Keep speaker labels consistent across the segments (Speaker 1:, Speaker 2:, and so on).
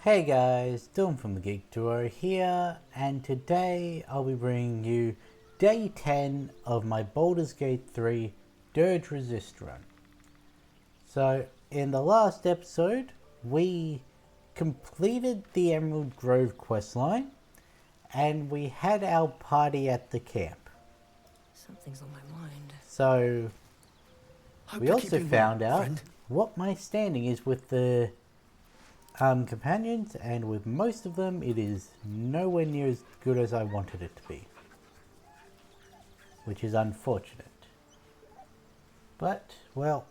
Speaker 1: Hey guys, Dylan from the Geek Duo here, and today I'll be bringing you day 10 of my Baldur's Gate 3 Durge Resist run. So, in the last episode, we completed the Emerald Grove questline, and we had our party at the camp.
Speaker 2: Something's on my mind.
Speaker 1: So, we also found out
Speaker 3: friend.
Speaker 1: what my standing is with the companions, and with most of them it is nowhere near as good as I wanted it to be, which is unfortunate. But well,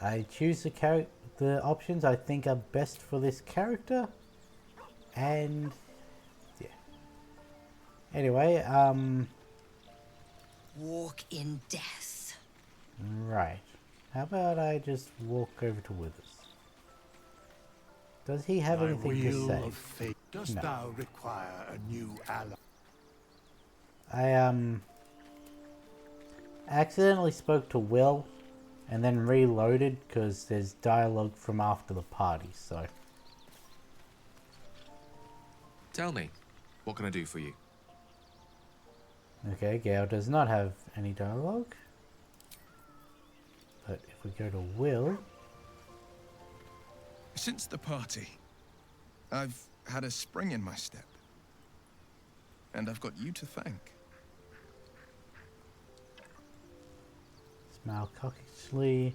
Speaker 1: I choose the options I think are best for this character, and yeah. Anyway,
Speaker 2: Walk in death.
Speaker 1: right. How about I just walk over to Withers? Does he have anything to say?
Speaker 3: Of fate. Dost
Speaker 1: No.
Speaker 3: thou require a new ally?
Speaker 1: I accidentally spoke to Will and then reloaded because there's dialogue from after the party, so.
Speaker 4: Tell me, what can I do for you?
Speaker 1: Okay, Gale does not have any dialogue. But if we go to Will.
Speaker 5: Since the party, I've had a spring in my step. And I've got you to thank.
Speaker 1: Smile cockishly.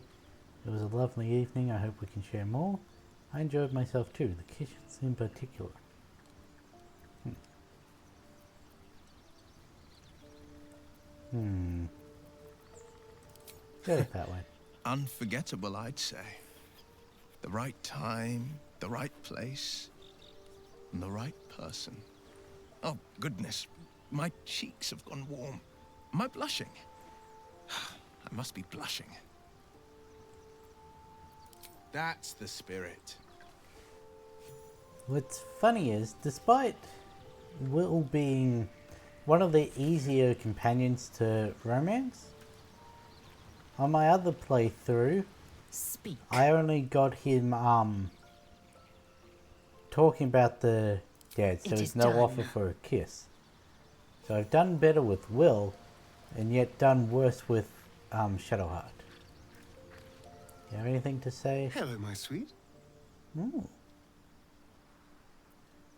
Speaker 1: It was a lovely evening. I hope we can share more. I enjoyed myself too, the kitchens in particular. Go that way.
Speaker 5: Unforgettable, I'd say. The right time, the right place, and the right person. Oh, goodness. My cheeks have gone warm. Am I blushing? I must be blushing. That's the spirit.
Speaker 1: What's funny is, despite Will being one of the easier companions to romance, on my other playthrough,
Speaker 2: Speak.
Speaker 1: I only got him talking about the dead, so
Speaker 2: It
Speaker 1: there's
Speaker 2: is
Speaker 1: no
Speaker 2: done.
Speaker 1: offer for a kiss. So I've done better with Will, and yet done worse with Shadowheart. You have anything to say?
Speaker 3: Hello, my sweet.
Speaker 1: Ooh.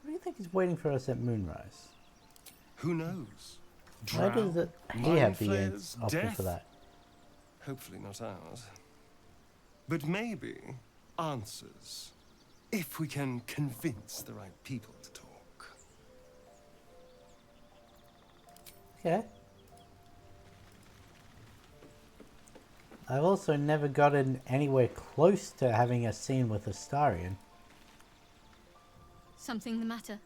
Speaker 1: What do you think is waiting for us at Moonrise?
Speaker 3: Who knows?
Speaker 1: Why does it, he have the
Speaker 3: flares,
Speaker 1: option
Speaker 3: death.
Speaker 1: for that?
Speaker 3: Hopefully not ours. But maybe answers. If we can convince the right people to talk.
Speaker 1: Okay. I've also never gotten anywhere close to having a scene with Astarion.
Speaker 6: Something the matter?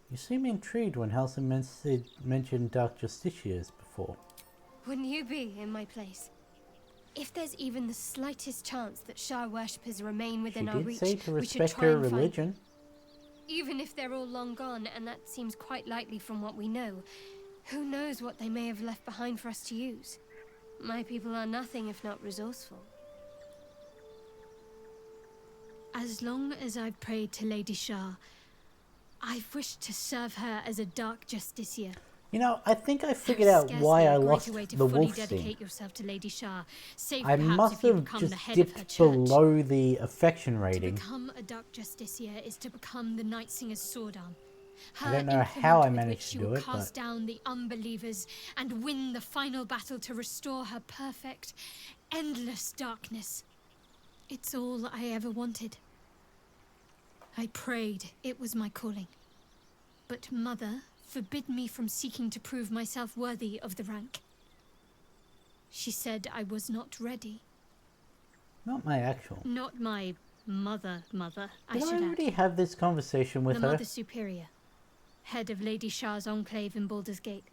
Speaker 1: You seem intrigued when Halson mentioned Dark Justiciars before.
Speaker 6: Wouldn't you be in my place? If there's even the slightest chance that Shah worshippers remain
Speaker 1: She
Speaker 6: within our
Speaker 1: did
Speaker 6: reach,
Speaker 1: say to
Speaker 6: we should
Speaker 1: respect
Speaker 6: try
Speaker 1: her
Speaker 6: and find them.
Speaker 1: religion.
Speaker 6: Even if they're all long gone, and that seems quite likely from what we know, who knows what they may have left behind for us to use? My people are nothing if not resourceful. As long as I've prayed to Lady Shah, I've wished to serve her as a dark justiciar.
Speaker 1: You know, I think I figured
Speaker 6: There's
Speaker 1: out
Speaker 6: scarcely
Speaker 1: why
Speaker 6: a
Speaker 1: I
Speaker 6: greater
Speaker 1: lost
Speaker 6: way to
Speaker 1: the
Speaker 6: fully
Speaker 1: wolf scene.
Speaker 6: dedicate yourself to Lady Shah, save
Speaker 1: I
Speaker 6: perhaps
Speaker 1: must
Speaker 6: if you
Speaker 1: have
Speaker 6: become the
Speaker 1: just
Speaker 6: head of her
Speaker 1: dipped
Speaker 6: church.
Speaker 1: below the affection
Speaker 6: To
Speaker 1: rating.
Speaker 6: become a dark justiciar is to become the Night Singer's sword arm.
Speaker 1: I don't know how I managed to do it,
Speaker 6: cast
Speaker 1: but
Speaker 6: down the unbelievers and win the final battle to restore her perfect, endless darkness. It's all I ever wanted. I prayed it was my calling. But Mother forbid me from seeking to prove myself worthy of the rank. She said I was not ready.
Speaker 1: not my actual.
Speaker 6: Not my mother, I
Speaker 1: Did I
Speaker 6: should add.
Speaker 1: already have this conversation with
Speaker 6: The
Speaker 1: her?
Speaker 6: Mother Superior, head of Lady Shah's enclave in Baldur's Gate.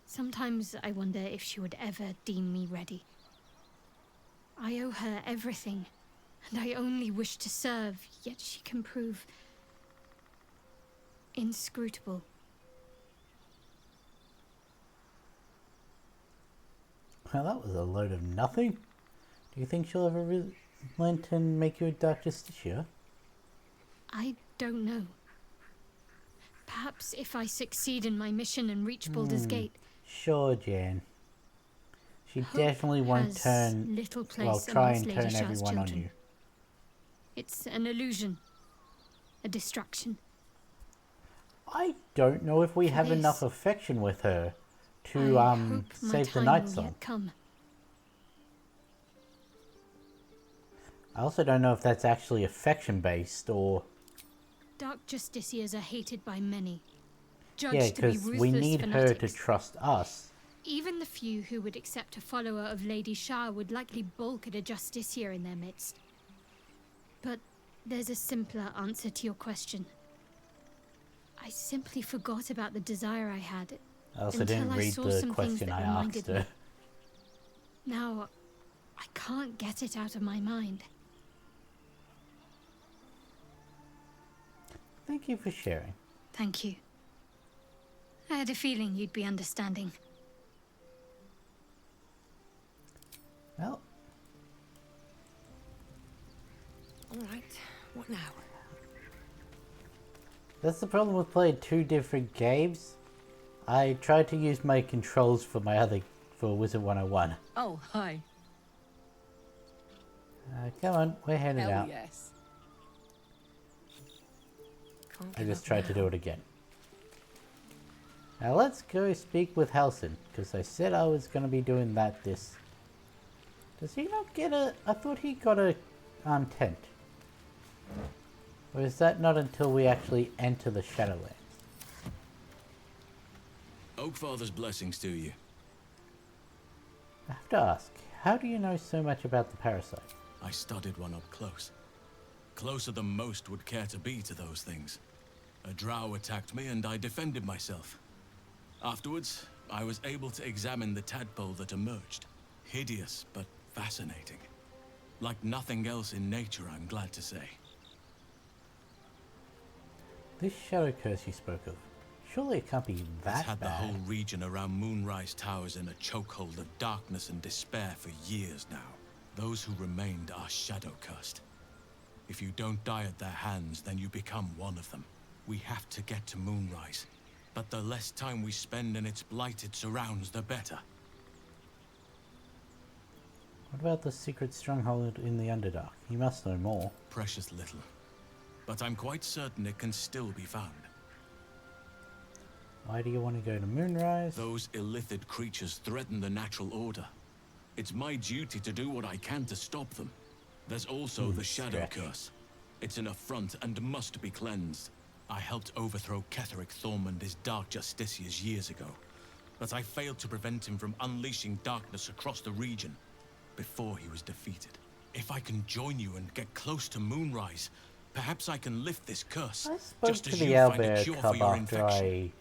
Speaker 6: Sometimes I wonder if she would ever deem me ready. I owe her everything, and I only wish to serve, yet she can prove inscrutable.
Speaker 1: Well, that was a load of nothing. Do you think she'll ever Linton make you a Dark Justicia?
Speaker 6: I don't know. Perhaps if I succeed in my mission and reach Baldur's Gate,
Speaker 1: Sure, Jan. She
Speaker 6: hope
Speaker 1: definitely won't
Speaker 6: has
Speaker 1: turn,
Speaker 6: little place
Speaker 1: well, try
Speaker 6: amongst
Speaker 1: and
Speaker 6: Lady
Speaker 1: turn
Speaker 6: Shah's
Speaker 1: everyone on
Speaker 6: children.
Speaker 1: you.
Speaker 6: It's an illusion, a distraction.
Speaker 1: I don't know if we
Speaker 6: For
Speaker 1: have
Speaker 6: this,
Speaker 1: enough affection with her to
Speaker 6: I hope my
Speaker 1: save the
Speaker 6: time
Speaker 1: Night
Speaker 6: will
Speaker 1: Song.
Speaker 6: yet come.
Speaker 1: I also don't know if that's actually affection based or
Speaker 6: Dark Justiciars are hated by many, judged
Speaker 1: yeah,
Speaker 6: to be
Speaker 1: because
Speaker 6: ruthless
Speaker 1: we need her to
Speaker 6: fanatics.
Speaker 1: trust us.
Speaker 6: Even the few who would accept a follower of Lady Shah would likely balk at a Justiciar in their midst. But there's a simpler answer to your question. I simply forgot about the desire I had
Speaker 1: I also
Speaker 6: until
Speaker 1: didn't
Speaker 6: I
Speaker 1: read
Speaker 6: saw
Speaker 1: the
Speaker 6: some things
Speaker 1: question
Speaker 6: that
Speaker 1: I
Speaker 6: reminded
Speaker 1: asked
Speaker 6: me.
Speaker 1: her.
Speaker 6: Now, I can't get it out of my mind.
Speaker 1: Thank you for sharing.
Speaker 6: Thank you. I had a feeling you'd be understanding.
Speaker 1: Well,
Speaker 2: All right, what now?
Speaker 1: that's the problem with playing two different games. I tried to use my controls for for Wizard 101.
Speaker 2: Oh, hi.
Speaker 1: Come on, we're heading
Speaker 2: Hell
Speaker 1: out.
Speaker 2: yes. Can't
Speaker 1: I
Speaker 2: give
Speaker 1: just
Speaker 2: up
Speaker 1: tried to
Speaker 2: now.
Speaker 1: do it again. Now let's go speak with Halsin, because I said I was going to be doing that this... Does he not get a... I thought he got a tent. Or is that not until we actually enter the Shadowlands?
Speaker 7: Oakfather's blessings to you.
Speaker 1: I have to ask, how do you know so much about the parasite?
Speaker 7: I studied one up close. Closer than most would care to be to those things. A drow attacked me and I defended myself. Afterwards, I was able to examine the tadpole that emerged. Hideous, but fascinating. Like nothing else in nature, I'm glad to say.
Speaker 1: This shadow curse you spoke of, surely it can't be
Speaker 7: It's
Speaker 1: that
Speaker 7: had the
Speaker 1: bad.
Speaker 7: whole region around Moonrise Towers in a chokehold of darkness and despair for years now. Those who remained are shadow cursed. If you don't die at their hands, then you become one of them. We have to get to Moonrise, but the less time we spend in its blighted surrounds, the better.
Speaker 1: What about the secret stronghold in the Underdark? You must know more.
Speaker 7: Precious little. But I'm quite certain it can still be found.
Speaker 1: Why do you want to go to Moonrise?
Speaker 7: Those illithid creatures threaten the natural order. It's my duty to do what I can to stop them. There's also the Shadow
Speaker 1: stretch.
Speaker 7: Curse. It's an affront and must be cleansed. I helped overthrow Ketheric Thorm and his Dark Justiciars years ago, but I failed to prevent him from unleashing darkness across the region before he was defeated. If I can join you and get close to Moonrise, perhaps I can lift this curse,
Speaker 1: I spoke
Speaker 7: just
Speaker 1: to
Speaker 7: as
Speaker 1: the
Speaker 7: you find a
Speaker 1: owlbear
Speaker 7: cure for
Speaker 1: cub
Speaker 7: your
Speaker 1: after
Speaker 7: infection.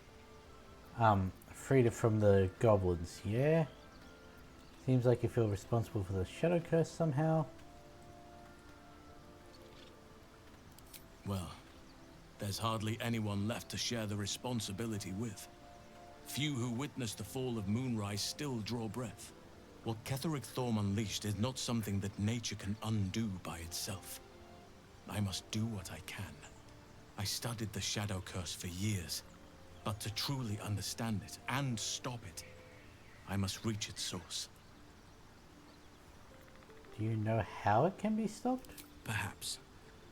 Speaker 1: I freed it from the goblins, yeah? Seems like you feel responsible for the shadow curse somehow.
Speaker 7: Well, there's hardly anyone left to share the responsibility with. Few who witnessed the fall of Moonrise still draw breath. What Ketheric Thorm unleashed is not something that nature can undo by itself. I must do what I can. I studied the Shadow Curse for years, but to truly understand it and stop it, I must reach its source.
Speaker 1: Do you know how it can be stopped?
Speaker 7: Perhaps.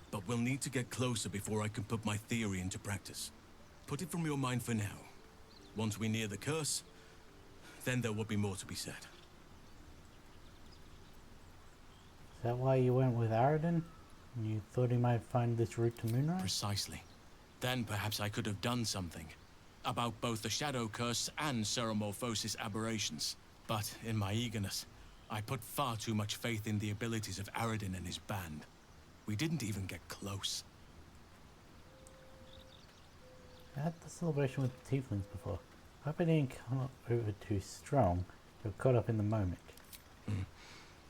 Speaker 7: But we'll need to get closer before I can put my theory into practice. Put it from your mind for now. Once we near the curse, then there will be more to be said.
Speaker 1: Is that why you went with Aradin? You thought he might find this route to Moonrise?
Speaker 7: Precisely. Then perhaps I could have done something about both the Shadow Curse and Ceramorphosis aberrations. But in my eagerness, I put far too much faith in the abilities of Aradin and his band. We didn't even get close.
Speaker 1: I had the celebration with the tieflings before. Hope I didn't come up over too strong. You're caught up in the moment.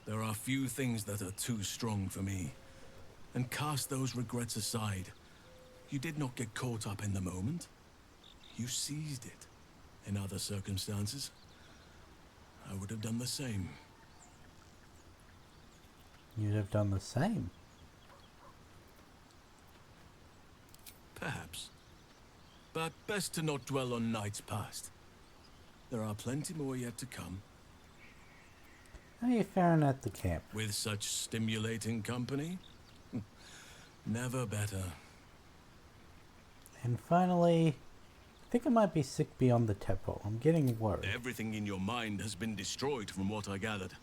Speaker 7: There are few things that are too strong for me. And cast those regrets aside. You did not get caught up in the moment. You seized it. In other circumstances, I would have done the same.
Speaker 1: You'd have done the same.
Speaker 7: Perhaps. But best to not dwell on nights past. There are plenty more yet to come.
Speaker 1: How are you faring at the camp?
Speaker 7: With such stimulating company? Never better.
Speaker 1: And finally, I think I might be sick beyond the tadpole. I'm getting worried.
Speaker 7: Everything in your mind has been destroyed from what I gathered.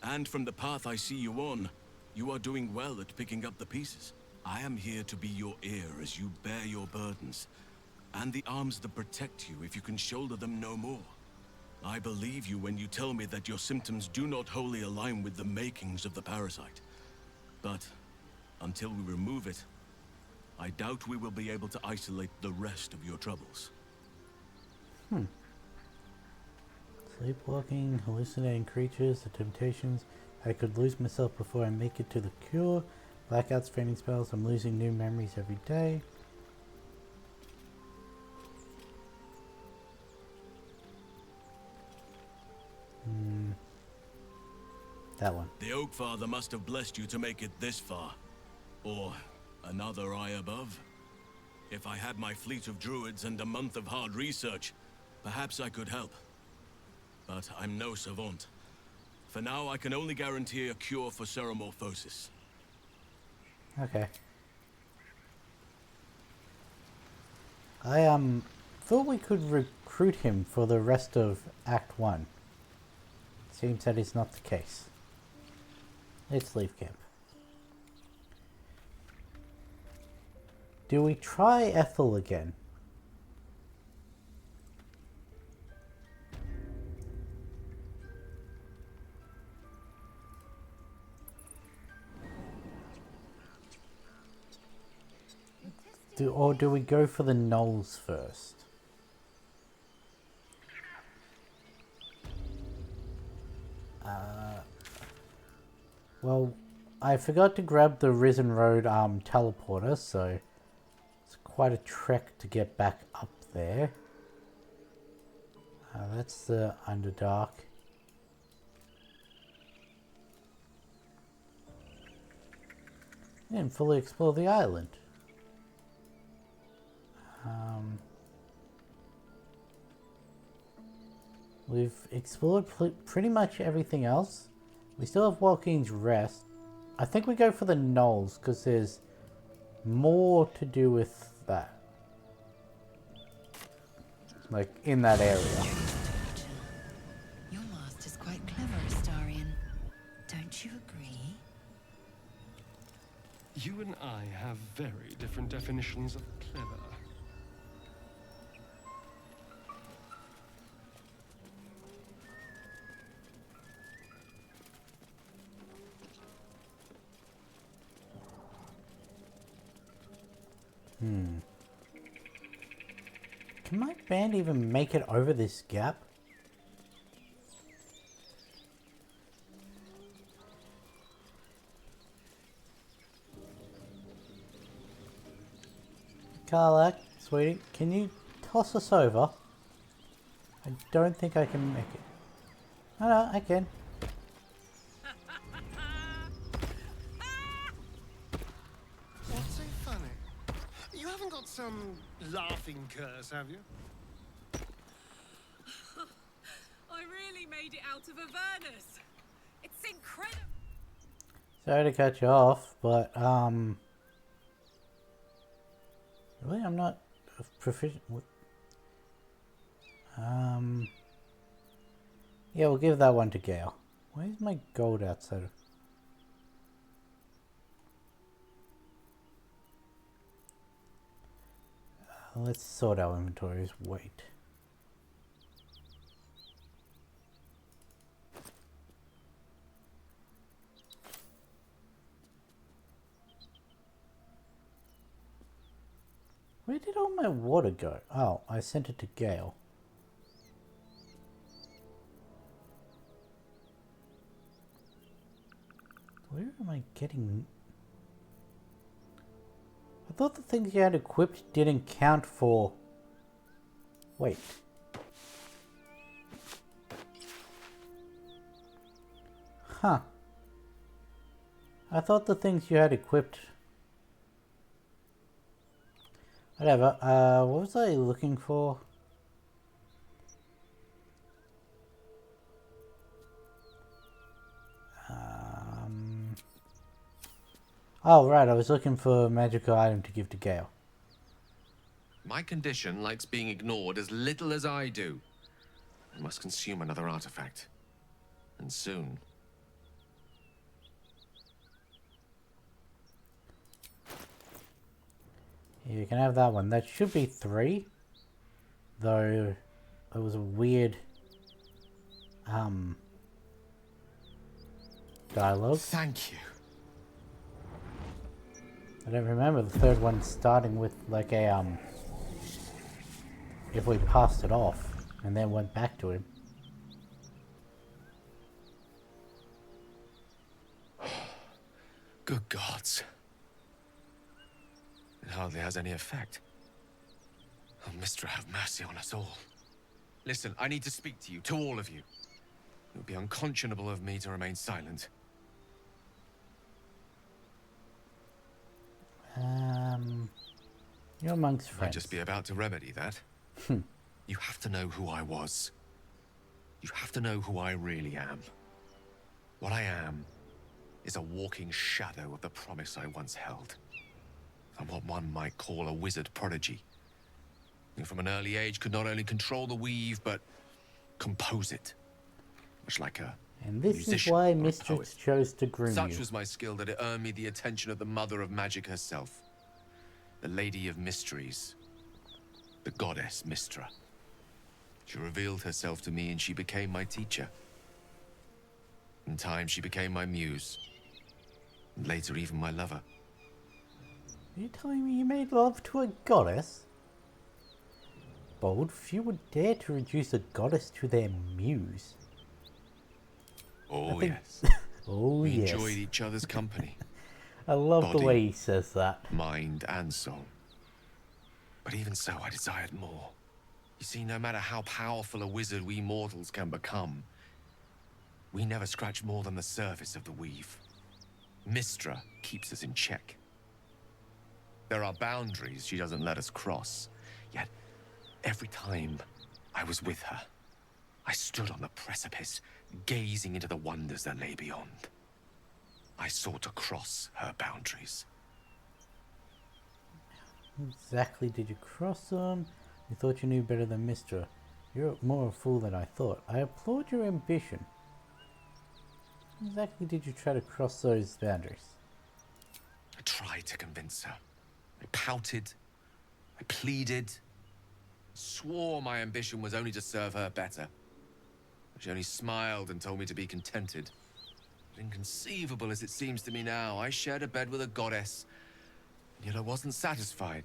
Speaker 7: And from the path I see you on, you are doing well at picking up the pieces. I am here to be your ear as you bear your burdens, and the arms that protect you if you can shoulder them no more. I believe you when you tell me that your symptoms do not wholly align with the makings of the parasite. But until we remove it, I doubt we will be able to isolate the rest of your troubles.
Speaker 1: Sleepwalking, hallucinating creatures, the temptations. I could lose myself before I make it to the cure. Blackouts, fainting spells. I'm losing new memories every day. That one.
Speaker 7: The Oak Father must have blessed you to make it this far. Or another eye above. If I had my fleet of druids and a month of hard research, perhaps I could help. But I'm no savant. For now, I can only guarantee a cure for ceramorphosis.
Speaker 1: Okay. I thought we could recruit him for the rest of Act 1. Seems that is not the case. Let's leave camp. Do we try Ethel again? Or do we go for the gnolls first? Well, I forgot to grab the Risen Road teleporter, so it's quite a trek to get back up there. That's the Underdark. And fully explore the island. We've explored pretty much everything else. We still have Walking's Rest. I think we go for the gnolls because there's more to do with that. Like in that area.
Speaker 8: Your master's quite clever, Astarion. Don't you agree?
Speaker 3: You and I have very different definitions of clever.
Speaker 1: Can my band even make it over this gap? Karlak, sweetie, can you toss us over? I don't think I can make it. Oh no, I can.
Speaker 3: What's so funny? You haven't got some laughing curse, have you?
Speaker 2: I really made it out of Avernus. It's incredible.
Speaker 1: Sorry to cut you off, but really I'm not proficient with... Yeah, we'll give that one to Gale. Where's my gold outside of... let's sort our inventories. Wait. Where did all my water go? Oh, I sent it to Gale. Where am I getting... I thought the things you had equipped didn't count for... Wait. Huh. I thought the things you had equipped... Whatever, what was I looking for? Oh, right, I was looking for a magical item to give to Gale.
Speaker 4: My condition likes being ignored as little as I do. I must consume another artifact. And soon.
Speaker 1: You can have that one. That should be 3. Though, it was a weird... dialogue.
Speaker 5: Thank you.
Speaker 1: I don't remember the third one starting with like a if we passed it off and then went back to him.
Speaker 4: Good gods. It hardly has any effect. Oh, Mistra, have mercy on us all. Listen, I need to speak to you, to all of you. It would be unconscionable of me to remain silent.
Speaker 1: You're amongst
Speaker 4: I'd
Speaker 1: friends.
Speaker 4: just be about to remedy that. You have to know who I was. You have to know who I really am. What I am is a walking shadow of the promise I once held. I'm what one might call a wizard prodigy. Who from an early age could not only control the weave, but compose it. Much like a
Speaker 1: And this is
Speaker 4: musician
Speaker 1: why
Speaker 4: or a
Speaker 1: Mistress
Speaker 4: poet.
Speaker 1: chose to groom
Speaker 4: Such
Speaker 1: you.
Speaker 4: was my skill that it earned me the attention of the mother of magic herself. The Lady of Mysteries. The goddess Mistra. She revealed herself to me and she became my teacher. In time she became my muse. And later even my lover.
Speaker 1: Are you telling me you made love to a goddess? Bold, few would dare to reduce a goddess to their muse.
Speaker 4: Oh
Speaker 1: think-
Speaker 4: yes.
Speaker 1: Oh
Speaker 4: We
Speaker 1: yes.
Speaker 4: enjoyed each other's company.
Speaker 1: I love the
Speaker 4: body.
Speaker 1: way he says that.
Speaker 4: Mind and soul. But even so, I desired more. You see, no matter how powerful a wizard we mortals can become, we never scratch more than the surface of the weave. Mistra keeps us in check. There are boundaries she doesn't let us cross. Yet, every time I was with her, I stood on the precipice, gazing into the wonders that lay beyond. I sought to cross her boundaries.
Speaker 1: Exactly did you cross them? You thought you knew better than Mistra. You're more a fool than I thought. I applaud your ambition. Exactly did you try to cross those boundaries?
Speaker 4: I tried to convince her. I pouted. I pleaded. Swore my ambition was only to serve her better. She only smiled and told me to be contented. But inconceivable as it seems to me now, I shared a bed with a goddess, and yet I wasn't satisfied.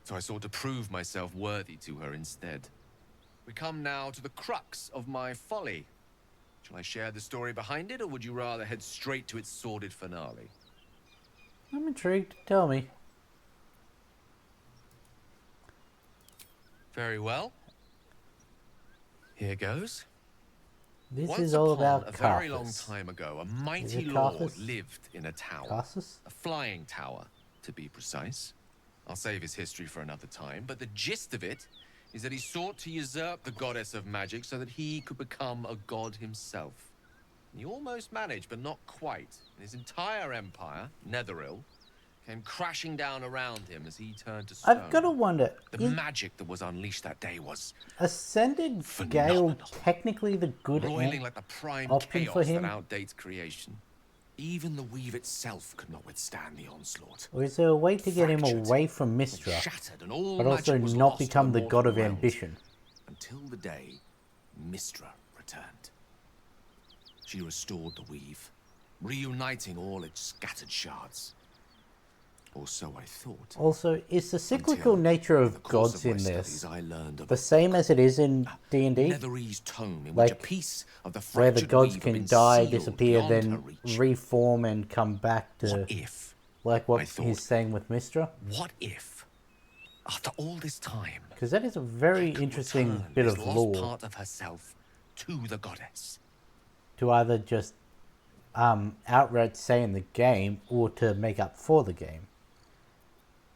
Speaker 4: So I sought to prove myself worthy to her instead. We come now to the crux of my folly. Shall I share the story behind it, or would you rather head straight to its sordid finale?
Speaker 1: I'm intrigued. Tell me.
Speaker 4: Very well. Here goes.
Speaker 1: This
Speaker 4: Once
Speaker 1: is all
Speaker 4: upon
Speaker 1: about
Speaker 4: a very long
Speaker 1: Carthus.
Speaker 4: time ago, a mighty
Speaker 1: it
Speaker 4: lord
Speaker 1: Carthus?
Speaker 4: lived in a tower.
Speaker 1: Carthus?
Speaker 4: A flying tower, to be precise. I'll save his history for another time, but the gist of it is that he sought to usurp the goddess of magic so that he could become a god himself. He almost managed, but not quite. And his entire empire, Netheril, came crashing down around him as he turned to stone.
Speaker 1: I've got to wonder,
Speaker 4: The
Speaker 1: is
Speaker 4: magic that was unleashed that day was
Speaker 1: Ascended Gale
Speaker 4: phenomenal.
Speaker 1: technically the good
Speaker 4: roiling like the prime
Speaker 1: option
Speaker 4: chaos
Speaker 1: for him?
Speaker 4: that outdates creation. Even the weave itself could not withstand the onslaught.
Speaker 1: Or is there a way to get him
Speaker 4: Fractured,
Speaker 1: away from
Speaker 4: and
Speaker 1: Mistra,
Speaker 4: shattered, and all
Speaker 1: but also
Speaker 4: magic was
Speaker 1: not
Speaker 4: lost to
Speaker 1: become the god
Speaker 4: mortal
Speaker 1: of
Speaker 4: realms,
Speaker 1: ambition?
Speaker 4: until the day Mistra returned. She restored the weave, reuniting all its scattered shards. Or so I thought.
Speaker 1: Also, is the cyclical
Speaker 4: Until,
Speaker 1: nature
Speaker 4: in
Speaker 1: of
Speaker 4: the course
Speaker 1: gods
Speaker 4: of my
Speaker 1: in
Speaker 4: studies,
Speaker 1: this
Speaker 4: I learned of
Speaker 1: the same as it is in D&D?
Speaker 4: Netherese tome in
Speaker 1: Like,
Speaker 4: which a piece of the
Speaker 1: where the
Speaker 4: fractured
Speaker 1: gods
Speaker 4: weave had
Speaker 1: can
Speaker 4: been
Speaker 1: die,
Speaker 4: sealed
Speaker 1: disappear,
Speaker 4: beyond her
Speaker 1: then
Speaker 4: reach.
Speaker 1: reform and come back to
Speaker 4: What if?
Speaker 1: like
Speaker 4: I
Speaker 1: what
Speaker 4: thought.
Speaker 1: he's saying with Mistra?
Speaker 4: What if, after all this time,
Speaker 1: Because that is a very
Speaker 4: I could
Speaker 1: interesting
Speaker 4: return
Speaker 1: bit
Speaker 4: this
Speaker 1: of
Speaker 4: lost
Speaker 1: lore
Speaker 4: part of herself to the goddess?
Speaker 1: to either just outright say in the game or to make up for the game.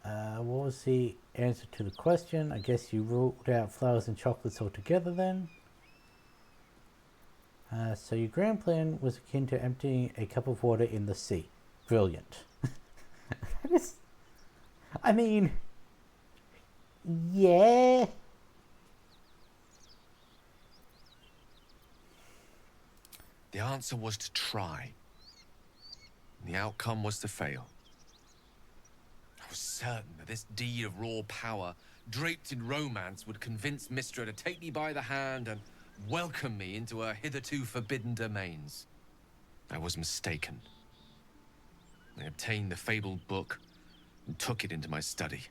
Speaker 1: What was the answer to the question? I guess you ruled out flowers and chocolates altogether then. So your grand plan was akin to emptying a cup of water in the sea. Brilliant. I mean, yeah.
Speaker 4: The answer was to try. The outcome was to fail. I was certain that this deed of raw power, draped in romance, would convince Mistra to take me by the hand and welcome me into her hitherto forbidden domains. I was mistaken. I obtained the fabled book and took it into my study.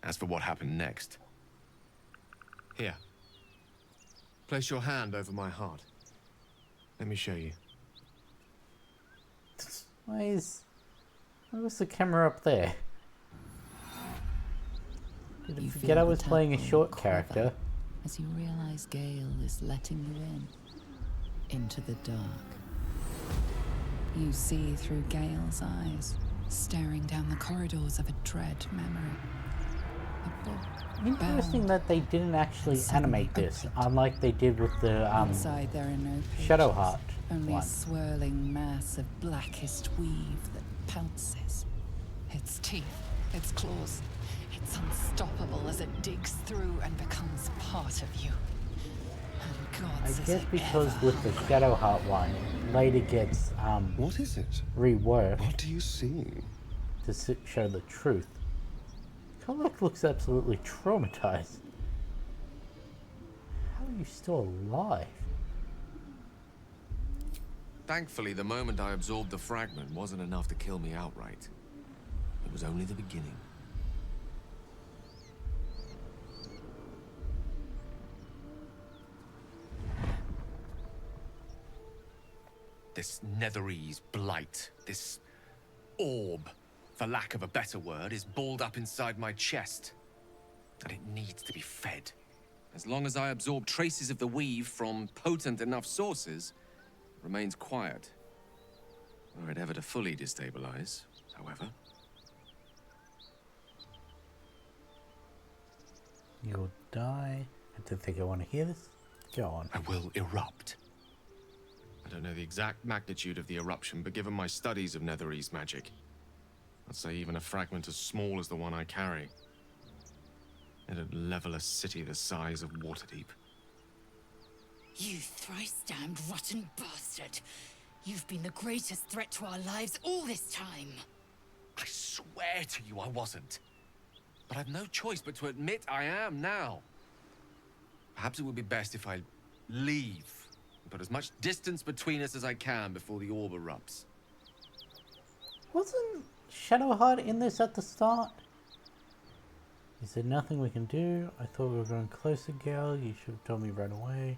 Speaker 4: As for what happened next... Here. Place your hand over my heart. Let me show you.
Speaker 1: Why was the camera up there? Did I forget I was playing a short character?
Speaker 8: As you realize Gale is letting you into the dark. You see through Gale's eyes, staring down the corridors of a dread memory. A book.
Speaker 1: Interesting that they didn't actually animate this, unlike they did with the
Speaker 8: Inside there are no pages,
Speaker 1: Shadowheart
Speaker 8: only
Speaker 1: one.
Speaker 8: a swirling mass of blackest weave that pounces. Its teeth, its claws, it's unstoppable as it digs through and becomes part of you. And
Speaker 1: I
Speaker 8: gods, is
Speaker 1: guess
Speaker 8: it
Speaker 1: because
Speaker 8: ever
Speaker 1: with the
Speaker 8: hungry.
Speaker 1: Shadowheart one, later gets
Speaker 3: What is it?
Speaker 1: reworked
Speaker 3: What do you see?
Speaker 1: to show the truth. Kolek looks absolutely traumatized. How are you still alive?
Speaker 4: Thankfully, the moment I absorbed the fragment wasn't enough to kill me outright. It was only the beginning. This Netherese blight, this orb, for lack of a better word, is balled up inside my chest. And it needs to be fed. As long as I absorb traces of the weave from potent enough sources, it remains quiet. Were it ever to fully destabilize, however.
Speaker 1: You'll die. I don't think I want to hear this. Go on.
Speaker 4: I will erupt. I don't know the exact magnitude of the eruption, but given my studies of Netherese magic, I'd say even a fragment as small as the one I carry, it'd level a city the size of Waterdeep.
Speaker 9: You thrice-damned rotten bastard! You've been the greatest threat to our lives all this time!
Speaker 4: I swear to you I wasn't. But I've no choice but to admit I am now. Perhaps it would be best if I leave and put as much distance between us as I can before the orb erupts.
Speaker 1: Wasn't Shadowheart in this at the start? Is there nothing we can do? I thought we were going closer, Gale. You should have told me right away.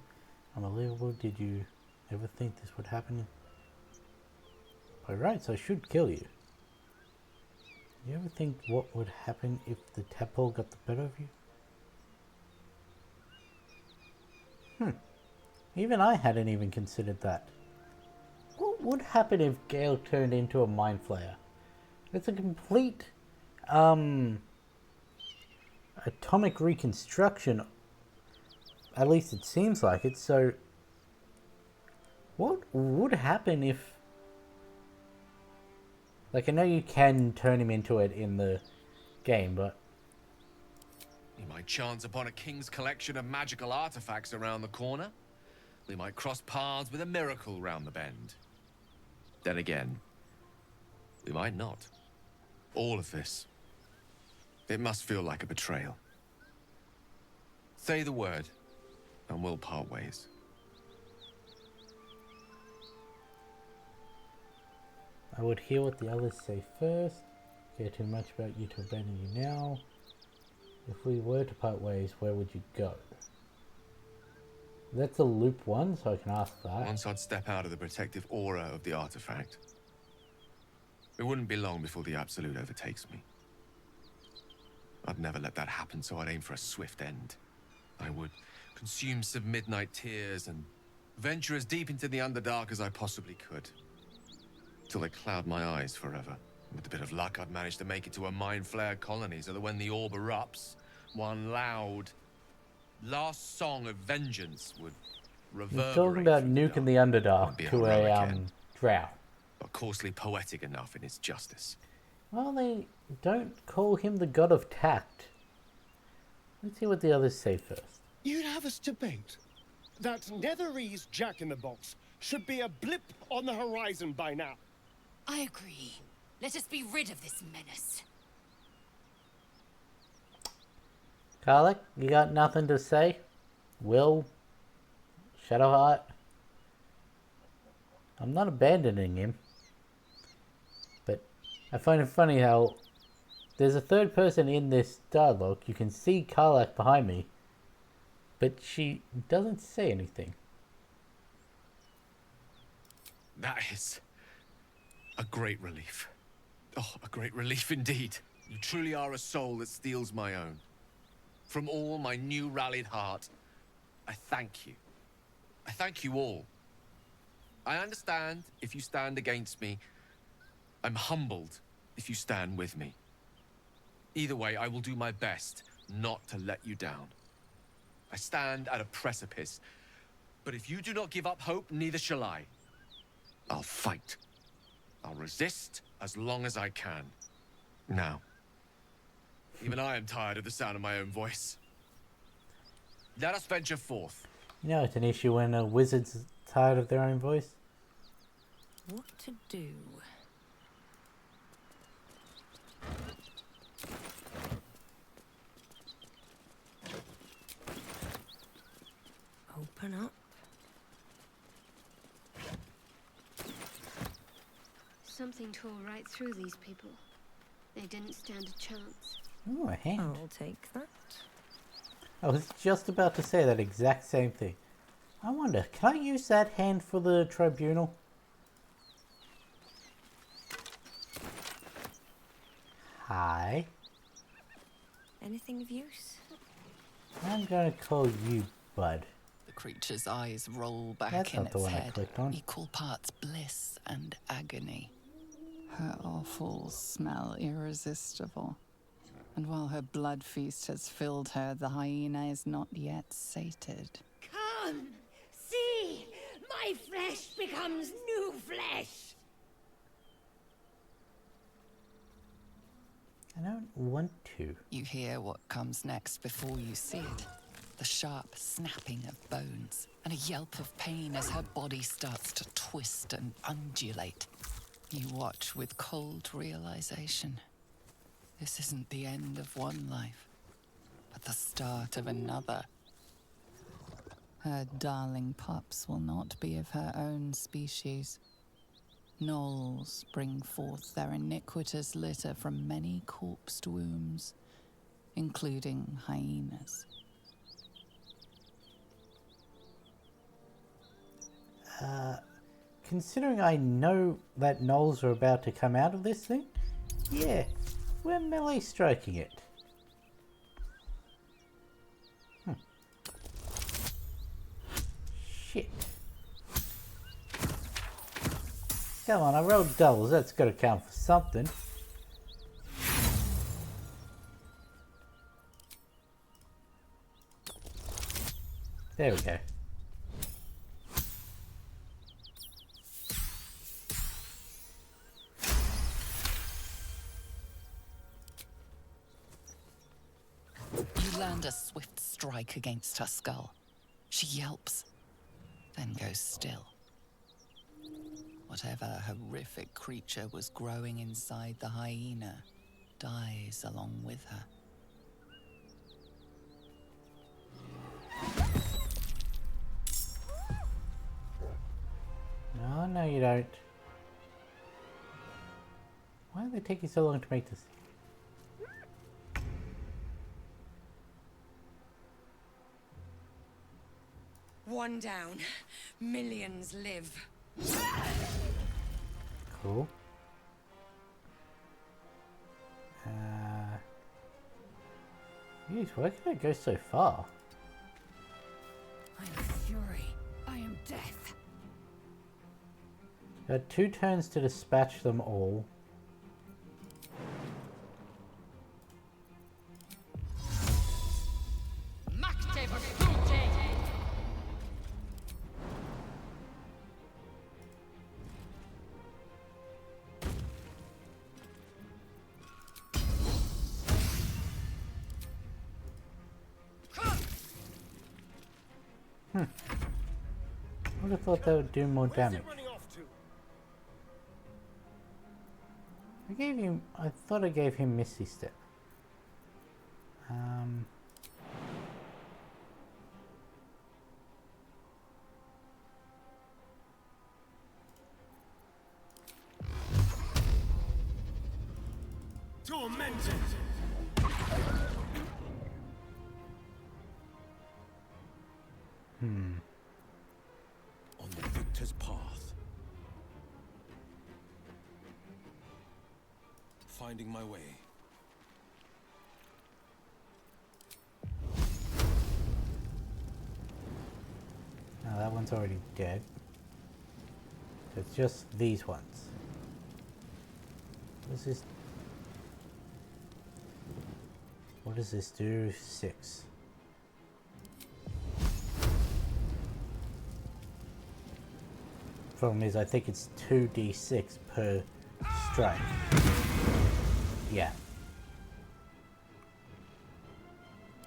Speaker 1: Unbelievable. Did you ever think this would happen? By rights, I should kill you. You ever think what would happen if the tadpole got the better of you? Even I hadn't even considered that. What would happen if Gale turned into a mind flayer? It's a complete atomic reconstruction. At least it seems like it. So what would happen if, like, I know you can turn him into it in the game, but
Speaker 4: You might chance upon a king's collection of magical artifacts around the corner. We might cross paths with a miracle round the bend. Then again, we might not. All of this, it must feel like a betrayal. Say the word, and we'll part ways.
Speaker 1: I would hear what the others say first. Care too much about you to abandon you now. If we were to part ways, where would you go? That's a loop one, so I can ask that.
Speaker 4: Once I'd step out of the protective aura of the artifact, it wouldn't be long before the Absolute overtakes me. I'd never let that happen, so I'd aim for a swift end. I would consume some midnight tears and Venture as deep into the Underdark as I possibly could. Till they cloud my eyes forever. With a bit of luck, I'd manage to make it to a mind flare colony so that when the orb erupts, one loud, last song of vengeance would reverberate.
Speaker 1: You're talking about
Speaker 4: through the
Speaker 1: nuking the
Speaker 4: dark.
Speaker 1: Underdark
Speaker 4: Won't be
Speaker 1: to
Speaker 4: heroic
Speaker 1: a
Speaker 4: end,
Speaker 1: drow.
Speaker 4: but coarsely poetic enough in its justice.
Speaker 1: Well, they don't call him the god of tact. Let's hear what the others say first.
Speaker 10: You'd have us debate that Netherese Jack-in-the-Box should be a blip on the horizon by now.
Speaker 9: I agree. Let us be rid of this menace.
Speaker 1: Karlach, you got nothing to say? Will? Shadowheart? I'm not abandoning him. But I find it funny how there's a third person in this dialogue. You can see Karlach behind me, but she doesn't say anything.
Speaker 4: That is a great relief. Oh, a great relief indeed. You truly are a soul that steals my own. From all my new rallied heart, I thank you. I thank you all. I understand if you stand against me. I'm humbled if you stand with me. Either way, I will do my best not to let you down. I stand at a precipice, but if you do not give up hope, neither shall I. I'll fight. I'll resist as long as I can. Now, even I am tired of the sound of my own voice. Let us venture forth.
Speaker 1: You know it's an issue when a wizard's tired of their own voice.
Speaker 9: What to do? Open up.
Speaker 11: Something tore right through these people. They didn't stand a chance.
Speaker 1: Ooh, a hand.
Speaker 9: I'll take that.
Speaker 1: I was just about to say that exact same thing. I wonder, can I use that hand for the tribunal? Hi.
Speaker 9: Anything of use?
Speaker 1: I'm gonna call you Bud.
Speaker 8: The creature's eyes roll back
Speaker 1: That's
Speaker 8: in
Speaker 1: not the
Speaker 8: its
Speaker 1: one I
Speaker 8: head,
Speaker 1: clicked on.
Speaker 8: equal parts bliss and agony. Her offals smell irresistible. And while her blood feast has filled her, the hyena is not yet sated.
Speaker 9: Come! See! My flesh becomes new flesh!
Speaker 1: I don't want to.
Speaker 8: You hear what comes next before you see it. The sharp snapping of bones, and a yelp of pain as her body starts to twist and undulate. You watch with cold realization. This isn't the end of one life, but the start of another. Her darling pups will not be of her own species. Gnolls bring forth their iniquitous litter from many corpsed wombs, including hyenas.
Speaker 1: Considering I know that gnolls are about to come out of this thing, yeah, we're melee striking it. Shit. Come on, I rolled doubles, that's gotta count for something. There we go.
Speaker 8: You land a swift strike against her skull. She yelps, then goes still. Whatever horrific creature was growing inside the hyena dies along with her.
Speaker 1: No, you don't. Why are they taking so long to make this?
Speaker 9: One down. Millions live.
Speaker 1: Cool. Jeez, why can I go so far?
Speaker 9: I am fury. I am death.
Speaker 1: Got 2 turns to dispatch them all. I would have thought that would do more damage. I thought I gave him Misty Step.
Speaker 10: Tormented.
Speaker 7: On the victor's path. Finding my way.
Speaker 1: Now that one's already dead. It's just these ones. What does this do? 6. Problem is, I think it's 2d6 per strike. Yeah.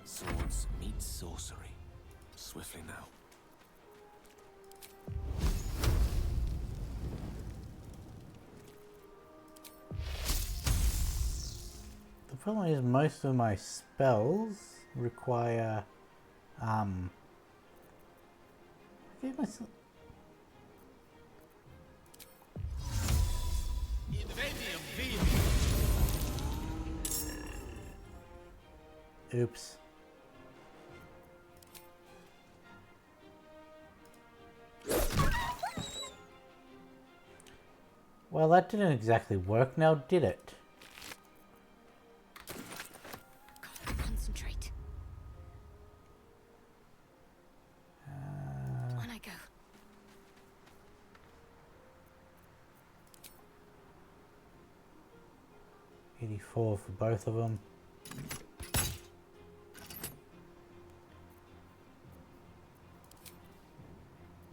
Speaker 7: Swords meet sorcery. Swiftly now.
Speaker 1: The problem is most of my spells require I gave myself oops. Well, that didn't exactly work now, did it?
Speaker 9: Concentrate. On I go.
Speaker 1: $84 for both of them.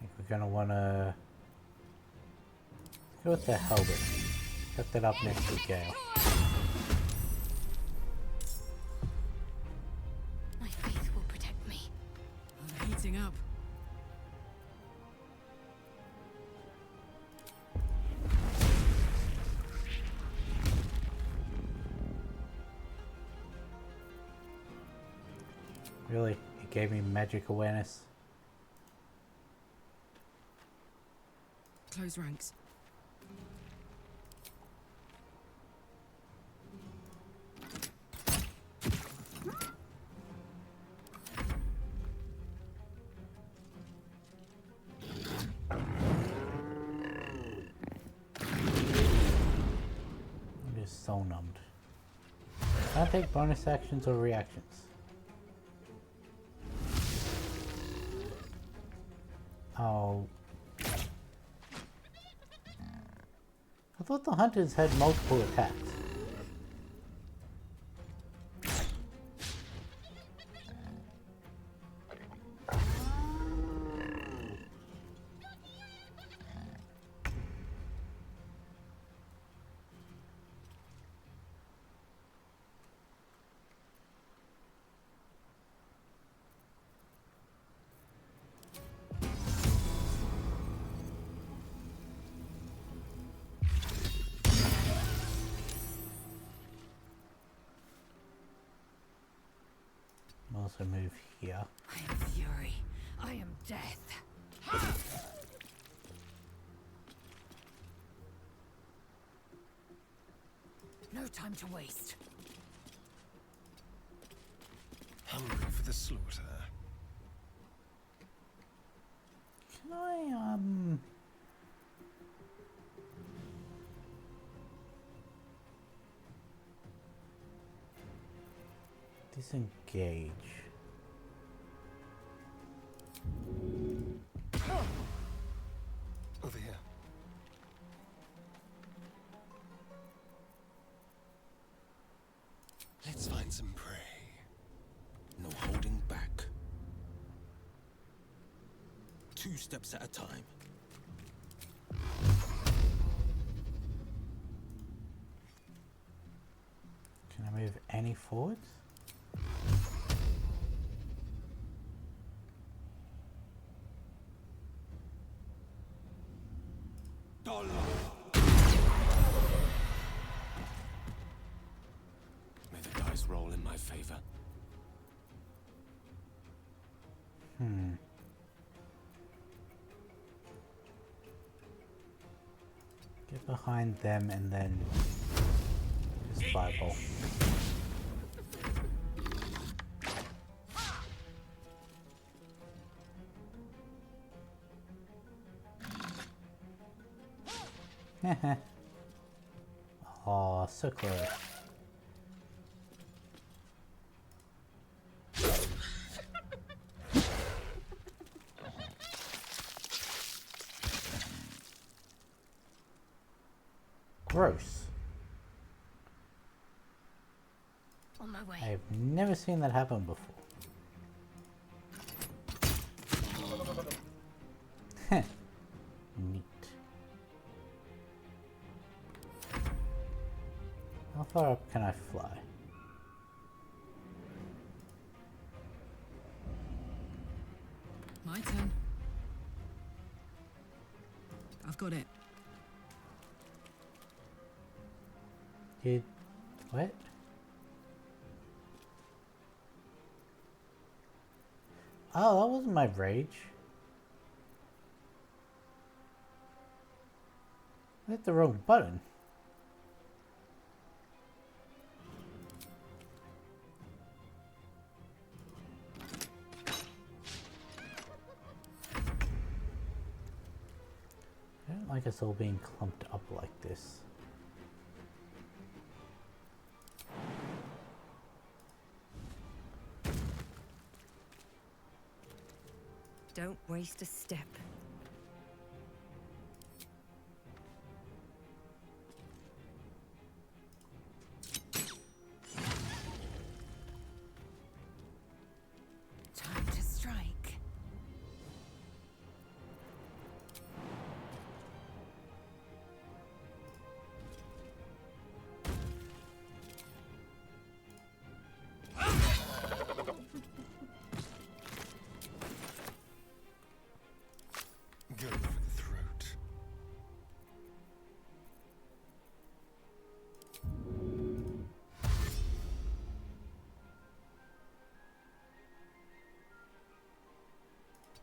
Speaker 1: I think we're gonna wanna go with the halberd. Cut that up next to Gale.
Speaker 9: My faith will protect me.
Speaker 2: I'm heating up.
Speaker 1: Really? It gave me magic awareness.
Speaker 2: Close ranks.
Speaker 1: I'm just soul numbed. Can't take bonus actions or reactions. Oh. I thought the hunters had multiple attacks. Also move here.
Speaker 9: I am fury. I am death. No time to waste.
Speaker 3: Hungry for the slaughter.
Speaker 1: Can I, disengage?
Speaker 3: Over here. some prey.
Speaker 5: No holding back. 2 steps at a time.
Speaker 1: Can I move any forwards?
Speaker 5: May the dice roll in my favor.
Speaker 1: Get behind them and then just fireball. Oh, so close. Gross.
Speaker 9: On my way.
Speaker 1: I've never seen that happen before. Neat. How far up can I fly?
Speaker 2: My turn. I've got it.
Speaker 1: Did... what? Oh, that wasn't my rage. I hit the wrong button. I don't like us all being clumped up like this.
Speaker 2: Don't waste a step. Time to strike.
Speaker 3: Go for the throat.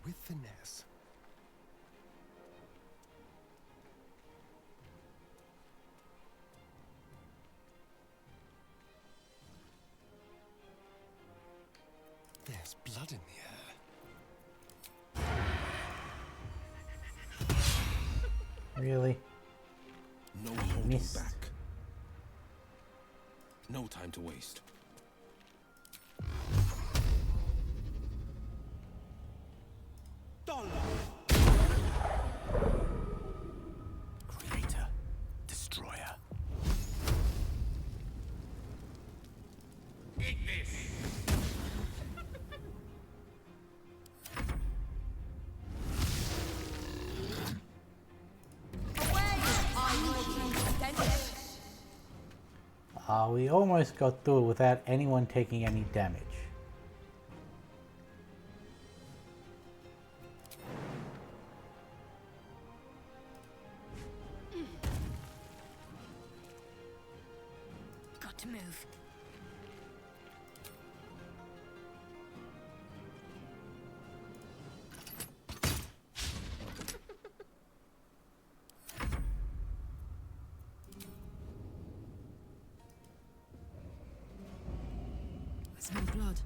Speaker 3: With finesse. There's blood in the air.
Speaker 1: Really?
Speaker 5: No holding
Speaker 1: Missed.
Speaker 5: back. No time to waste. Creator, destroyer.
Speaker 1: We almost got through it without anyone taking any damage.
Speaker 9: Got to move.
Speaker 2: I smell blood.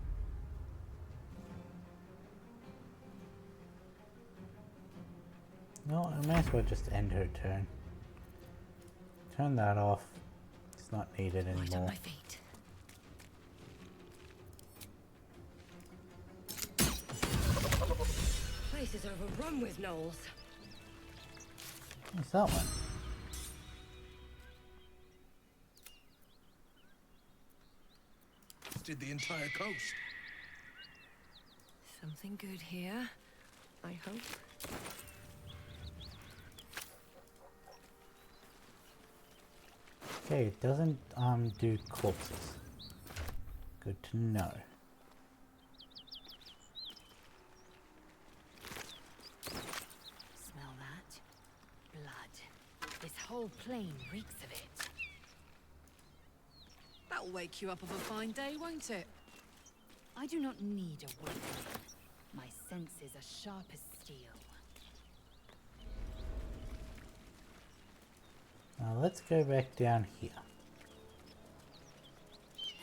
Speaker 1: No, I might as well just end her turn. Turn that off. It's not needed
Speaker 9: Right on
Speaker 1: anymore.
Speaker 9: my feet. Place is overrun with gnolls.
Speaker 1: What's that one?
Speaker 5: infested the entire coast.
Speaker 9: Something good here, I hope.
Speaker 1: Okay, it doesn't do corpses. Good to know.
Speaker 9: Smell that? Blood. This whole plain reeks of it.
Speaker 2: That'll wake you up of a fine day, won't it?
Speaker 9: I do not need a weapon. My senses are sharp as steel.
Speaker 1: Now let's go back down here.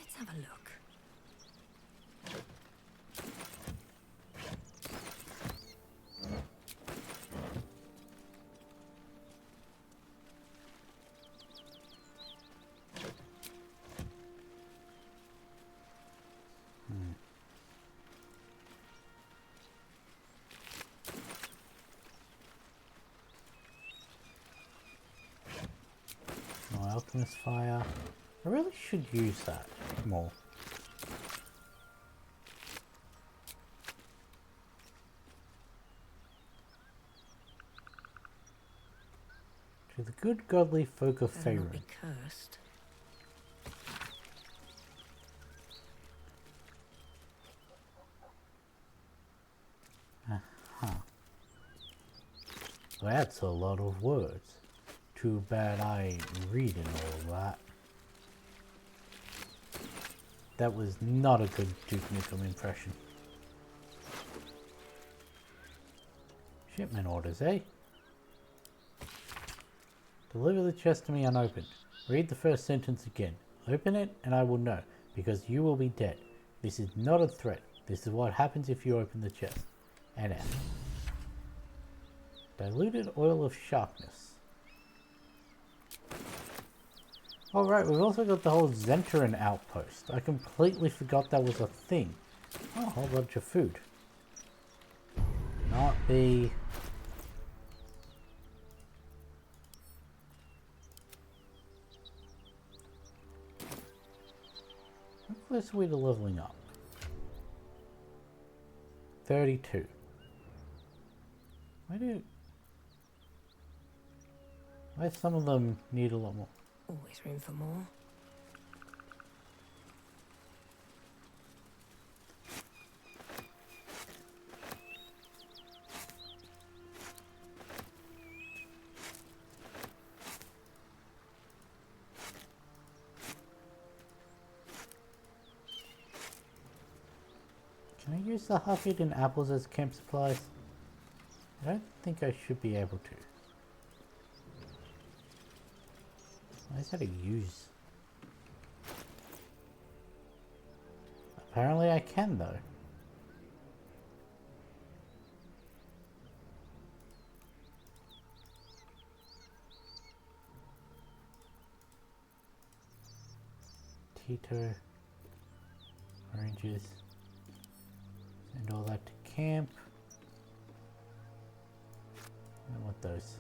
Speaker 9: Let's have a look.
Speaker 1: No alchemist fire. I really should use that more. To the good godly folk of
Speaker 9: Better not
Speaker 1: Faerun.
Speaker 9: be cursed.
Speaker 1: That's a lot of words. Too bad I ain't reading all that. That was not a good Duke Nukem impression. Shipment orders, eh? Deliver the chest to me unopened. Read the first sentence again. Open it and I will know, because you will be dead. This is not a threat. This is what happens if you open the chest. NF. Diluted oil of sharpness. Alright, we've also got the whole Zentarin outpost. I completely forgot that was a thing. Oh, a whole bunch of food. Not the... How close are we to leveling up? 32. Why some of them need a lot more?
Speaker 9: Always room for more.
Speaker 1: Can I use the half-eaten apples as camp supplies? I don't think I should be able to. Why is that a use? Apparently I can though. Tito. Oranges. Send all that to camp. I don't want those.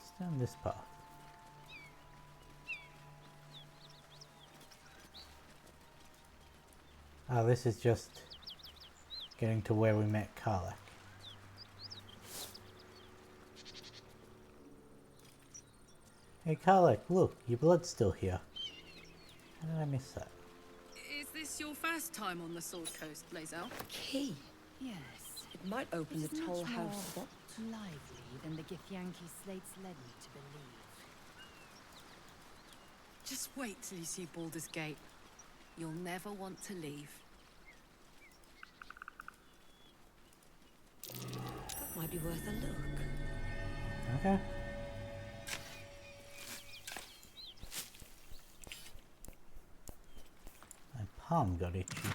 Speaker 1: It's down this path. Ah, this is just getting to where we met Karlach. Hey Karlach, look, your blood's still here. How did I miss that?
Speaker 2: Is this your first time on the Sword Coast, Lae'zel?
Speaker 9: Key? Yes.
Speaker 12: It might open the toll house vault.
Speaker 9: Lively than the Githyanki slates led me to believe.
Speaker 2: Just wait till you see Baldur's Gate. You'll never want to leave.
Speaker 12: That might be worth a look.
Speaker 1: Okay. My palm got itchy.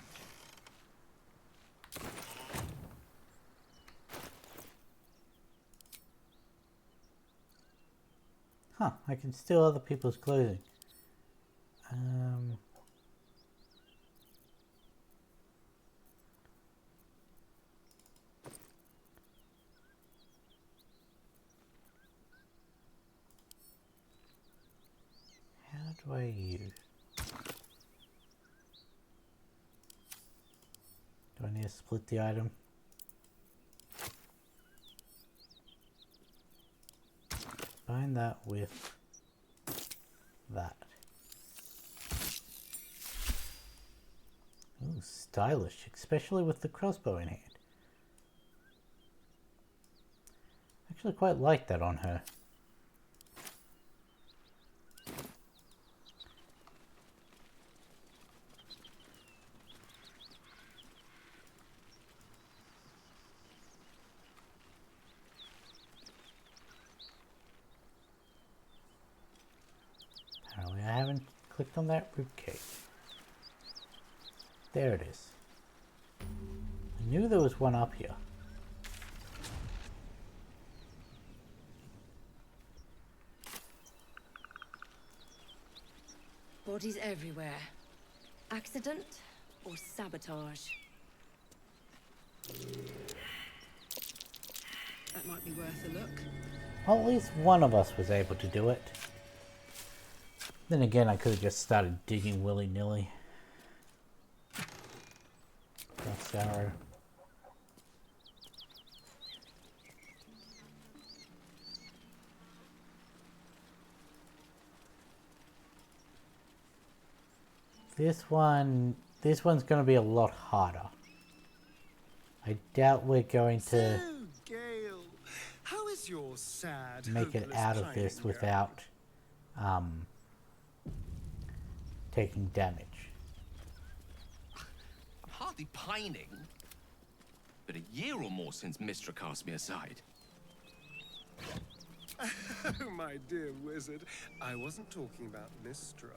Speaker 1: Huh, I can steal other people's clothing. do I use? Do I need to split the item? Combine that with that. Ooh, stylish, especially with the crossbow in hand. Actually quite like that on her. Apparently I haven't clicked on that ribcage. There it is. I knew there was one up here.
Speaker 12: Bodies everywhere. Accident or sabotage?
Speaker 2: That might be worth a look.
Speaker 1: Well, at least one of us was able to do it. Then again, I could have just started digging willy-nilly. That's arrow. This one's going to be a lot harder. I doubt we're going to
Speaker 3: So, Gale, how is your sad,
Speaker 1: make it
Speaker 3: hopeless
Speaker 1: out of
Speaker 3: pining
Speaker 1: this
Speaker 3: going?
Speaker 1: without taking damage.
Speaker 4: I'm hardly pining. But a year or more since Mystra cast me aside.
Speaker 3: Oh, my dear wizard, I wasn't talking about Mystra.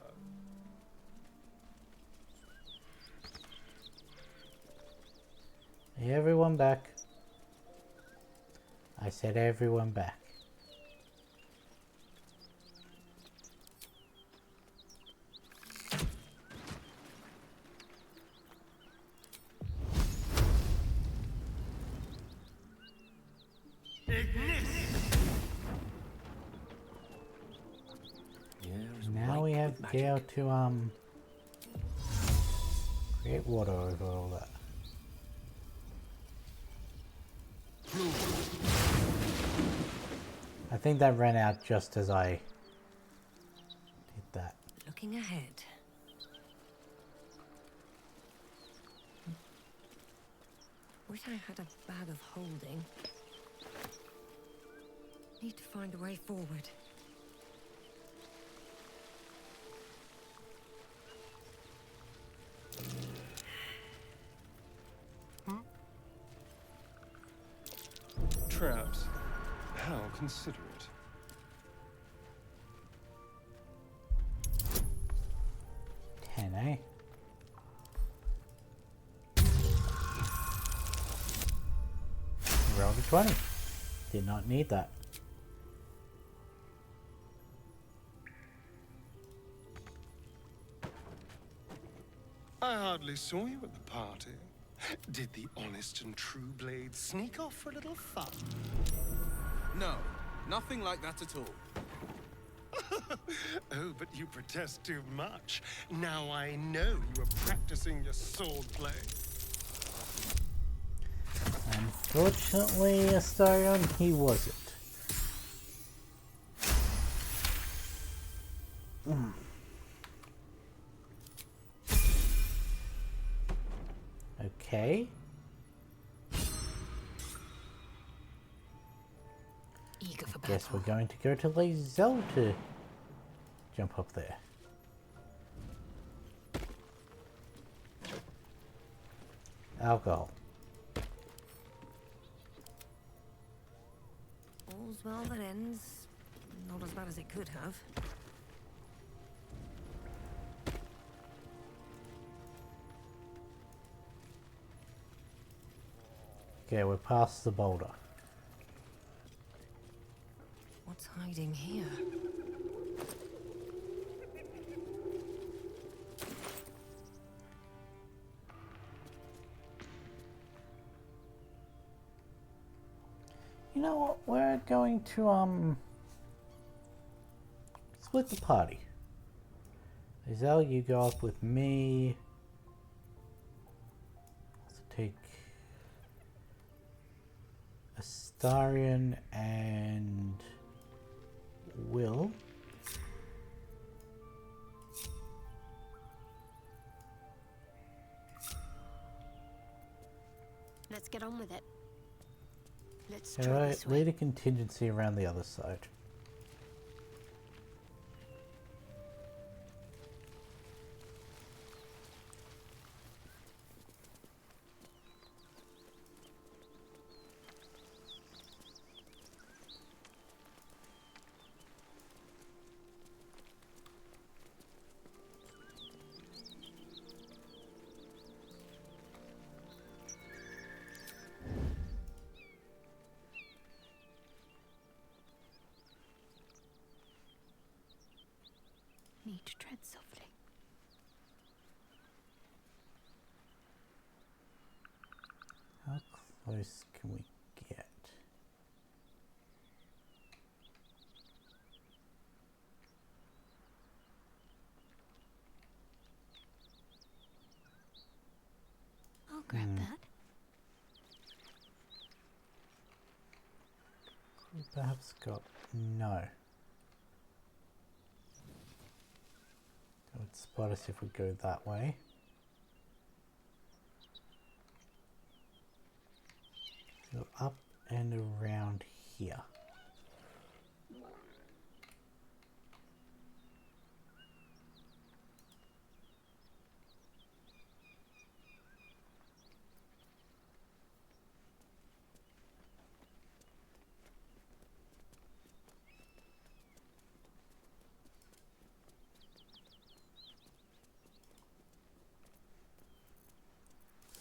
Speaker 1: Everyone back. I said everyone back. Now we have Gale to create water over all that. I think that ran out just as I did that.
Speaker 12: Looking ahead. Wish I had a bag of holding. Need to find a way forward.
Speaker 3: Traps. How considerate.
Speaker 1: Eh? Rolled a 20. Did not need that.
Speaker 3: I hardly saw you at the party. Did the honest and true blade sneak off for a little fun?
Speaker 13: No, nothing like that at all.
Speaker 3: Oh, but you protest too much. Now I know you were practicing your sword play.
Speaker 1: Unfortunately, Astarion, he wasn't. Okay.
Speaker 9: Eager for
Speaker 1: Guess
Speaker 9: battle.
Speaker 1: we're going to go to Lae'zel to jump up there. Alcohol.
Speaker 12: All's well that ends. Not as bad as it could have.
Speaker 1: Okay, we're past the boulder.
Speaker 12: What's hiding here?
Speaker 1: You know what? We're going to split the party. Isel, you go up with me. Also take Astarion and Will.
Speaker 11: Let's get on with it. Let's try
Speaker 1: Alright,
Speaker 11: this way.
Speaker 1: lead a contingency around the other side.
Speaker 11: Need to tread softly.
Speaker 1: How close can we get?
Speaker 11: I'll grab that.
Speaker 1: We perhaps got no. It would spot us if we go that way. Go up and around here.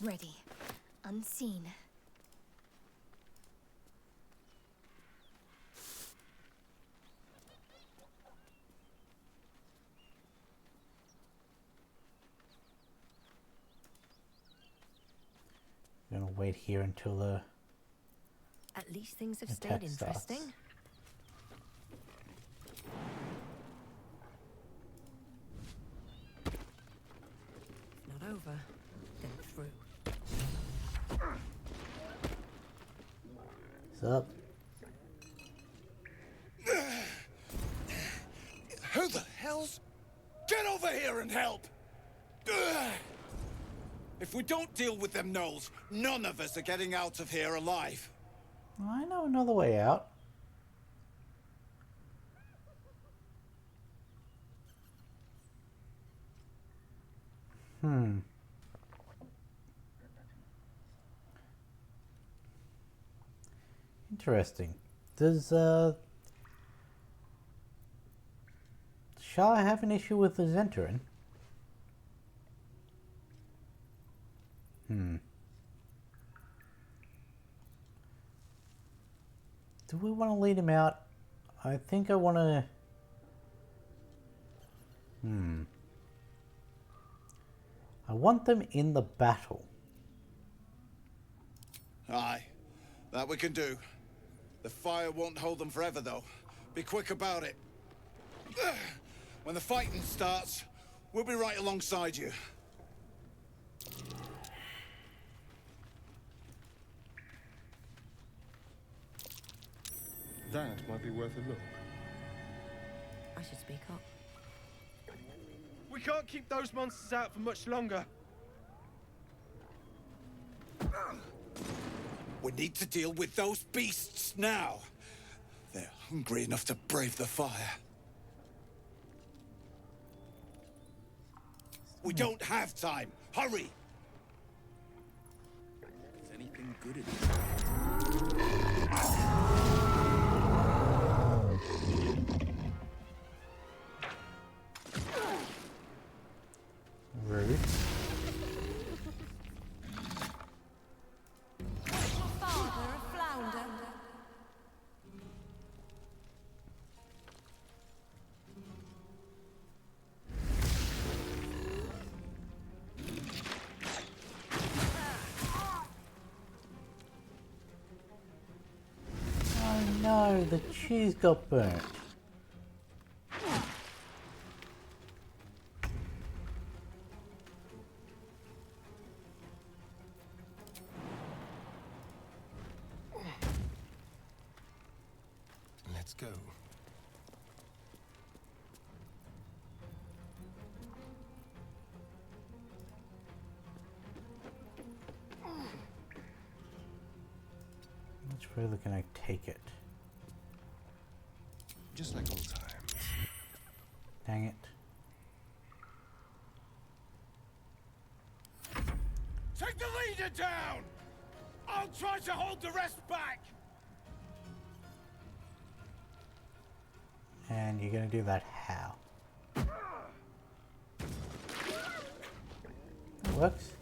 Speaker 11: Ready. Unseen.
Speaker 1: I'm gonna wait here until the
Speaker 12: At least things have
Speaker 1: attack
Speaker 12: stayed
Speaker 1: starts.
Speaker 12: interesting. Not over, then through.
Speaker 1: What's up?
Speaker 13: Who the hell's... Get over here and help! If we don't deal with them gnolls, none of us are getting out of here alive.
Speaker 1: I know another way out. Interesting. Does shall I have an issue with the Zentarin? Do we want to lead him out? I think I want to... I want them in the battle.
Speaker 13: Aye, that we can do. The fire won't hold them forever, though. Be quick about it. When the fighting starts, we'll be right alongside you.
Speaker 3: That might be worth a look.
Speaker 12: I should speak up.
Speaker 10: We can't keep those monsters out for much longer.
Speaker 13: We need to deal with those beasts now. They're hungry enough to brave the fire. We don't have time. Hurry! Is anything good in this?
Speaker 1: Rude.
Speaker 12: Father a flounder.
Speaker 1: Oh no, the cheese got burnt.
Speaker 3: Let's go.
Speaker 1: Much further can I take it?
Speaker 3: Just like old times.
Speaker 1: Dang it.
Speaker 10: Take the leader down! I'll try to hold the rest back!
Speaker 1: And you're gonna do that how? That works.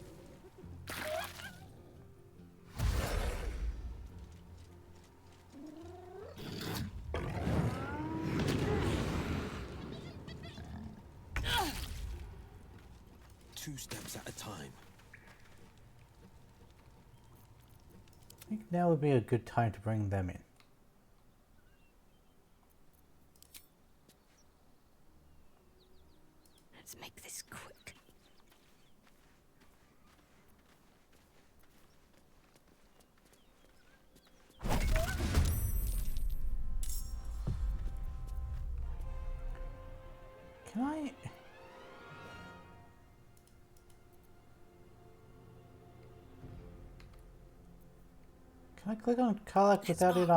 Speaker 14: Two steps at a time.
Speaker 1: I think now would be a good time to bring them in.
Speaker 12: Let's make this quick.
Speaker 1: Can I? Can I click on Karlach without it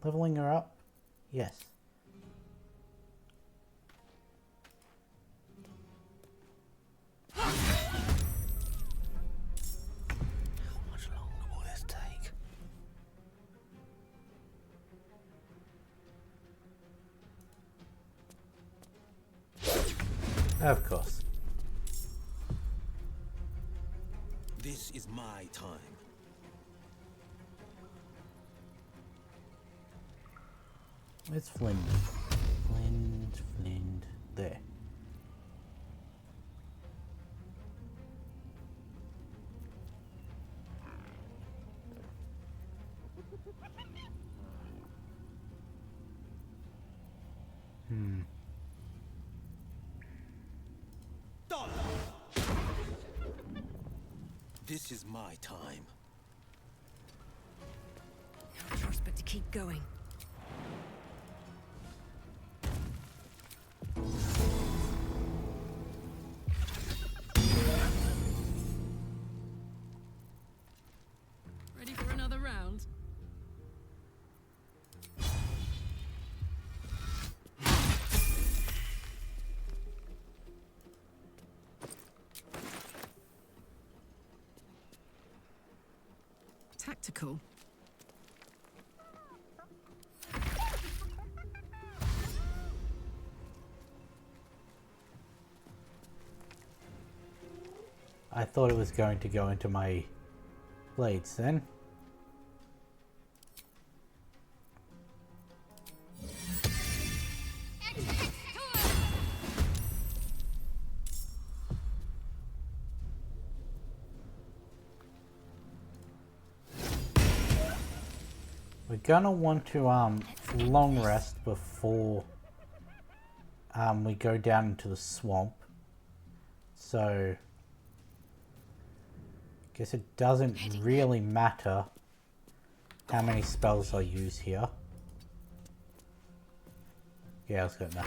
Speaker 1: leveling her up? Yes.
Speaker 14: How much longer will this take?
Speaker 1: Of course.
Speaker 14: This is my time.
Speaker 1: It's Flint. Flint. There.
Speaker 14: Done. This is my time.
Speaker 12: No choice but to keep going.
Speaker 2: Ready for another round? Tactical.
Speaker 1: I thought it was going to go into my blades then. We're gonna want to long rest before we go down into the swamp. So guess it doesn't really matter how many spells I use here. Yeah, let's go now.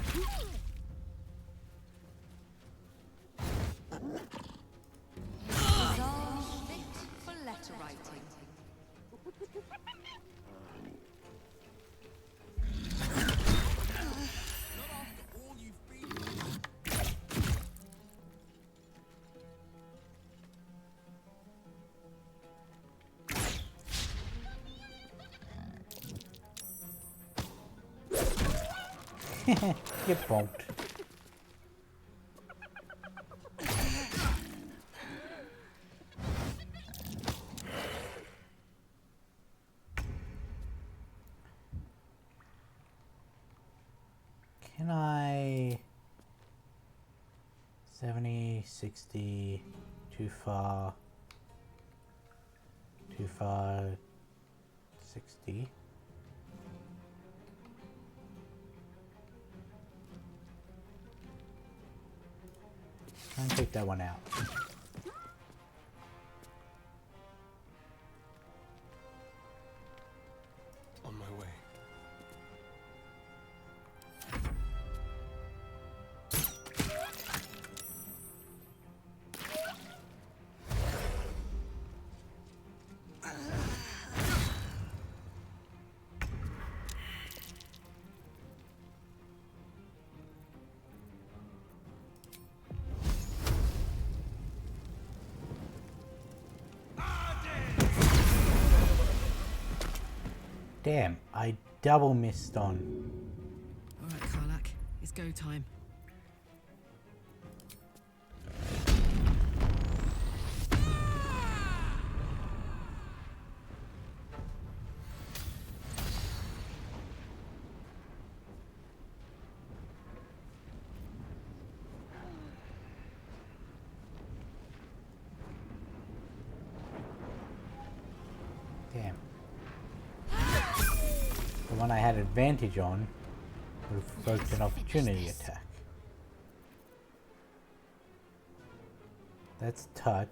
Speaker 8: For letter writing.
Speaker 1: Get bonked. Can I 70, 60, too far, 60. Try and take that one out.
Speaker 3: On my way.
Speaker 1: Damn, I double missed on.
Speaker 15: Alright, Karlak. It's go time.
Speaker 1: Damn. The one I had advantage on would have provoked an opportunity attack. That's touch.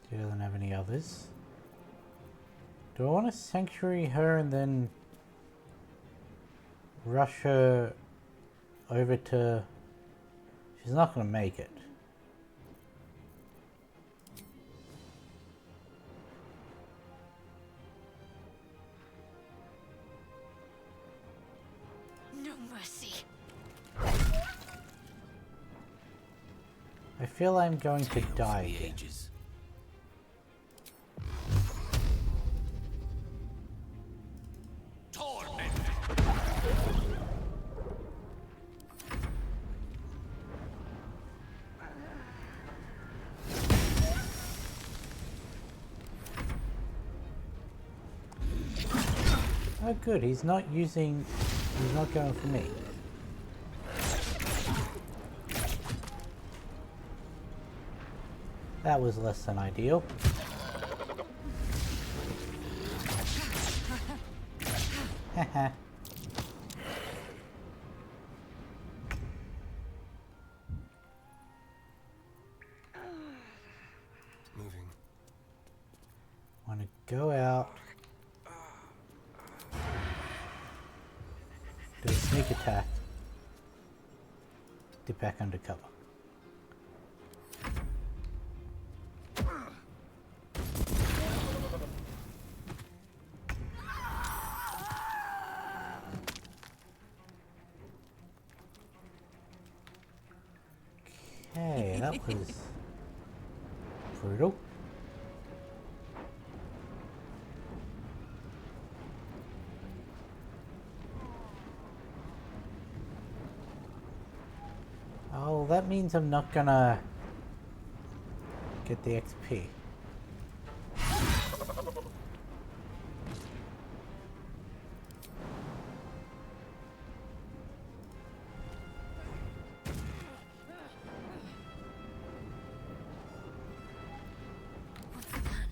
Speaker 1: She doesn't have any others. Do I want to sanctuary her and then rush her over to... She's not going to make it.
Speaker 9: No mercy.
Speaker 1: I feel I'm going to die again. Oh good, he's not going for me. That was less than ideal. Haha.
Speaker 3: Moving.
Speaker 1: Want to go out. Do a sneak attack. Dip back under cover. Okay, that was brutal. Oh, that means I'm not gonna get the XP.
Speaker 9: What's the plan?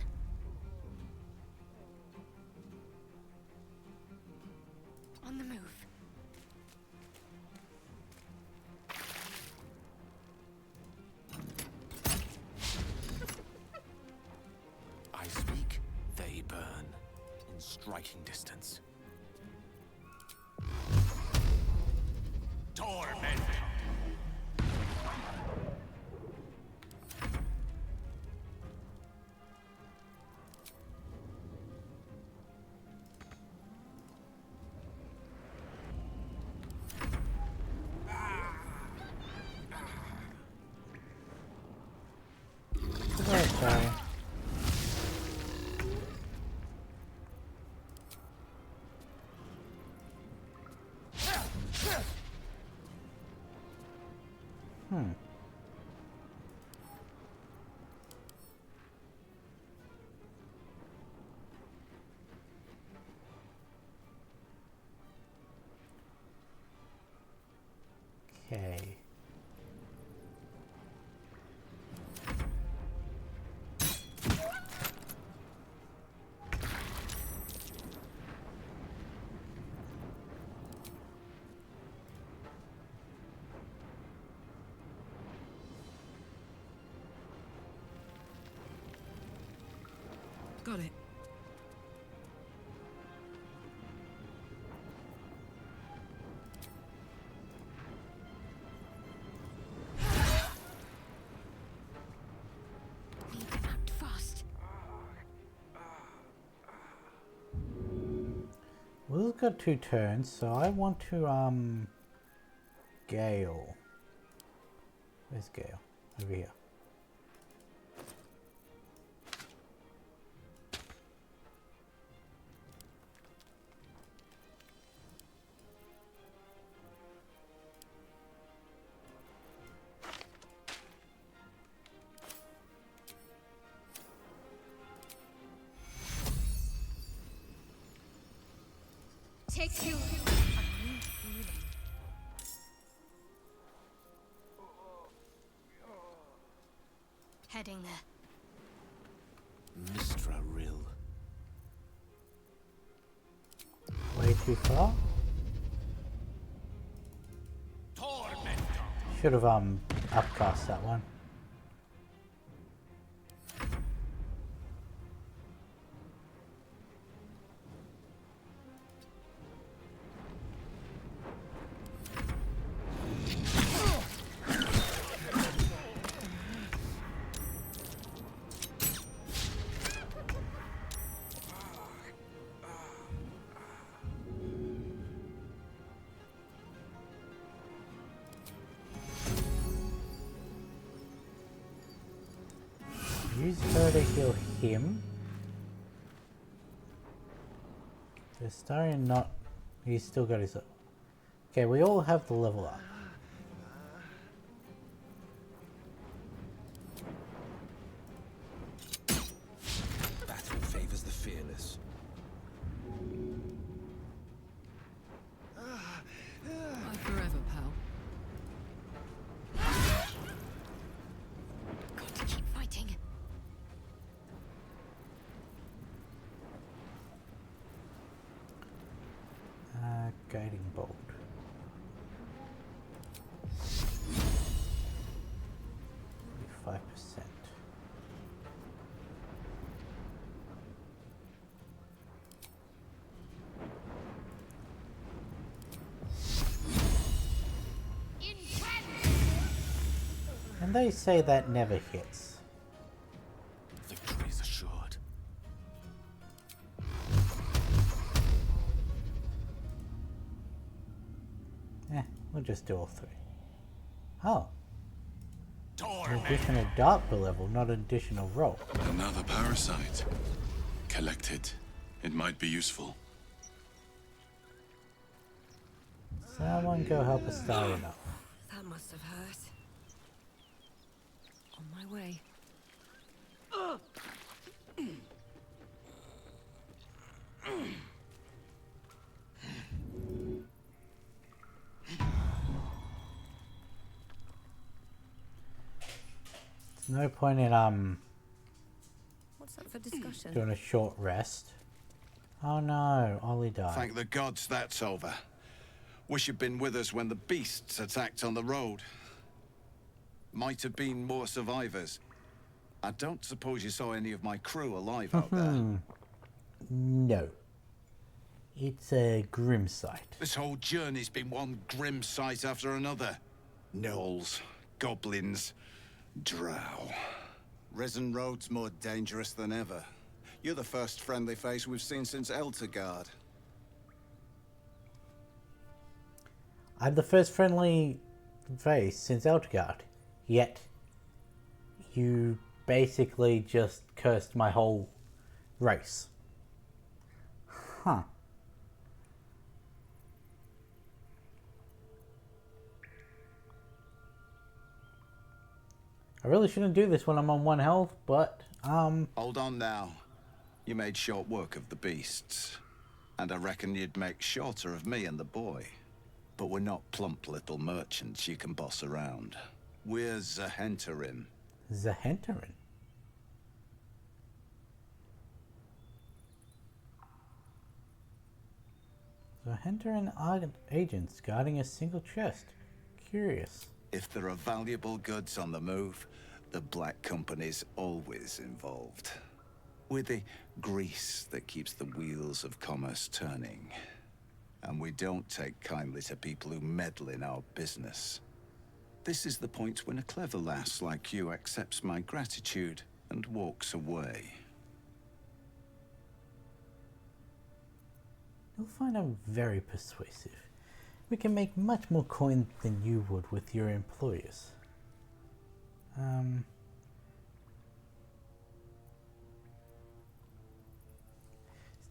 Speaker 9: On the move.
Speaker 14: I speak, they burn. In striking distance. Torment!
Speaker 1: Okay. Okay.
Speaker 15: Got it.
Speaker 9: Need to act fast.
Speaker 1: Will's got 2 turns, so I want to Gale. Where's Gale? Over here.
Speaker 6: Take you. Heading there.
Speaker 14: Mistra Rill.
Speaker 1: Way too far? Should have upcast that one. Use her to heal him. The Starion not... He's still got his... Okay, we all have the level up.
Speaker 14: Battle favors the fearless.
Speaker 15: Bye forever, pal.
Speaker 6: Got to keep fighting.
Speaker 1: Guiding bolt. Maybe 5%. And they say that never hits.
Speaker 14: Victory is assured.
Speaker 1: We'll just do all three. Oh. An additional Darkblue level, not an additional roll.
Speaker 16: Another parasite. Collected. It might be useful.
Speaker 1: Someone go help us start it up.
Speaker 12: That must have hurt. On my way.
Speaker 1: There's no point in
Speaker 12: What's up for discussion?
Speaker 1: doing a short rest. Oh no, Ollie died.
Speaker 13: Thank the gods that's over. Wish you'd been with us when the beasts attacked on the road. Might have been more survivors. I don't suppose you saw any of my crew alive out there.
Speaker 1: No. It's a grim sight.
Speaker 13: This whole journey's been one grim sight after another. Gnolls, goblins, drow. Risen Road's more dangerous than ever. You're the first friendly face we've seen since Eltergard.
Speaker 1: I'm the first friendly face since Eltergard. Yet, you basically just cursed my whole race. Huh. I really shouldn't do this when I'm on 1 health, but,
Speaker 13: Hold on now. You made short work of the beasts. And I reckon you'd make shorter of me and the boy. But we're not plump little merchants you can boss around. We're Zahenterin.
Speaker 1: Zahenterin? Zahenterin agents guarding a single chest. Curious.
Speaker 13: If there are valuable goods on the move, the Black Company's always involved. We're the grease that keeps the wheels of commerce turning. And we don't take kindly to people who meddle in our business. This is the point when a clever lass like you accepts my gratitude and walks away.
Speaker 1: You'll find I'm very persuasive. We can make much more coin than you would with your employers.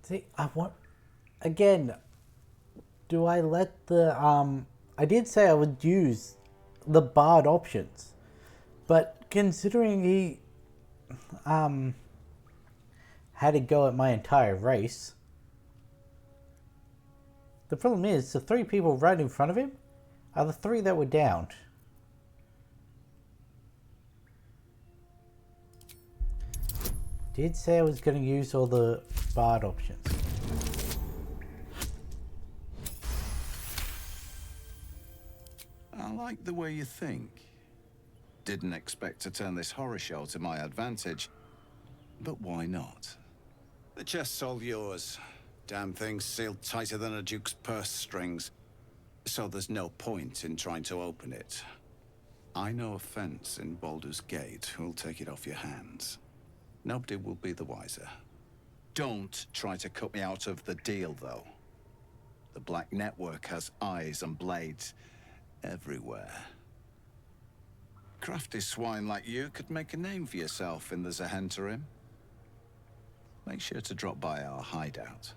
Speaker 1: See, I want again. Do I let the I did say I would use the bard options, but considering he had to go at my entire race, the problem is the 3 people right in front of him are the 3 that were downed. Did say I was going to use all the bard options.
Speaker 13: I like the way you think. Didn't expect to turn this horror show to my advantage, but why not? The chest's all yours. Damn thing's sealed tighter than a duke's purse strings, so there's no point in trying to open it. I know a fence in Baldur's Gate who'll take it off your hands. Nobody will be the wiser. Don't try to cut me out of the deal, though. The Black Network has eyes and blades everywhere. Crafty swine like you could make a name for yourself in the Zahenterim. Make sure to drop by our hideout.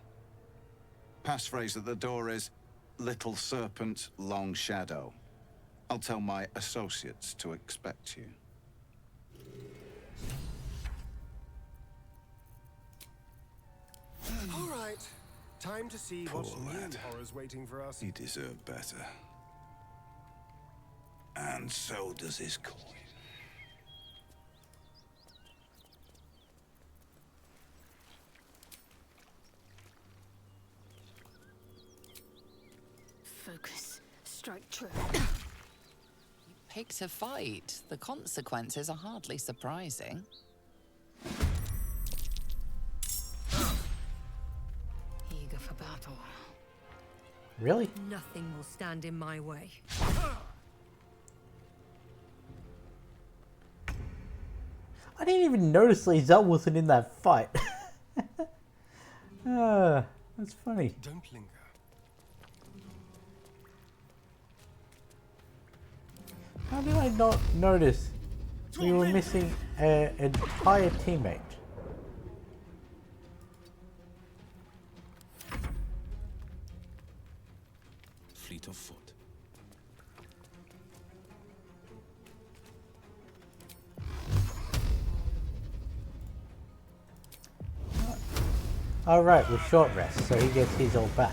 Speaker 13: Passphrase at the door is Little Serpent, Long Shadow. I'll tell my associates to expect you.
Speaker 10: All right. Time to see
Speaker 13: Poor
Speaker 10: what new
Speaker 13: lad.
Speaker 10: horror's waiting for us.
Speaker 13: He deserved better. And so does his coin.
Speaker 9: Focus. Strike true.
Speaker 8: Picked a fight. The consequences are hardly surprising.
Speaker 12: Eager for battle.
Speaker 1: Really?
Speaker 12: Nothing will stand in my way.
Speaker 1: I didn't even notice Lae'zel wasn't in that fight. That's funny.
Speaker 10: Don't linger.
Speaker 1: How did I not notice we were missing an entire teammate?
Speaker 14: Fleet of foot.
Speaker 1: Alright, with short rest, so he gets his all back.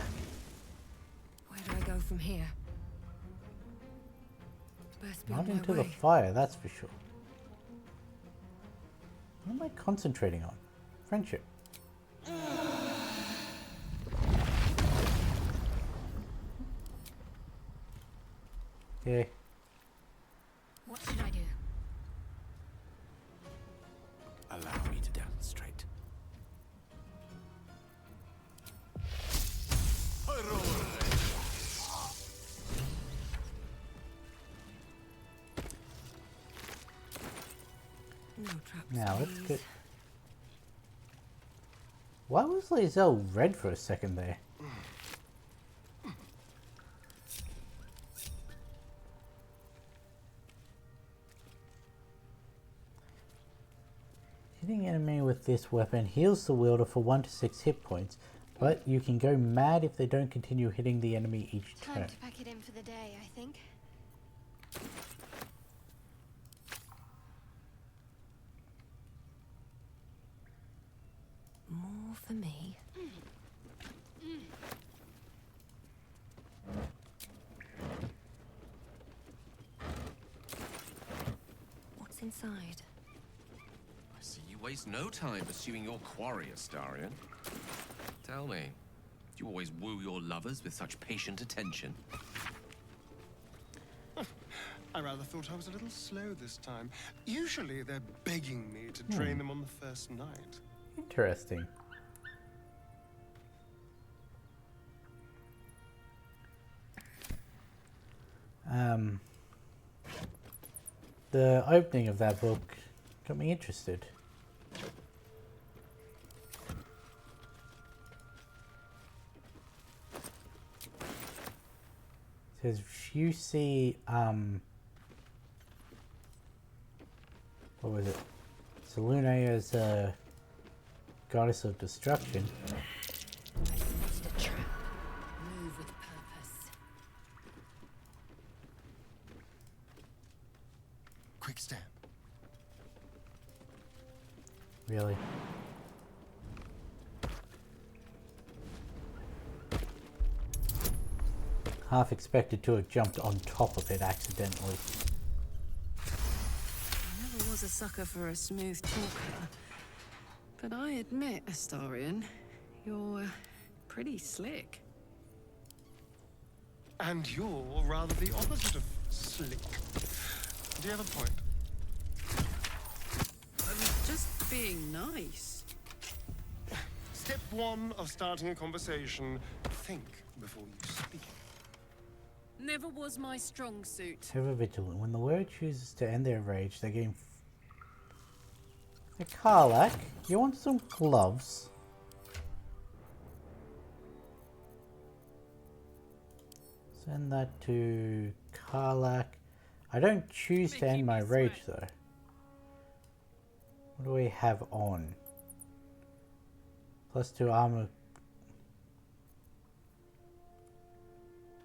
Speaker 12: Where do I go from here? Best be
Speaker 1: Not
Speaker 12: on my
Speaker 1: into the
Speaker 12: way.
Speaker 1: fire, that's for sure. What am I concentrating on? Friendship. Okay.
Speaker 9: What should I do?
Speaker 14: Allow me to demonstrate.
Speaker 12: No traps.
Speaker 1: Now let's
Speaker 12: please.
Speaker 1: get. Why was Lae'zel red for a second there? Hitting enemy with this weapon heals the wielder for 1 to 6 hit points, but you can go mad if they don't continue hitting the enemy each
Speaker 11: Time
Speaker 1: turn.
Speaker 11: to pack it in for the day, I think.
Speaker 12: More for me. What's inside?
Speaker 4: I see you waste no time pursuing your quarry, Astarion. Tell me, do you always woo your lovers with such patient attention?
Speaker 10: I rather thought I was a little slow this time. Usually they're begging me to train them on the first night.
Speaker 1: Interesting. The opening of that book got me interested. It says if you see What was it? Selune as a goddess of destruction.
Speaker 9: I spotted a trap. Move with purpose.
Speaker 3: Quick step.
Speaker 1: Really? Half expected to have jumped on top of it accidentally.
Speaker 15: I never was a sucker for a smooth talker. But I admit, Astarion, you're pretty slick.
Speaker 3: And you're rather the opposite of slick. Do you have a point?
Speaker 15: I was just being nice.
Speaker 3: Step one of starting a conversation, think before you speak.
Speaker 15: Never was my strong suit.
Speaker 1: Ever vigilant. When the word chooses to end their rage, they gain... Hey, Karlak, you want some gloves? Send that to Karlak. I don't choose to end my rage though. What do we have on? +2 armor.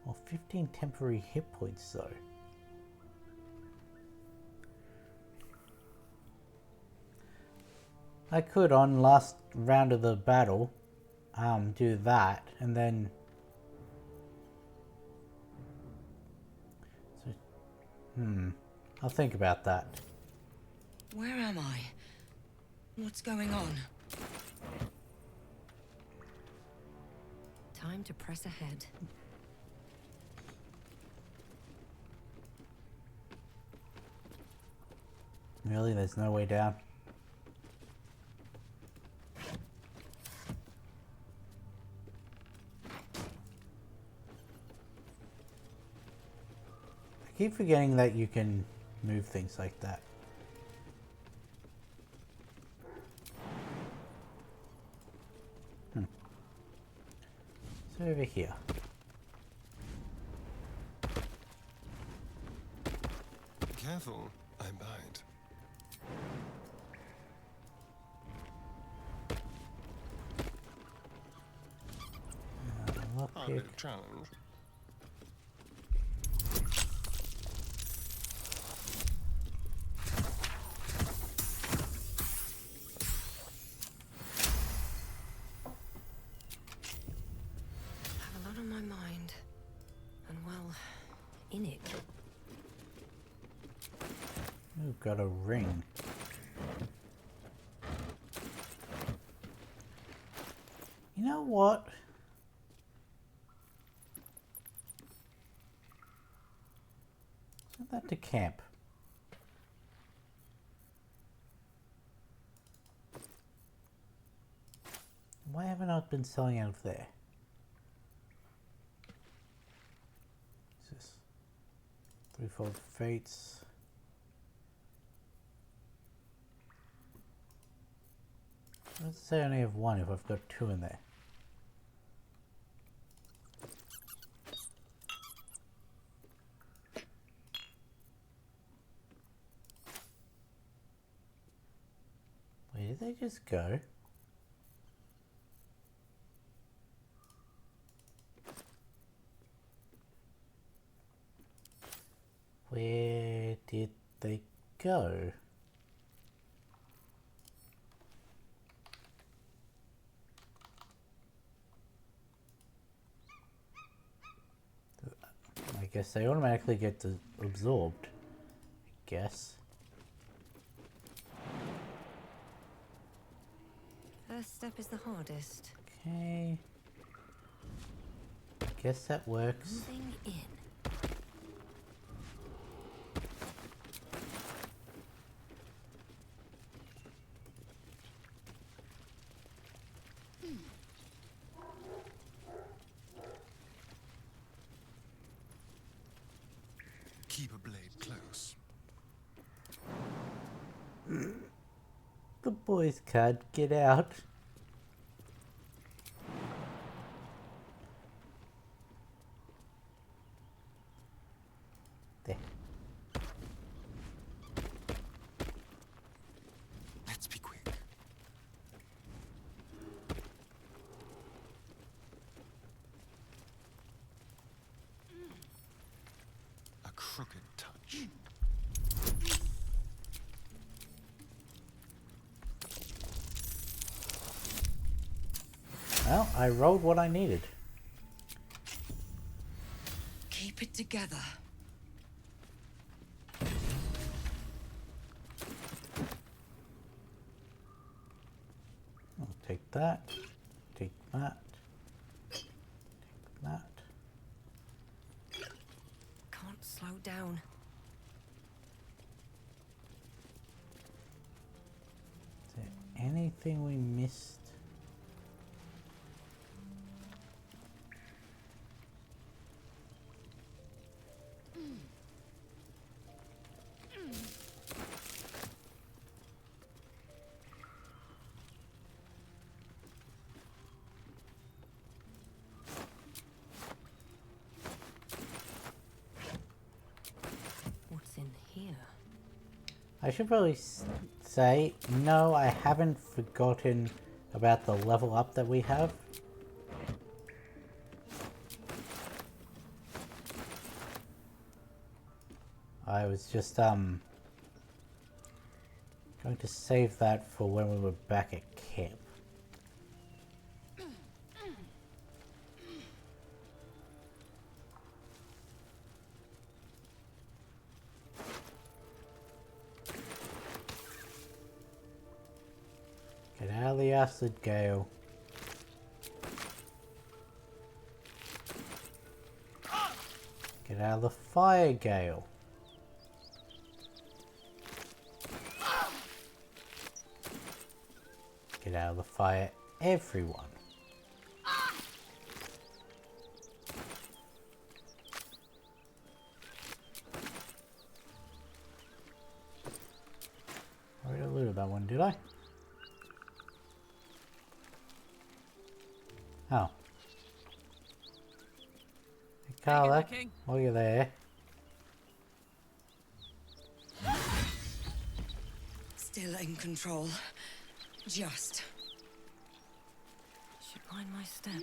Speaker 1: Well, 15 temporary hit points though. I could on last round of the battle do that and then I'll think about that.
Speaker 12: Where am I? What's going on? Time to press ahead.
Speaker 1: Really? There's no way down? I keep forgetting that you can move things like that. It's over here.
Speaker 3: Careful, I bite. Hardly a challenge.
Speaker 12: I have a lot on my mind. And well, in it.
Speaker 1: We've got a ring. You know what? Send that to camp. Why haven't I been selling out of there? What's this? Threefold Fates. Let's say I only have one if I've got two in there. Where did they just go? Where did they go? I guess they automatically get absorbed. I guess.
Speaker 12: First step is the hardest.
Speaker 1: Okay. Guess that works.
Speaker 12: Moving in.
Speaker 3: Keep a blade close.
Speaker 1: The boys can't get out. There. Well, I rolled what I needed.
Speaker 9: Keep it together.
Speaker 1: I'll take that. Take that. Take that.
Speaker 12: Can't slow down.
Speaker 1: Is there anything we missed?
Speaker 12: What's in here?
Speaker 1: I should probably say, no, I haven't forgotten about the level up that we have. I was just going to save that for when we were back at camp. Get out of the acid gale. Get out of the fire gale. Get out of the fire, everyone. I already looted that one, did I? Oh. Hey, Carla, while you're there.
Speaker 9: Still in control. Just.
Speaker 12: Should mind my step.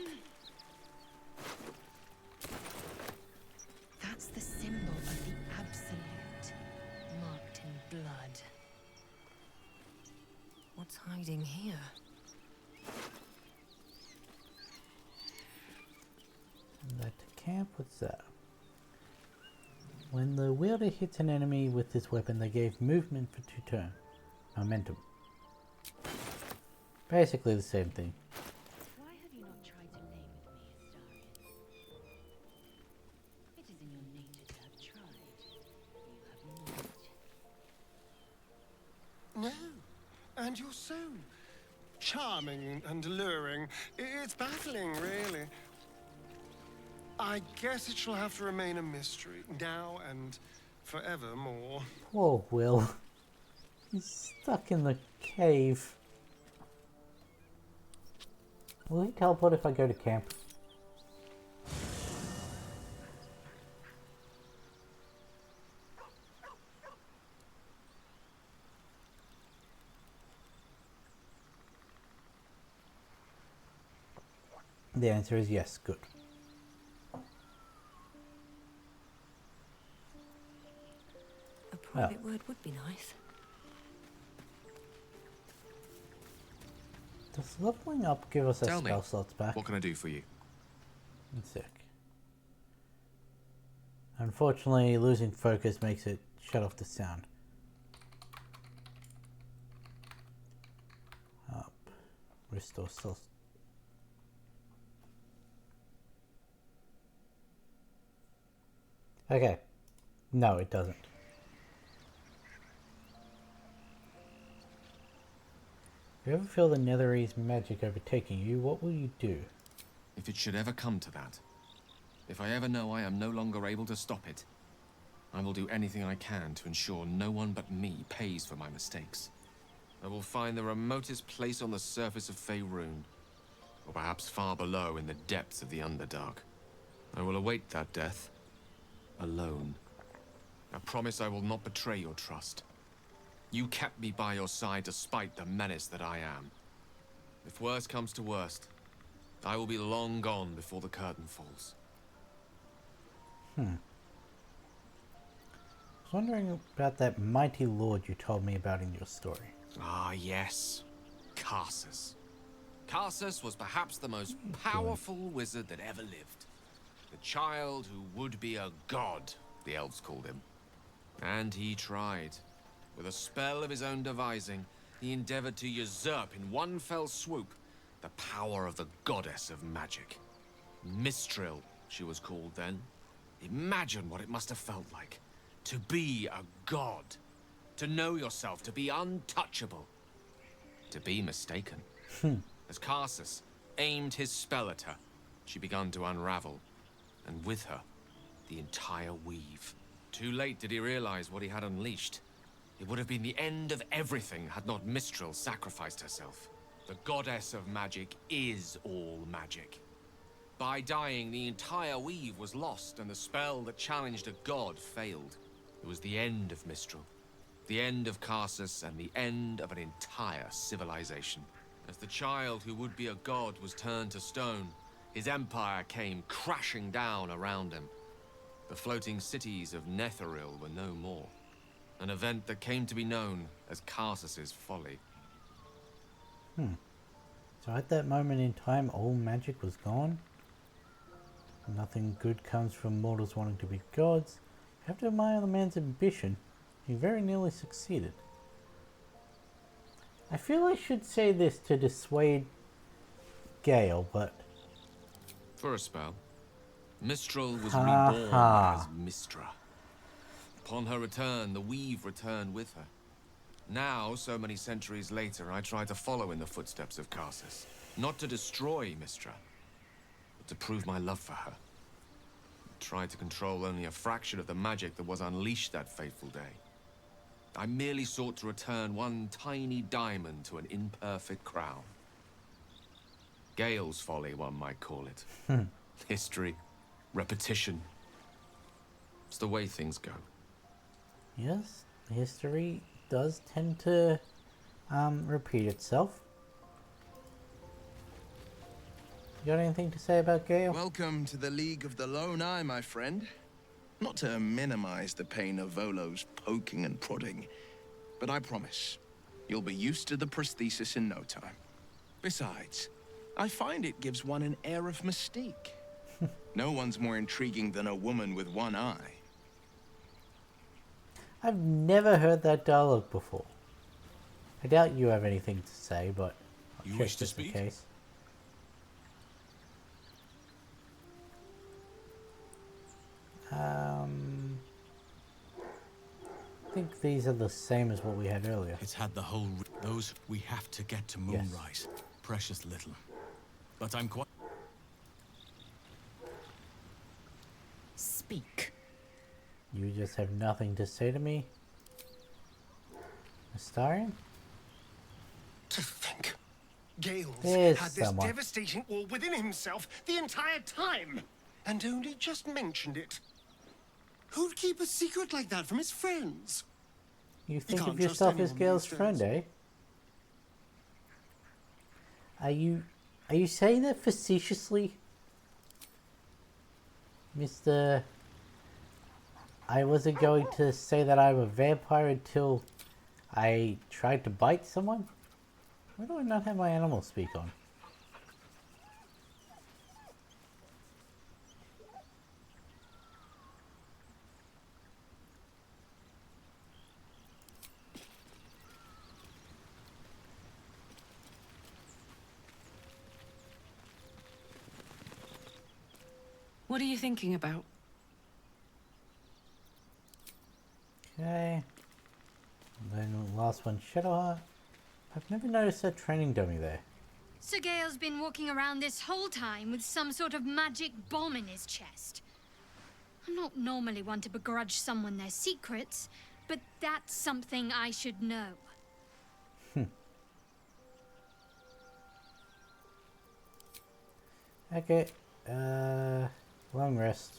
Speaker 9: That's the symbol of the Absolute, marked in blood.
Speaker 12: What's hiding here?
Speaker 1: Back to camp, what's that? When the wielder hits an enemy with this weapon, they gave movement for 2 turns. Momentum. Basically the same thing.
Speaker 17: Why have you not tried to lay with me, Astarion? It is in your nature to have tried. You have not.
Speaker 10: No, and you're so charming and alluring. It's baffling, really. I guess it shall have to remain a mystery, now and forevermore.
Speaker 1: Poor Will. He's stuck in the cave. Will he teleport if I go to camp? The answer is yes, good.
Speaker 12: A private word would be nice.
Speaker 1: Does leveling up give us our spell slots back?
Speaker 4: What can I do for you?
Speaker 1: One sec. Unfortunately, losing focus makes it shut off the sound. Up. Restore self. Okay. No, it doesn't. If you ever feel the Netherese magic overtaking you, what will you do?
Speaker 4: If it should ever come to that, if I ever know I am no longer able to stop it, I will do anything I can to ensure no one but me pays for my mistakes. I will find the remotest place on the surface of Faerun, or perhaps far below in the depths of the Underdark. I will await that death, alone. I promise I will not betray your trust. You kept me by your side despite the menace that I am. If worst comes to worst, I will be long gone before the curtain falls.
Speaker 1: I was wondering about that mighty lord you told me about in your story.
Speaker 4: Ah, yes. Carsus. Carsus was perhaps the most powerful wizard that ever lived. The child who would be a god, the elves called him. And he tried. With a spell of his own devising, he endeavored to usurp in one fell swoop the power of the goddess of magic. Mistral, she was called then. Imagine what it must have felt like. To be a god. To know yourself, to be untouchable. To be mistaken. As Carsus aimed his spell at her, she began to unravel. And with her, the entire weave. Too late did he realize what he had unleashed. It would have been the end of everything had not Mistral sacrificed herself. The goddess of magic is all magic. By dying, the entire weave was lost, and the spell that challenged a god failed. It was the end of Mistral, the end of Carsus, and the end of an entire civilization. As the child who would be a god was turned to stone, his empire came crashing down around him. The floating cities of Netheril were no more. An event that came to be known as Carsus's folly.
Speaker 1: So at that moment in time, all magic was gone. Nothing good comes from mortals wanting to be gods. You have to admire the man's ambition. He very nearly succeeded. I feel I should say this to dissuade Gale, but...
Speaker 4: For a spell, Mistral was reborn as Mistra. Upon her return, the weave returned with her. Now, so many centuries later, I try to follow in the footsteps of Carsus. Not to destroy Mistra, but to prove my love for her. I tried to control only a fraction of the magic that was unleashed that fateful day. I merely sought to return one tiny diamond to an imperfect crown. Gale's folly, one might call it. History, repetition. It's the way things go.
Speaker 1: Yes, history does tend to repeat itself. You got anything to say about Gale?
Speaker 5: Welcome to the League of the Lone Eye, my friend. Not to minimize the pain of Volo's poking and prodding, but I promise, you'll be used to the prosthesis in no time. Besides, I find it gives one an air of mystique. No one's more intriguing than a woman with one eye.
Speaker 1: I've never heard that dialogue before. I doubt you have anything to say, but I'll
Speaker 7: You
Speaker 1: check
Speaker 7: wish to
Speaker 1: just in
Speaker 7: speak?
Speaker 1: case. I think these are the same as what we had earlier.
Speaker 7: It's had the whole... Those we have to get to Moonrise. Precious little. But I'm quite...
Speaker 9: Speak.
Speaker 1: You just have nothing to say to me? Astarion?
Speaker 10: To think, Gale's
Speaker 1: There's
Speaker 10: had this
Speaker 1: someone.
Speaker 10: devastating war within himself the entire time, and only just mentioned it. Who'd keep a secret like that from his friends?
Speaker 1: You think
Speaker 10: can't
Speaker 1: of
Speaker 10: trust
Speaker 1: yourself as
Speaker 10: anyone
Speaker 1: Gale's
Speaker 10: these
Speaker 1: friend,
Speaker 10: days.
Speaker 1: eh? Are you saying that facetiously? Mr. I wasn't going to say that I'm a vampire until I tried to bite someone? Why do I not have my animal speak on?
Speaker 15: What are you thinking about?
Speaker 1: Okay. And then the last one, Shadowheart. I've never noticed that training dummy there.
Speaker 6: Sir Gale's been walking around this whole time with some sort of magic bomb in his chest. I'm not normally one to begrudge someone their secrets, but that's something I should know.
Speaker 1: Okay. Long rest.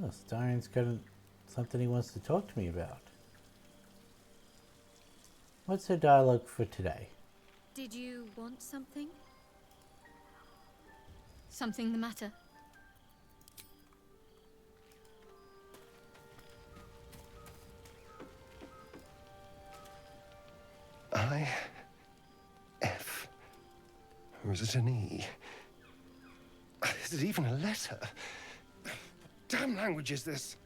Speaker 1: Oh, Starion's got something he wants to talk to me about. What's her dialogue for today?
Speaker 6: Did you want something? Something the matter?
Speaker 10: I F? Or is it an E? Is it even a letter? Damn language is this?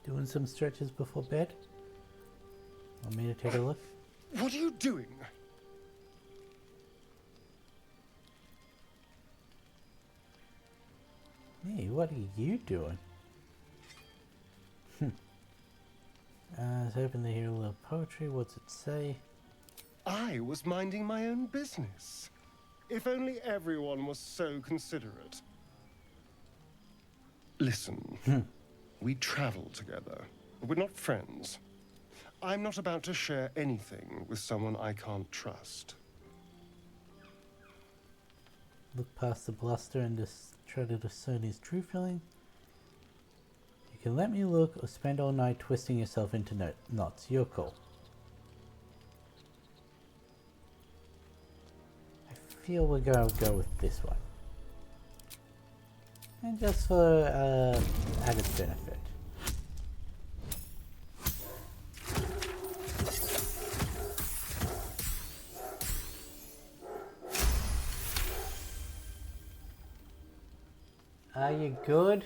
Speaker 1: Doing some stretches before bed? Want me to take a look?
Speaker 10: What are you doing?
Speaker 1: Hey, what are you doing? I was hoping to hear a little poetry. What's it say?
Speaker 10: I was minding my own business. If only everyone was so considerate. Listen, we travel together. We're not friends. I'm not about to share anything with someone I can't trust.
Speaker 1: Look past the bluster and just try to discern his true feeling. You can let me look or spend all night twisting yourself into knots. Your call. I feel we're going to go with this one. And just for added benefit. Are you good?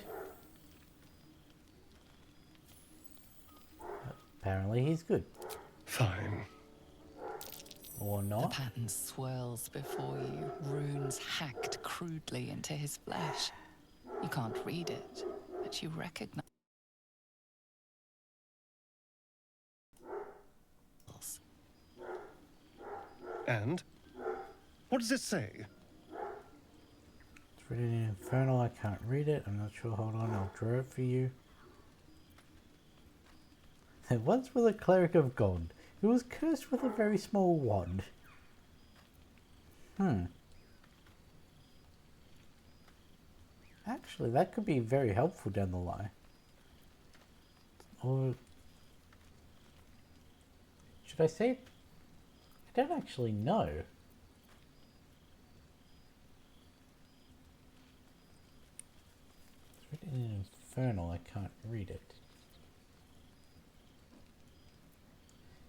Speaker 1: Apparently he's good.
Speaker 10: Fine.
Speaker 1: Or not.
Speaker 8: The pattern swirls before you, runes hacked crudely into his flesh. You can't read it, but you recognize.
Speaker 10: And? What does it say?
Speaker 1: It's written in Infernal. I can't read it. I'm not sure. Hold on. I'll draw it for you. Once was a cleric of gold. He was cursed with a very small wand. Actually, that could be very helpful down the line. Or should I say? I don't actually know. It's written in Infernal. I can't read it.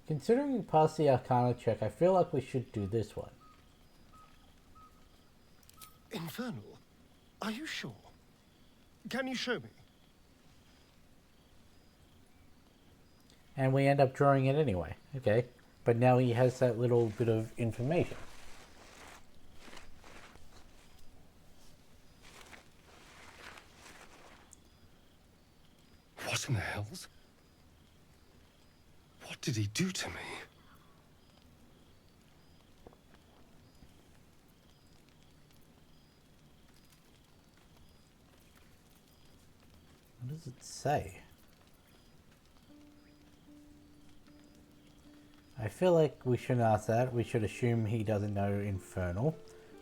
Speaker 1: Considering you passed the Arcana check, I feel like we should do this one.
Speaker 10: Infernal? Are you sure? Can you show me?
Speaker 1: And we end up drawing it anyway. Okay. But now he has that little bit of information.
Speaker 10: What in the hells? What did he do to me?
Speaker 1: What does it say? I feel like we shouldn't ask that. We should assume he doesn't know Infernal.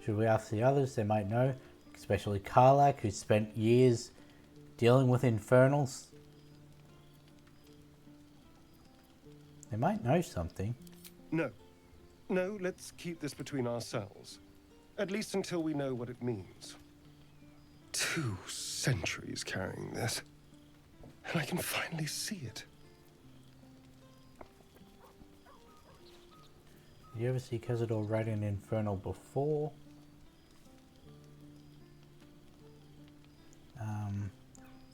Speaker 1: Should we ask the others? They might know. Especially Karlak, who spent years dealing with Infernals. They might know something.
Speaker 10: No. No, let's keep this between ourselves. At least until we know what it means. 2 centuries carrying this. And I can finally see it.
Speaker 1: Did you ever see Cazador writing Infernal before?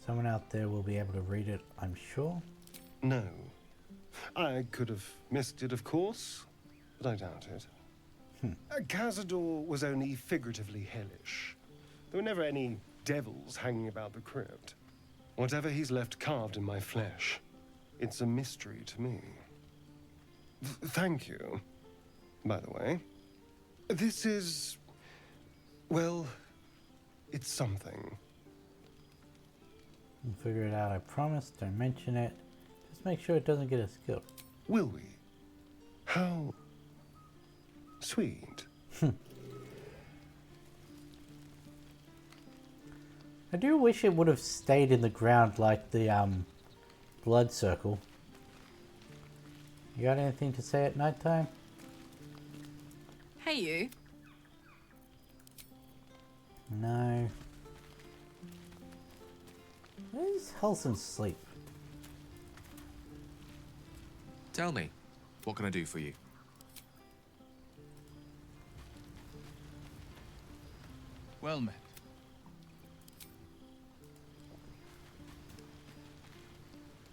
Speaker 1: Someone out there will be able to read it, I'm sure.
Speaker 10: No. I could have missed it, of course, but I doubt it. Cazador was only figuratively hellish. There were never any devils hanging about the crypt. Whatever he's left carved in my flesh, it's a mystery to me. Thank you, by the way. This is, well, it's something.
Speaker 1: We'll figure it out, I promise. Don't mention it. Just make sure it doesn't get us killed.
Speaker 10: Will we? How sweet.
Speaker 1: I do wish it would have stayed in the ground like the blood circle. You got anything to say at nighttime?
Speaker 15: Hey, you.
Speaker 1: No. Where's Halson's sleep?
Speaker 4: Tell me, what can I do for you?
Speaker 5: Well met.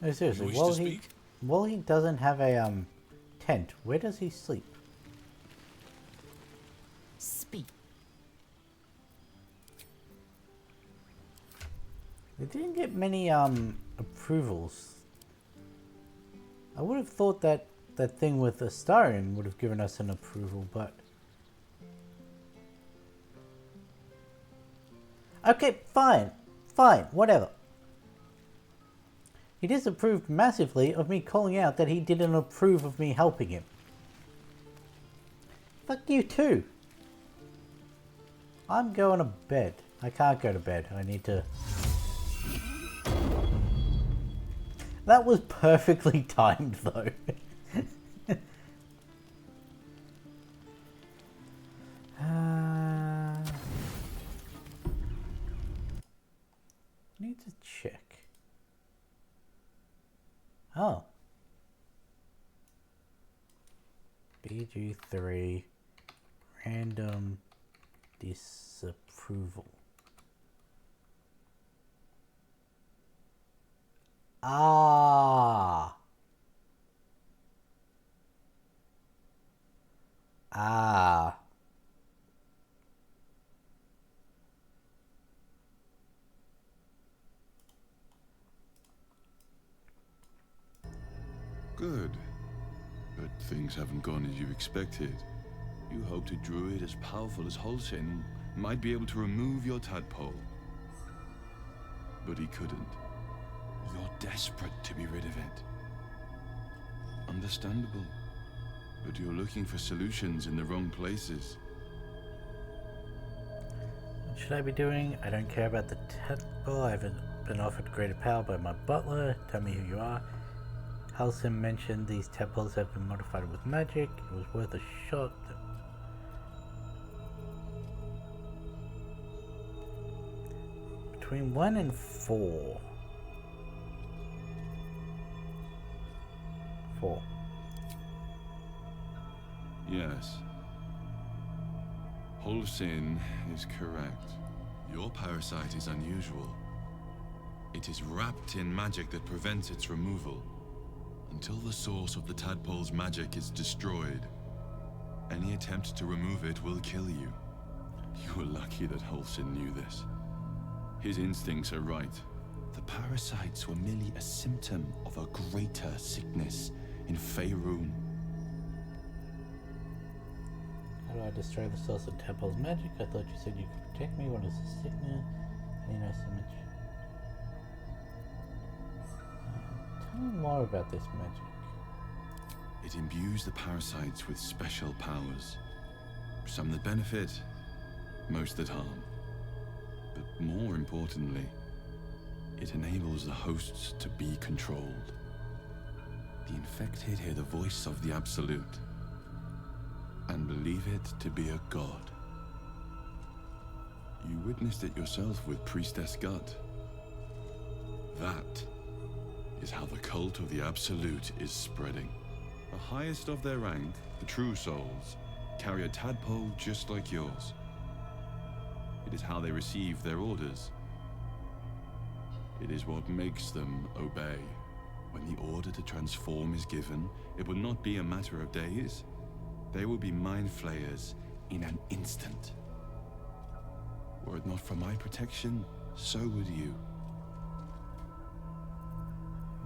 Speaker 1: No, seriously,
Speaker 7: You wish to
Speaker 1: while he doesn't have a tent, where does he sleep?
Speaker 9: Speak.
Speaker 1: They didn't get many approvals. I would have thought that that thing with Astarion would have given us an approval, but okay, fine, whatever. He disapproved massively of me calling out that he didn't approve of me helping him. Fuck you too. I'm going to bed. I can't go to bed. I need to... That was perfectly timed though. Need to check. Oh. BG3 random disapproval. Ah. Ah.
Speaker 16: Good. But things haven't gone as you expected. You hoped a druid as powerful as Holsin might be able to remove your tadpole. But he couldn't. You're desperate to be rid of it. Understandable. But you're looking for solutions in the wrong places.
Speaker 1: What should I be doing? I don't care about the tadpole. I haven't been offered greater power by my butler. Tell me who you are. Halsin mentioned these tadpoles have been modified with magic. It was worth a shot. Between 1 and 4. 4.
Speaker 16: Yes. Holsin is correct. Your parasite is unusual. It is wrapped in magic that prevents its removal. Until the source of the tadpole's magic is destroyed, any attempt to remove it will kill you. You were lucky that Holsin knew this. His instincts are right. The parasites were merely a symptom of a greater sickness in Faerun.
Speaker 1: How do I destroy the source of tadpole's magic? I thought you said you could protect me. What is the sickness? Any nice image? Tell me more about this magic.
Speaker 16: It imbues the parasites with special powers. Some that benefit, most that harm. But more importantly, it enables the hosts to be controlled. The infected hear the voice of the Absolute and believe it to be a god. You witnessed it yourself with Priestess Gut. That is how the cult of the Absolute is spreading. The highest of their rank, the True Souls, carry a tadpole just like yours. It is how they receive their orders. It is what makes them obey. When the order to transform is given, it will not be a matter of days. They will be mind flayers in an instant. Were it not for my protection, so would you.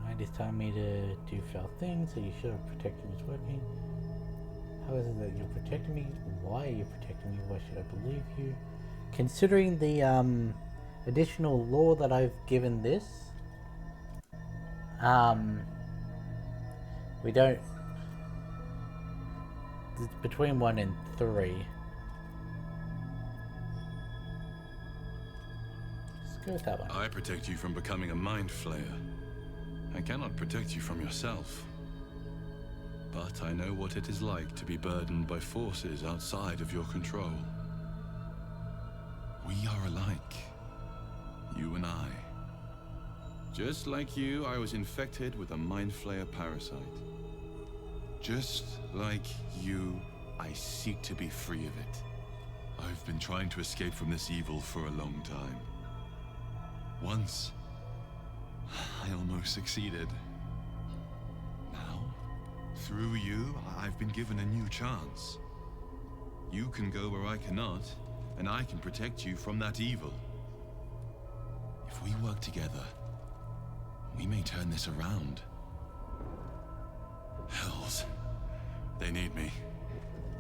Speaker 1: Mind is telling me to do foul things, so you sure protecting is working. How is it that you're protecting me? Why are you protecting me? Why should I believe you? Considering the additional lore that I've given this, we don't. It's between 1 and 3. Let's go with that one.
Speaker 16: I protect you from becoming a mind flayer. I cannot protect you from yourself. But I know what it is like to be burdened by forces outside of your control. We are alike. You and I. Just like you, I was infected with a mind flayer parasite. Just like you, I seek to be free of it. I've been trying to escape from this evil for a long time. Once, I almost succeeded. Now, through you, I've been given a new chance. You can go where I cannot, and I can protect you from that evil. If we work together, we may turn this around. Hells. They need me.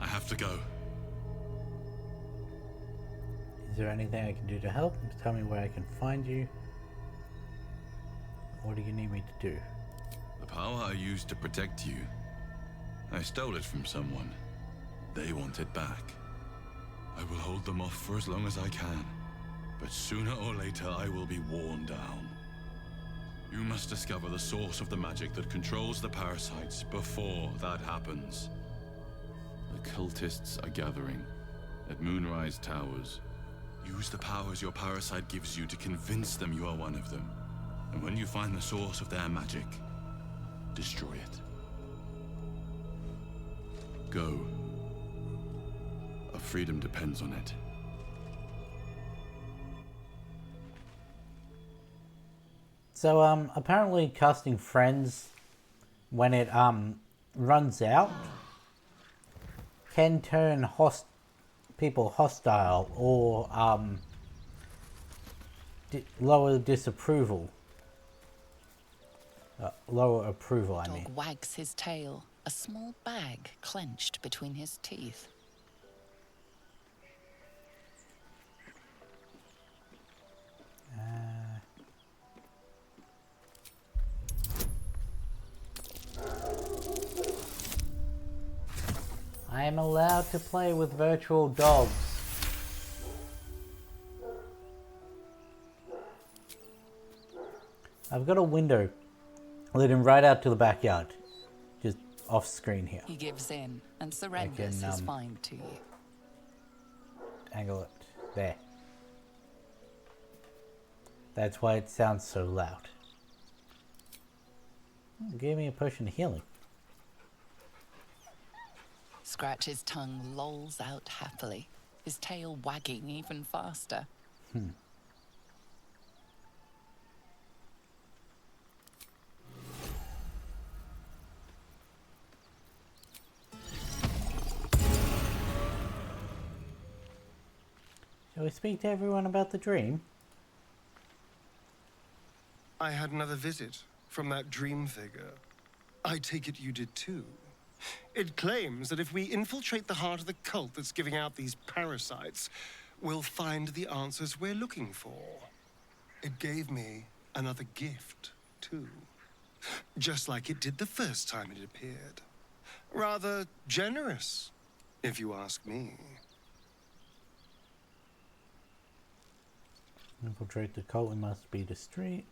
Speaker 16: I have to go.
Speaker 1: Is there anything I can do to help? Tell me where I can find you. What do you need me to do?
Speaker 16: The power I used to protect you, I stole it from someone. They want it back. I will hold them off for as long as I can, but sooner or later I will be worn down. You must discover the source of the magic that controls the parasites before that happens. The cultists are gathering at Moonrise Towers. Use the powers your parasite gives you to convince them you are one of them. And when you find the source of their magic, destroy it. Go. Our freedom depends on it.
Speaker 1: So, apparently casting friends when it, runs out can turn people hostile or, lower disapproval. Lower approval, I mean.
Speaker 8: Dog wags his tail, a small bag clenched between his teeth.
Speaker 1: I am allowed to play with virtual dogs. I've got a window leading right out to the backyard, just off screen here.
Speaker 8: He gives in and surrenders his find to you.
Speaker 1: Angle it there. That's why it sounds so loud. It gave me a potion of healing.
Speaker 8: Scratch's tongue lolls out happily, his tail wagging even faster.
Speaker 1: Shall we speak to everyone about the dream?
Speaker 10: I had another visit from that dream figure. I take it you did too. It claims that if we infiltrate the heart of the cult that's giving out these parasites, we'll find the answers we're looking for. It gave me another gift, too. Just like it did the first time it appeared. Rather generous, if you ask me.
Speaker 1: Infiltrate the cult, we must be discreet.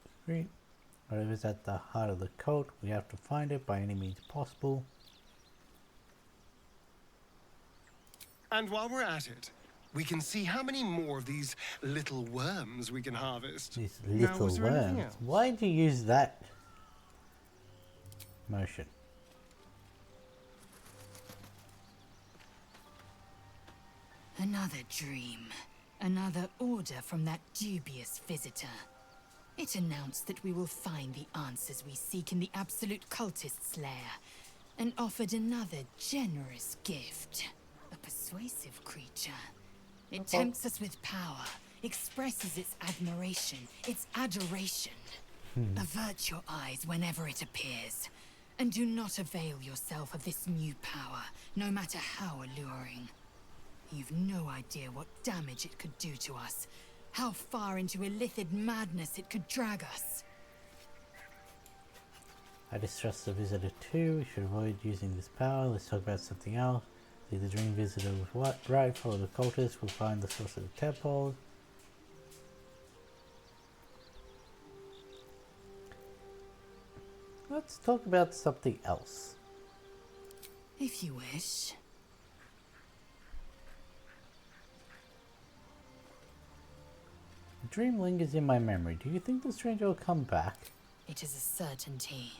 Speaker 1: Whatever's at the heart of the cult, we have to find it by any means possible.
Speaker 10: And while we're at it, we can see how many more of these little worms we can harvest.
Speaker 1: These little worms. Why did you use that motion?
Speaker 9: Another dream. Another order from that dubious visitor. It announced that we will find the answers we seek in the absolute cultist's lair, and offered another generous gift. A persuasive creature. It tempts us with power, expresses its admiration, its adoration. Avert your eyes whenever it appears, and do not avail yourself of this new power, no matter how alluring. You've no idea what damage it could do to us, how far into illithid madness it could drag us.
Speaker 1: I distrust the visitor too. We should avoid using this power. Let's talk about something else. See the dream visitor was what? Right, follow the cultist. We'll find the source of the tadpoles. Let's talk about something else.
Speaker 9: If you wish.
Speaker 1: The dream lingers in my memory. Do you think the stranger will come back?
Speaker 9: It is a certainty.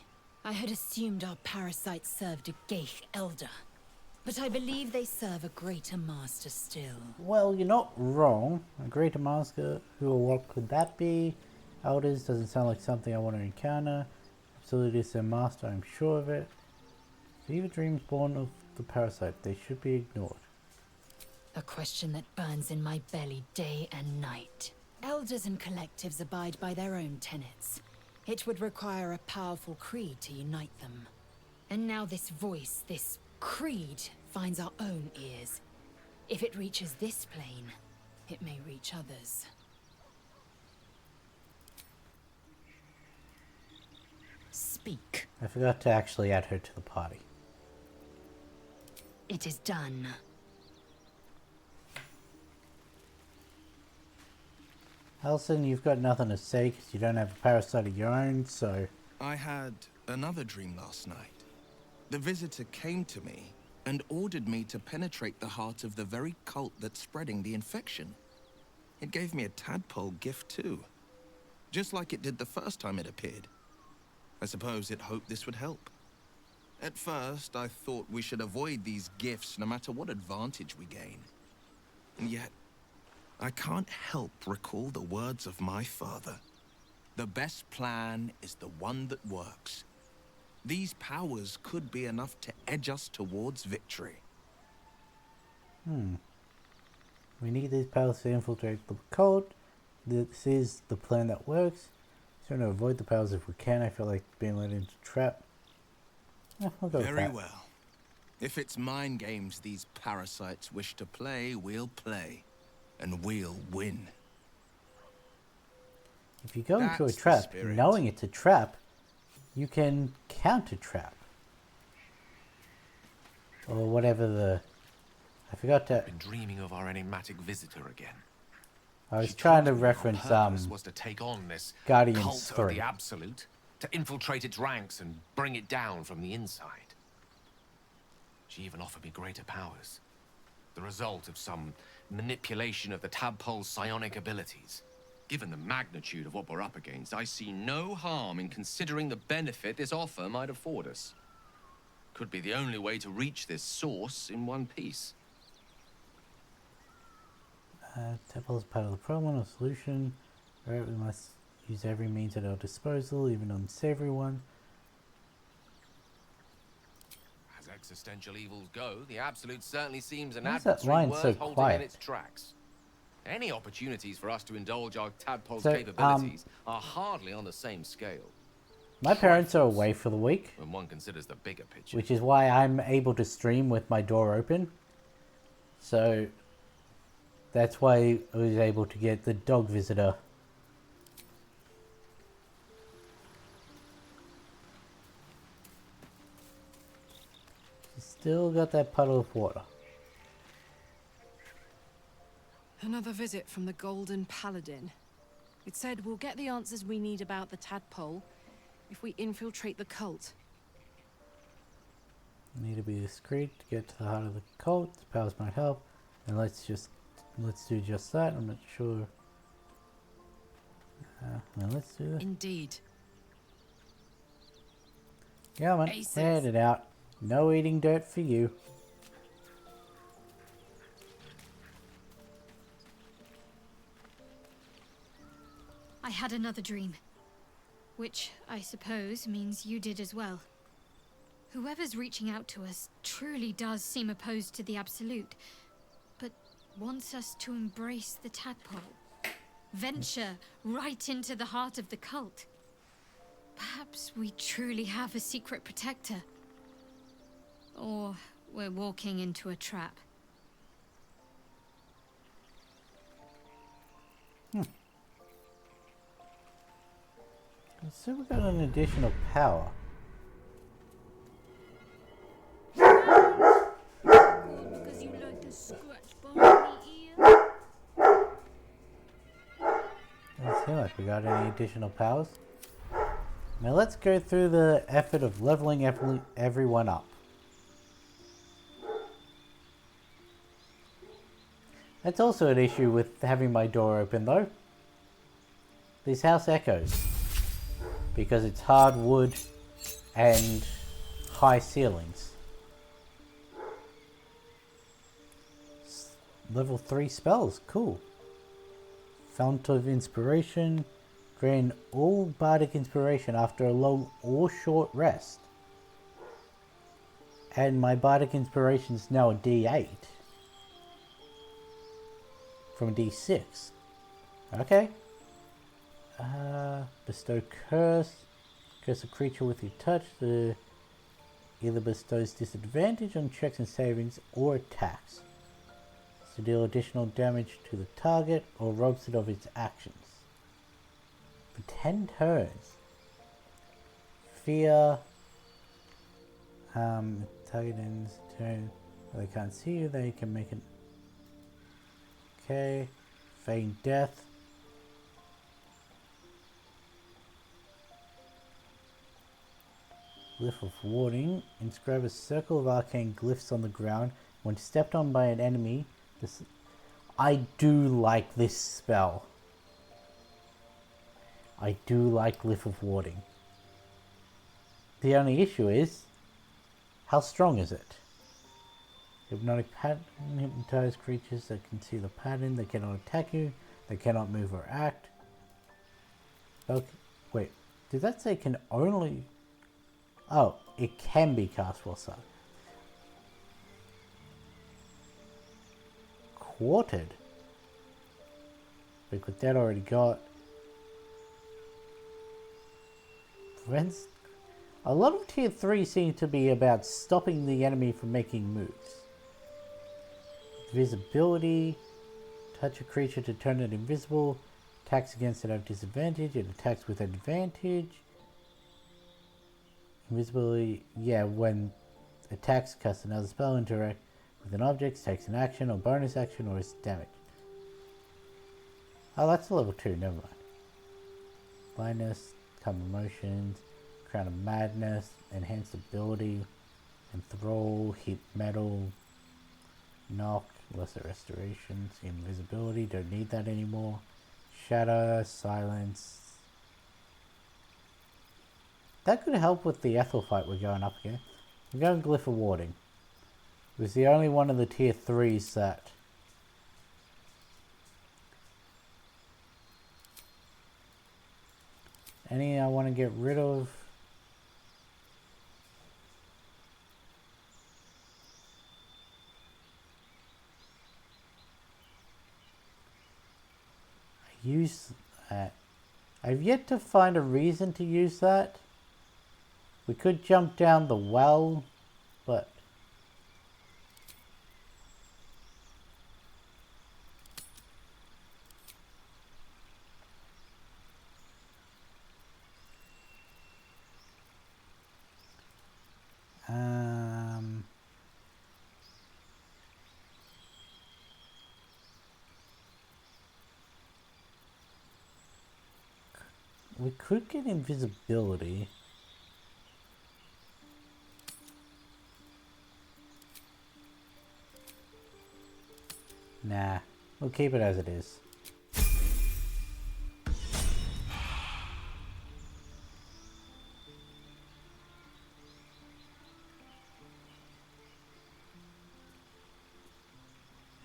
Speaker 9: I had assumed our parasites served a Geich elder, but I believe they serve a greater master still.
Speaker 1: Well, you're not wrong. A greater master, who or what could that be? Elders doesn't sound like something I want to encounter. Absolutely is their master, I'm sure of it. Fever dreams born of the parasite, they should be ignored.
Speaker 9: A question that burns in my belly day and night. Elders and collectives abide by their own tenets. It would require a powerful creed to unite them. And now this voice, this creed, finds our own ears. If it reaches this plane, it may reach others. Speak.
Speaker 1: I forgot to actually add her to the party.
Speaker 9: It is done.
Speaker 1: Alison, you've got nothing to say because you don't have a parasite of your own, so...
Speaker 5: I had another dream last night. The visitor came to me and ordered me to penetrate the heart of the very cult that's spreading the infection. It gave me a tadpole gift too, just like it did the first time it appeared. I suppose it hoped this would help. At first, I thought we should avoid these gifts no matter what advantage we gain. And yet, I can't help recall the words of my father. The best plan is the one that works. These powers could be enough to edge us towards victory.
Speaker 1: We need these powers to infiltrate the cult. This is the plan that works. Trying to avoid the powers if we can. I feel like being led into a trap. Yeah, I'll go with
Speaker 5: Very
Speaker 1: that.
Speaker 5: well. If it's mind games these parasites wish to play, we'll play. And we'll win.
Speaker 1: If you go into a
Speaker 5: That's the
Speaker 1: trap,
Speaker 5: spirit.
Speaker 1: knowing it's a trap, you can counter trap. Or whatever the... I forgot to...
Speaker 4: Been dreaming of our enigmatic visitor again.
Speaker 1: I was
Speaker 4: She
Speaker 1: trying to
Speaker 4: told me her
Speaker 1: reference
Speaker 4: purpose was to take on this
Speaker 1: Guardians
Speaker 4: cult
Speaker 1: 3.
Speaker 4: of the Absolute, to infiltrate its ranks and bring it down from the inside. She even offered me greater powers, the result of some manipulation of the tadpole's psionic abilities. Given the magnitude of what we're up against, I see no harm in considering the benefit this offer might afford us. Could be the only way to reach this source in one piece.
Speaker 1: Tadpole is part of the problem or solution. Right, we must use every means at our disposal, even unsavory one.
Speaker 4: As existential evils go, the Absolute certainly seems an
Speaker 1: Why is that
Speaker 4: adversary
Speaker 1: line
Speaker 4: worth
Speaker 1: so
Speaker 4: holding
Speaker 1: quiet?
Speaker 4: in its tracks. Any opportunities for us to indulge our tadpole's
Speaker 1: So,
Speaker 4: capabilities are hardly on the same scale.
Speaker 1: My parents are away for the week,
Speaker 4: When one considers the bigger picture.
Speaker 1: which is why I'm able to stream with my door open. So that's why I was able to get the dog visitor. Still got that puddle of water.
Speaker 15: Another visit from the Golden Paladin. It said we'll get the answers we need about the tadpole if we infiltrate the cult.
Speaker 1: Need to be discreet to get to the heart of the cult. The powers might help, and let's do just that. I'm not sure. Now let's do that.
Speaker 15: Indeed.
Speaker 1: Yeah, man,
Speaker 15: Aces.
Speaker 1: hand it out. No eating dirt for you.
Speaker 6: I had another dream. Which, I suppose, means you did as well. Whoever's reaching out to us truly does seem opposed to the Absolute, but wants us to embrace the tadpole. Venture right into the heart of the cult. Perhaps we truly have a secret protector. Or we're walking into a trap.
Speaker 1: So we got an additional power.
Speaker 6: Because you like to scratch behind the ear.
Speaker 1: Doesn't seem like we got any additional powers. Now let's go through the effort of leveling everyone up. That's also an issue with having my door open though. This house echoes. Because it's hard wood and high ceilings. Level 3 spells, cool. Fount of Inspiration, drain all bardic inspiration after a long or short rest. And my bardic inspiration is now a D8 from a D6. Okay. Bestow curse. Curse a creature with your touch. The either bestows disadvantage on checks and savings or attacks. To deal additional damage to the target or robs it of its actions. For 10 turns. Fear. Target ends turn. They can't see you, they can make it. Okay. Feign death. Glyph of Warding. Inscribe a circle of arcane glyphs on the ground. When stepped on by an enemy, I do like this spell. I do like Glyph of Warding. The only issue is, how strong is it? Hypnotic pattern. Hypnotize creatures that can see the pattern. They cannot attack you. They cannot move or act. Okay. Wait, did that say can only... Oh, it can be cast while stuck. Quartered. Because that already got. Prevents. A lot of tier 3 seem to be about stopping the enemy from making moves. Visibility. Touch a creature to turn it invisible. Attacks against it have disadvantage. It attacks with advantage. Invisibility. Yeah, when attacks, cast another spell, interact with an object, takes an action or bonus action, or is damaged. Oh, that's a level 2, never mind. Blindness, calm emotions, crown of madness, enhanced ability, enthrall, hit metal, knock, lesser restoration, invisibility, don't need that anymore. Shadow, silence. That could help with the Ethel fight we're going up against. We're going Glyph of Warding. It was the only one of the tier 3s that any I want to get rid of. I use that. I've yet to find a reason to use that. We could jump down the well, but we could get invisibility. Nah, we'll keep it as it is.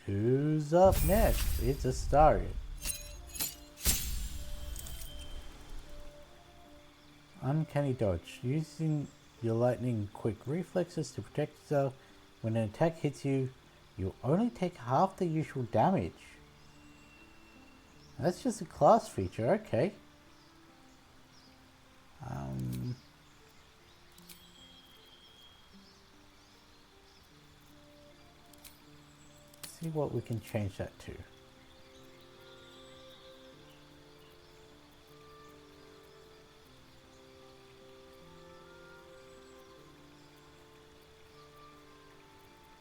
Speaker 1: Who's up next? It's Astarion. Uncanny dodge. Using your lightning quick reflexes to protect yourself. When an attack hits you, you only take half the usual damage. That's just a class feature, okay. See what we can change that to.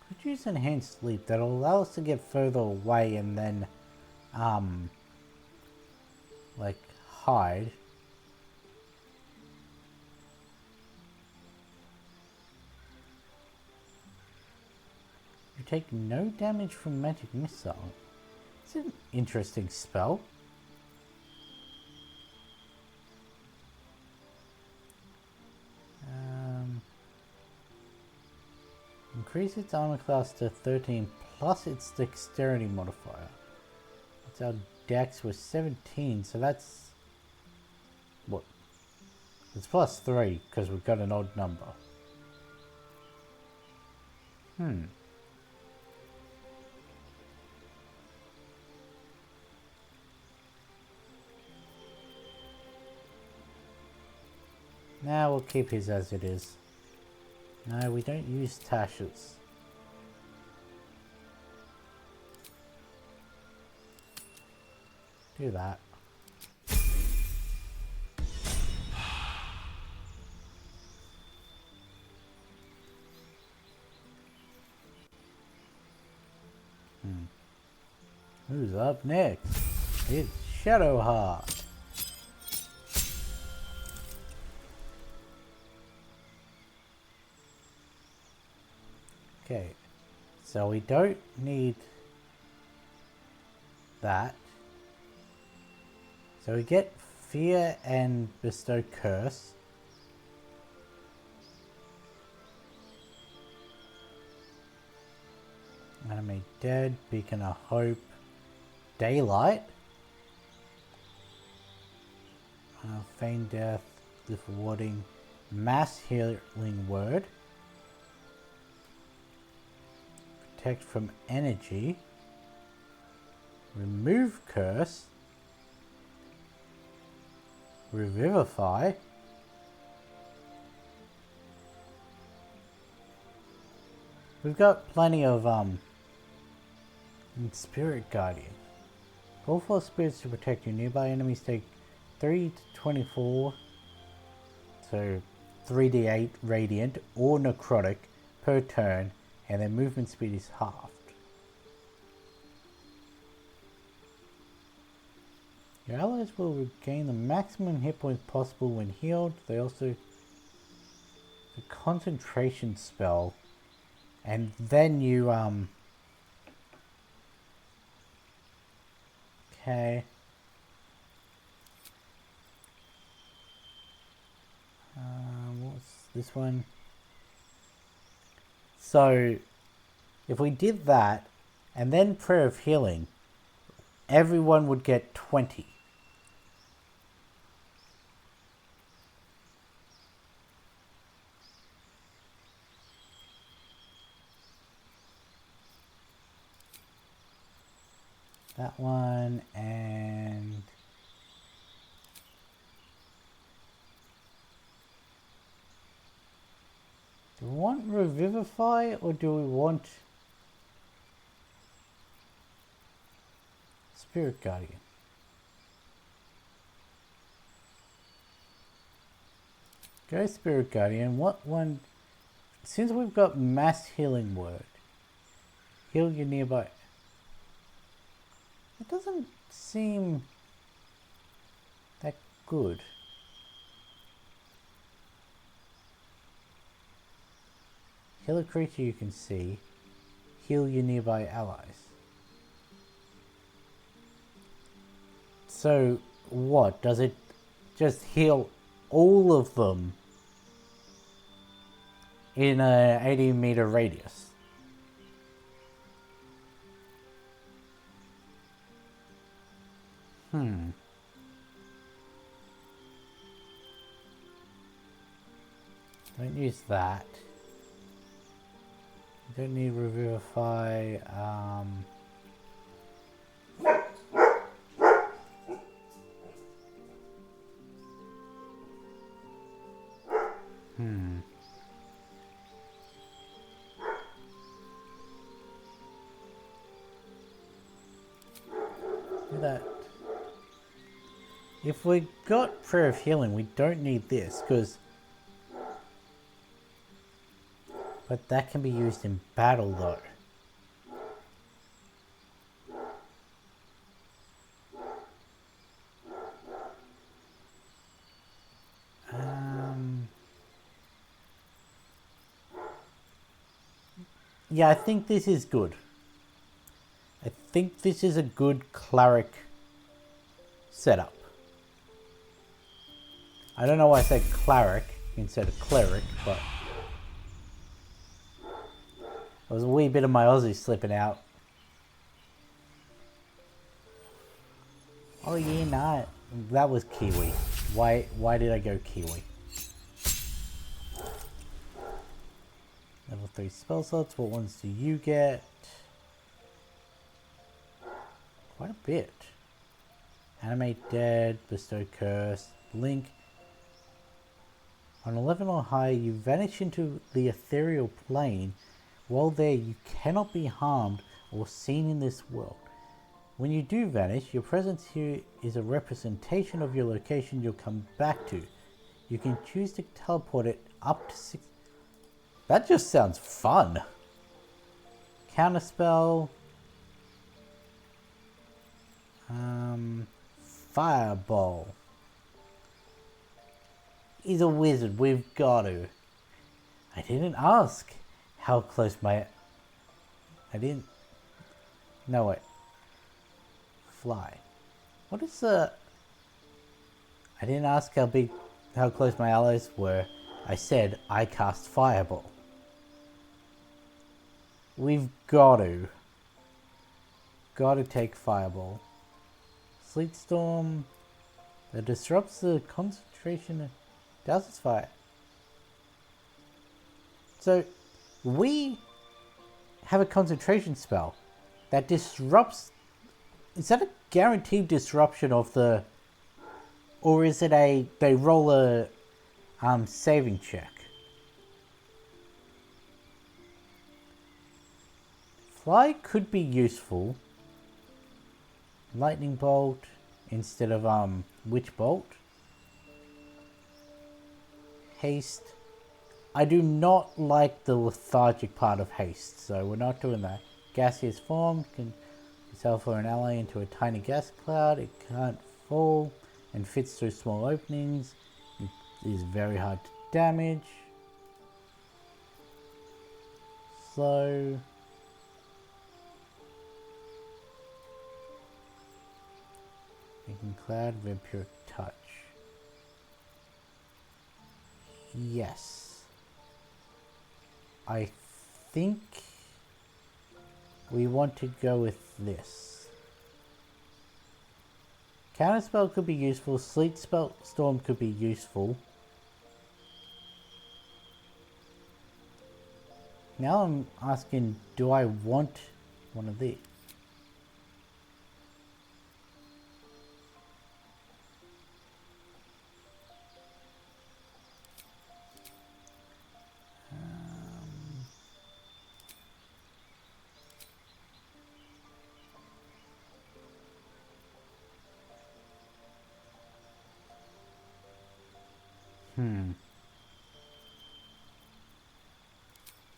Speaker 1: Could use enhanced sleep that'll allow us to get further away and then like hide. You take no damage from magic missile. It's an interesting spell. Increase its armor class to 13 plus its dexterity modifier. It's our dex was 17, so that's what? It's plus 3 because we've got an odd number. Now we'll keep his as it is. No, we don't use Tasha's. Do that. Who's up next? It's Shadowheart. Okay, so we don't need that. So we get Fear and Bestow Curse. Enemy Dead, Beacon of Hope, Daylight. Feign Death, Lift Warding, Mass Healing Word. Protect from Energy. Remove Curse. Revivify. We've got plenty of Spirit Guardian. Call for spirits to protect you. Nearby enemies take 3 to 24, so 3d8 radiant or necrotic per turn, and their movement speed is halved. Your allies will regain the maximum hit points possible when healed. They also the concentration spell, and then you okay. What's this one? So if we did that and then Prayer of Healing, everyone would get 20. That one, and do we want Revivify or do we want Spirit Guardian? Go Spirit Guardian. What one? Since we've got Mass Healing Word, heal your nearby. It doesn't seem that good. Heal a creature you can see. Heal your nearby allies. So what? Does it just heal all of them in a 80-meter radius? Don't use that. You don't need Revivify. Do that. If we got Prayer of Healing, we don't need this, because... But that can be used in battle, though. Yeah, I think this is good. I think this is a good cleric setup. I don't know why I said cleric instead of cleric, but... There was a wee bit of my Aussie slipping out. Oh yeah, no. That was Kiwi. Why did I go Kiwi? Level 3 spell slots. What ones do you get? Quite a bit. Animate Dead, Bestow Curse, Blink. On 11 or higher, you vanish into the ethereal plane. While there, you cannot be harmed or seen in this world. When you do vanish, your presence here is a representation of your location you'll come back to. You can choose to teleport it up to 6. That just sounds fun. Counterspell. Fireball. He's a wizard. We've got to. I didn't ask how close my... I didn't... No, wait. Fly. What is the... I didn't ask how close my allies were. I said I cast Fireball. We've got to. Got to take Fireball. Sleet Storm. That disrupts the concentration. Does its fire. So, we have a concentration spell that disrupts... Is that a guaranteed disruption of the... Or is it a... They roll a saving check? Fly could be useful. Lightning Bolt instead of Witch Bolt. Haste. I do not like the lethargic part of haste, so we're not doing that. Gaseous form can itself or an ally into a tiny gas cloud. It can't fall and fits through small openings. It is very hard to damage. Slow. Making cloud, vampiric touch. Yes. I think we want to go with this. Counterspell could be useful. Sleet Storm could be useful. Now I'm asking, do I want one of these?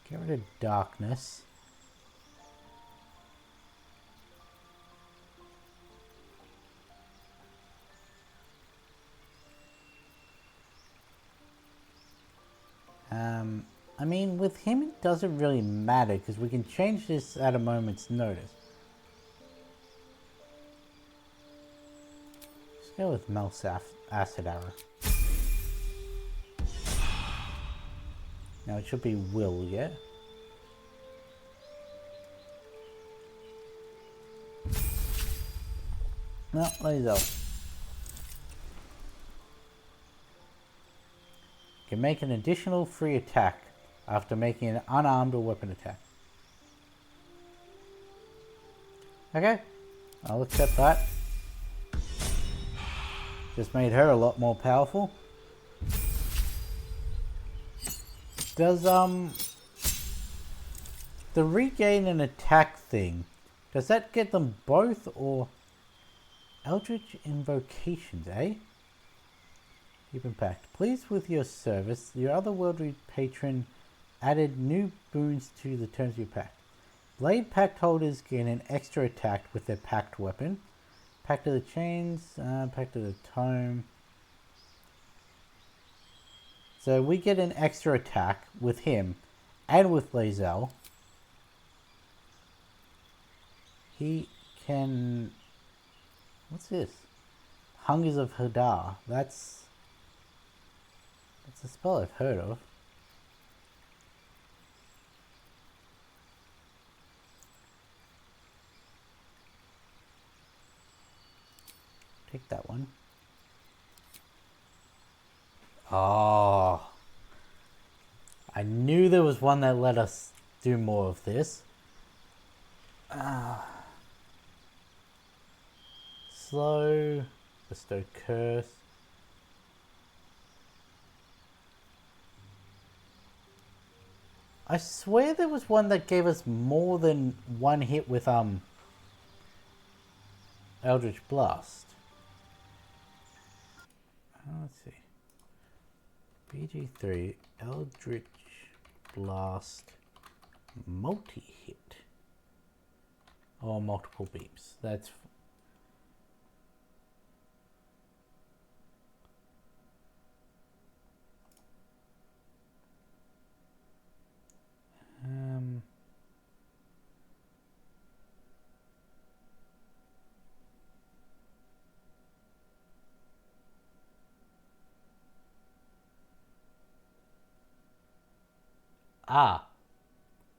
Speaker 1: Get rid of darkness. I mean, with him it doesn't really matter because we can change this at a moment's notice. Let's go with Mel's Acid Arrow. Now it should be Will, yeah? No, laser. Can make an additional free attack after making an unarmed or weapon attack. Okay, I'll accept that. Just made her a lot more powerful. Does the regain an attack thing, does that get them both or Eldritch Invocations, eh? Keep impact. Pleased with your service, your otherworldly patron added new boons to the terms of your pact. Blade Pact holders gain an extra attack with their pact weapon. Pact of the Chains, Pact of the Tome. So we get an extra attack with him and with Lae'zel. He can... What's this? Hungers of Hadar. That's a spell I've heard of. Take that one. Oh. I knew there was one that let us do more of this. Slow. Bestow curse. I swear there was one that gave us more than one hit with Eldritch Blast. Let's see. BG3 Eldritch Blast multi-hit. Or multiple beams. That's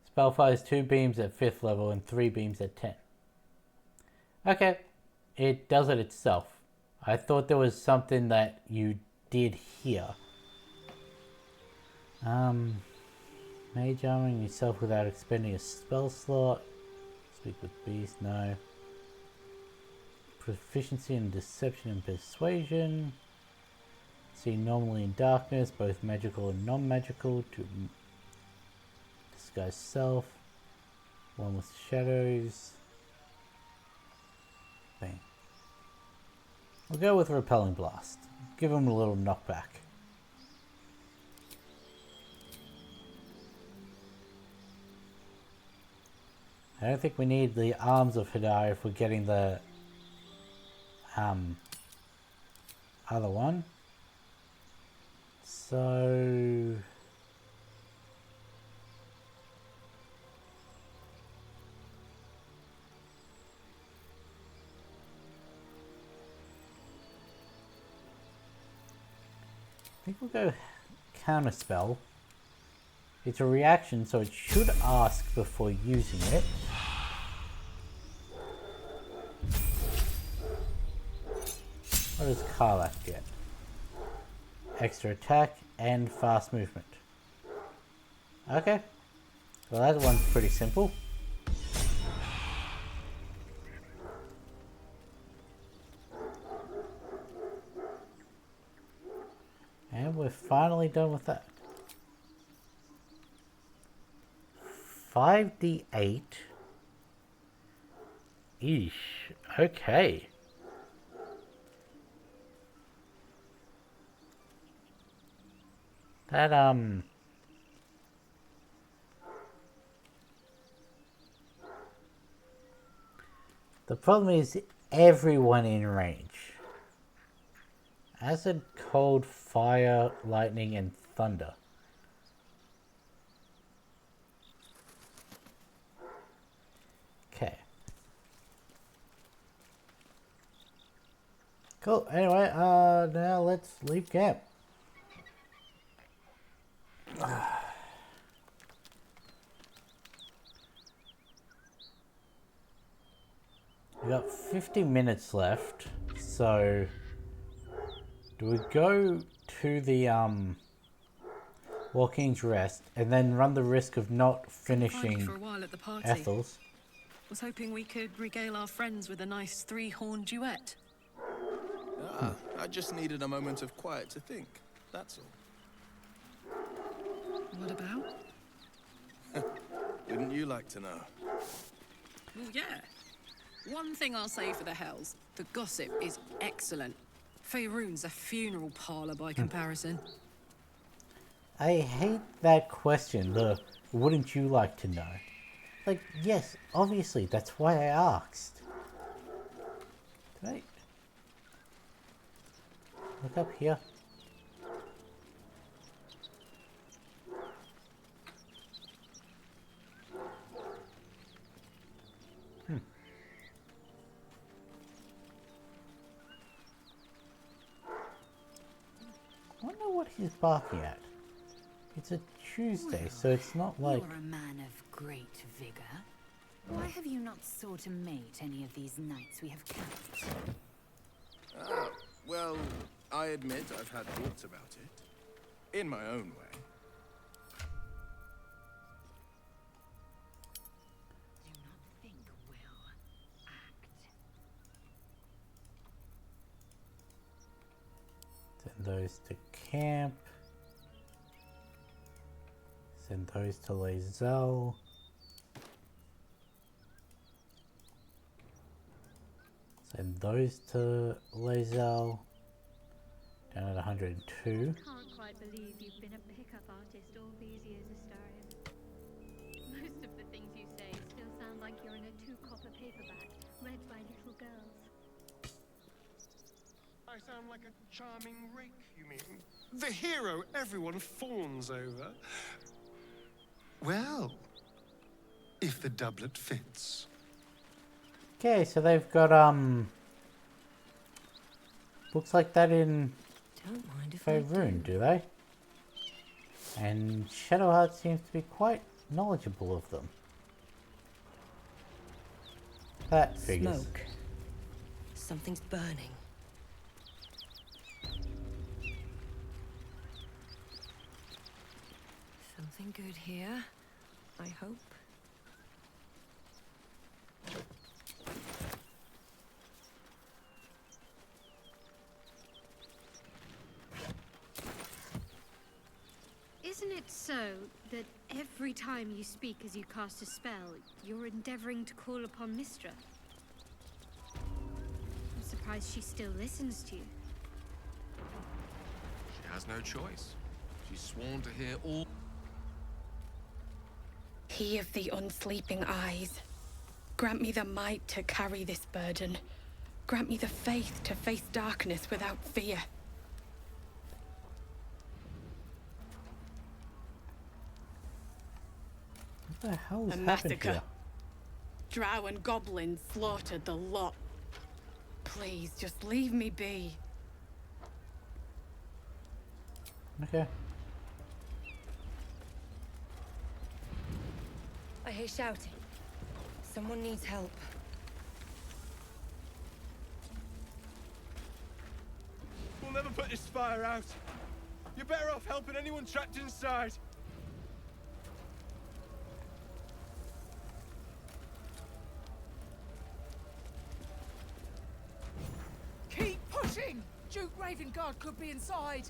Speaker 1: spell fires 2 beams at 5th level and 3 beams at 10. Okay, it does it itself. I thought there was something that you did here. Mage armoring yourself without expending a spell slot. Speak with beast, no. Proficiency in deception and persuasion. See normally in darkness, both magical and non-magical to disguise self. One with shadows. Bang. We'll go with repelling blast. Give him a little knockback. I don't think we need the arms of Hidari if we're getting the other one. So I think we'll go counterspell. It's a reaction, so it should ask before using it. What does Karlach get? Extra attack and fast movement. Okay. Well, that one's pretty simple. And we're finally done with that. 5d8. Eesh. Okay. That, the problem is everyone in range. Acid, cold, fire, lightning, and thunder. Okay. Cool. Anyway, now let's leave camp. We got 50 minutes left, so do we go to the Walking's Rest and then run the risk of not finishing
Speaker 15: For a while at the party.
Speaker 1: Ethel's?
Speaker 15: Was hoping we could regale our friends with a nice 3-horn duet.
Speaker 5: I just needed a moment of quiet to think, that's all.
Speaker 15: What about?
Speaker 5: Wouldn't you like to know?
Speaker 15: Well, yeah. One thing I'll say for the Hells, the gossip is excellent. Faerun's a funeral parlor by comparison.
Speaker 1: I hate that question, the wouldn't you like to know? Like, yes, obviously, that's why I asked. Right. Look up here. I wonder what he's barking at. It's a Tuesday, so it's not like...
Speaker 9: You're a man of great vigor. Why have you not sought a mate any of these nights we have camped?
Speaker 5: Well, I admit I've had thoughts about it. In my own way.
Speaker 17: Do not think, Will. Act.
Speaker 1: Send those to camp. Send those to Lae'zel. Send those to Lae'zel. Down at 102.
Speaker 18: Can't quite believe you've been a pickup artist all these years, Astarion. Most of the things you say still sound like you're in a 2-copper paperback, read by little girls.
Speaker 10: I sound like a charming rake, you mean? The hero everyone fawns over. Well, if the doublet fits.
Speaker 1: Okay, so they've got books like that in
Speaker 12: Don't mind if I
Speaker 1: Faerun, do they? And Shadowheart seems to be quite knowledgeable of them. That figures.
Speaker 12: Smoke. Something's burning. Something good here, I hope.
Speaker 6: Isn't it so that every time you speak as you cast a spell, you're endeavoring to call upon Mystra? I'm surprised she still listens to you.
Speaker 4: She has no choice. She's sworn to hear all.
Speaker 19: He of the unsleeping eyes, grant me the might to carry this burden. Grant me the faith to face darkness without fear.
Speaker 1: What the hell
Speaker 19: A
Speaker 1: has happened
Speaker 19: massacre.
Speaker 1: here?
Speaker 19: Drow and goblins slaughtered the lot. Please, just leave me be.
Speaker 1: Okay.
Speaker 12: I hear shouting. Someone needs help.
Speaker 20: We'll never put this fire out. You're better off helping anyone trapped inside.
Speaker 21: Keep pushing! Duke Ravengard could be inside.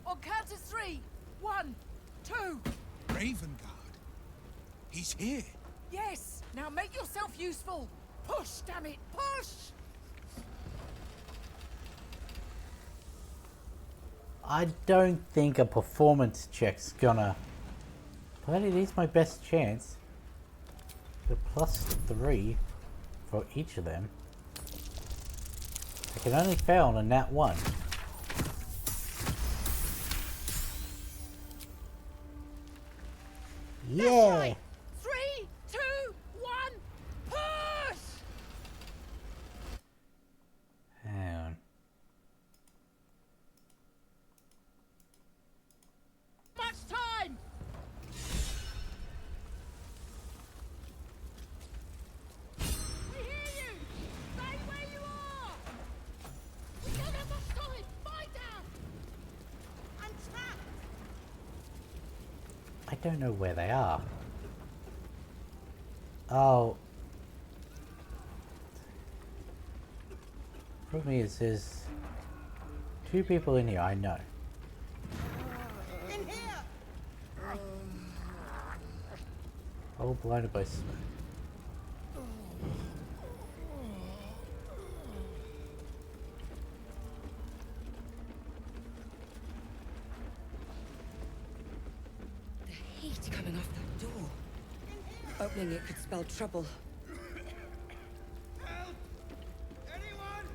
Speaker 21: On count of 3. 1, 2.
Speaker 5: Ravengard? He's here.
Speaker 21: Yes! Now make yourself useful! Push, damn it! Push!
Speaker 1: I don't think a performance check's gonna... But it is my best chance. The +3 for each of them. I can only fail on a nat 1. Yeah!
Speaker 21: 3, 2, 1, push!
Speaker 1: Hang on.
Speaker 21: Much time! We hear you! Stay where you are! We don't have much time! Fight down! I'm trapped!
Speaker 1: I don't know where they are. Oh. Problem is, there's 2 people in here, I know.
Speaker 21: In here!
Speaker 1: All blinded by smoke.
Speaker 12: The heat coming off that door. Opening it could spell trouble.
Speaker 21: Help! Anyone?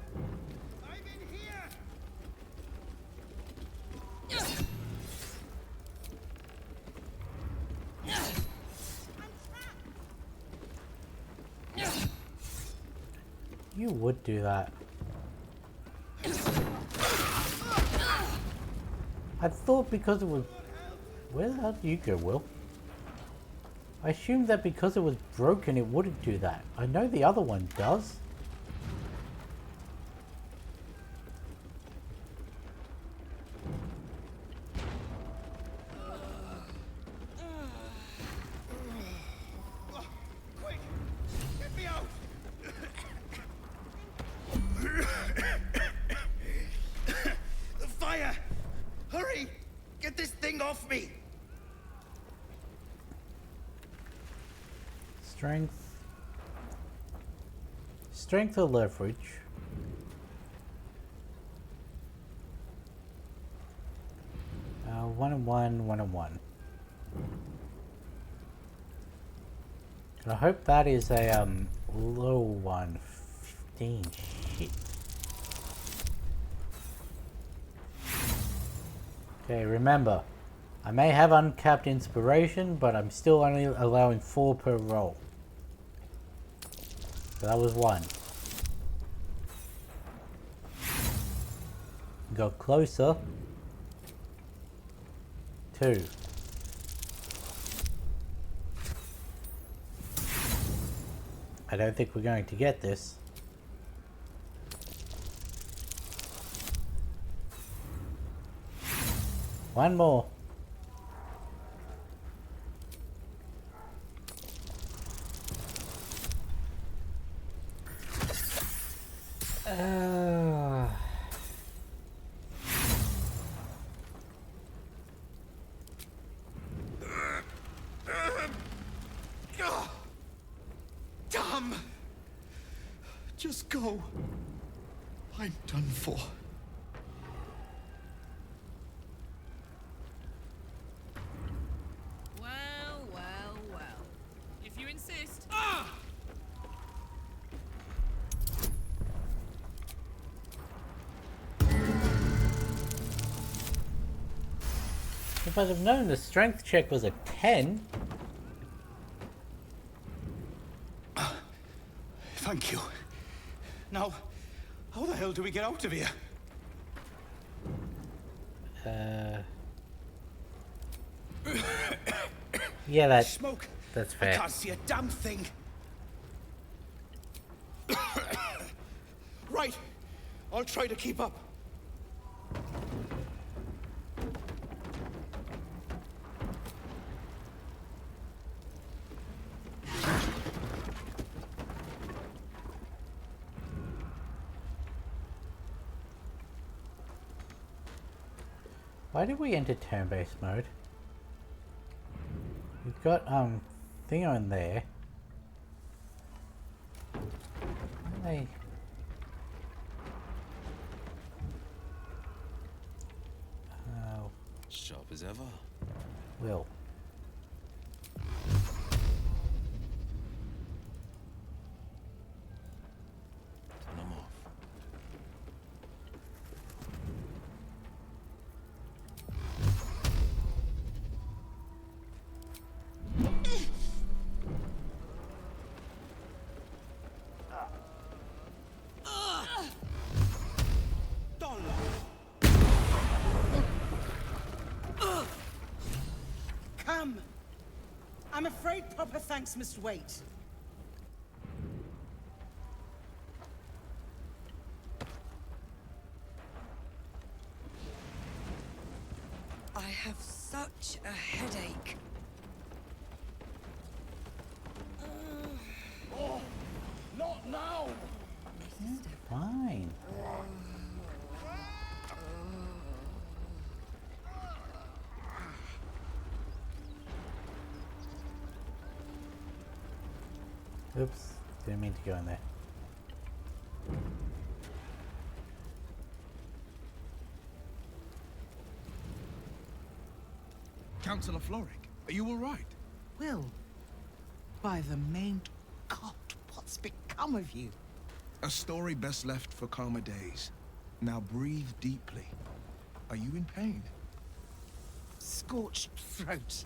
Speaker 21: I'm in here!
Speaker 1: You would do that. I thought because it was... Where the hell did you go, Will? I assumed that because it was broken it wouldn't do that. I know the other one does.
Speaker 5: thing off me!
Speaker 1: Strength or leverage. One and one, one and one. I hope that is a low one. 15. Shit. Okay, remember, I may have uncapped inspiration, but I'm still only allowing 4 per roll. So that was 1. Got closer. 2. I don't think we're going to get this. One more.
Speaker 5: Damn! Just go. I'm done for.
Speaker 15: Well, well, well. If you insist.
Speaker 1: If I'd have known the strength check was a 10.
Speaker 5: Thank you. Now, how the hell do we get out of here?
Speaker 1: Yeah, that's
Speaker 5: smoke.
Speaker 1: That's
Speaker 5: I
Speaker 1: fair.
Speaker 5: can't see a damn thing. Right. I'll try to keep up.
Speaker 1: Why did we enter turn-based mode? We've got Thingo in there. Why are they? Oh.
Speaker 14: Sharp as ever.
Speaker 1: Will.
Speaker 14: Turn them off.
Speaker 2: Come. I'm afraid proper thanks must wait.
Speaker 12: I have such a headache.
Speaker 5: Oh, not now!
Speaker 1: Fine. Oops, didn't mean to go in there.
Speaker 5: Councillor Floric, are you all right?
Speaker 2: Will, by the main God, what's become of you?
Speaker 5: A story best left for calmer days. Now breathe deeply. Are you in pain?
Speaker 2: Scorched throat.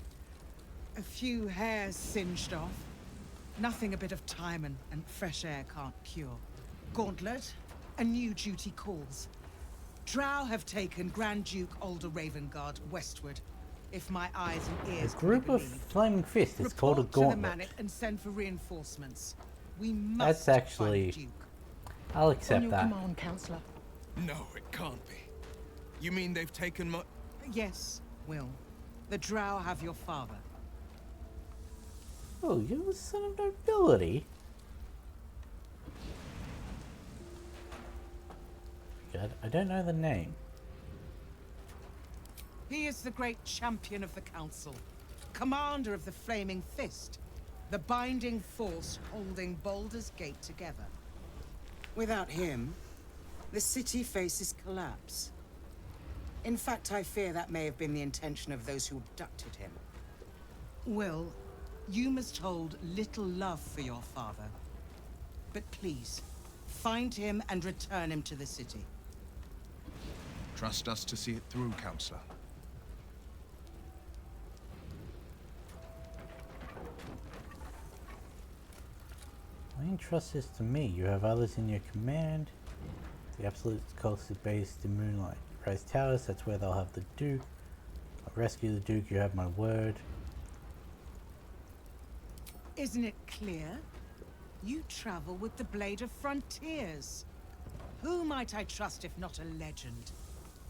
Speaker 2: A few hairs singed off. Nothing a bit of time and fresh air can't cure. Gauntlet, a new duty calls. Drow have taken Grand Duke Alder Ravengard westward. If my eyes and ears
Speaker 1: A group of flaming fists is called a
Speaker 2: Report to the
Speaker 1: gauntlet.
Speaker 2: Manor and send for reinforcements. We must
Speaker 1: That's actually.
Speaker 2: find Duke.
Speaker 1: I'll accept that.
Speaker 2: Councillor.
Speaker 5: No, it can't be. You mean they've taken my...
Speaker 2: Yes, Will. The Drow have your father.
Speaker 1: Oh, you're a son of nobility. God, I don't know the name.
Speaker 2: He is the great champion of the Council, commander of the Flaming Fist, the binding force holding Baldur's Gate together. Without him, the city faces collapse. In fact, I fear that may have been the intention of those who abducted him. Will, you must hold little love for your father. But please, find him and return him to the city.
Speaker 5: Trust us to see it through, Counselor.
Speaker 1: I entrust this to me. You have others in your command. The Absolute Coast is based in Moonlight Rise Towers. That's where they'll have the Duke. I'll rescue the Duke. You have my word.
Speaker 2: Isn't it clear? You travel with the Blade of Frontiers. Who might I trust if not a legend?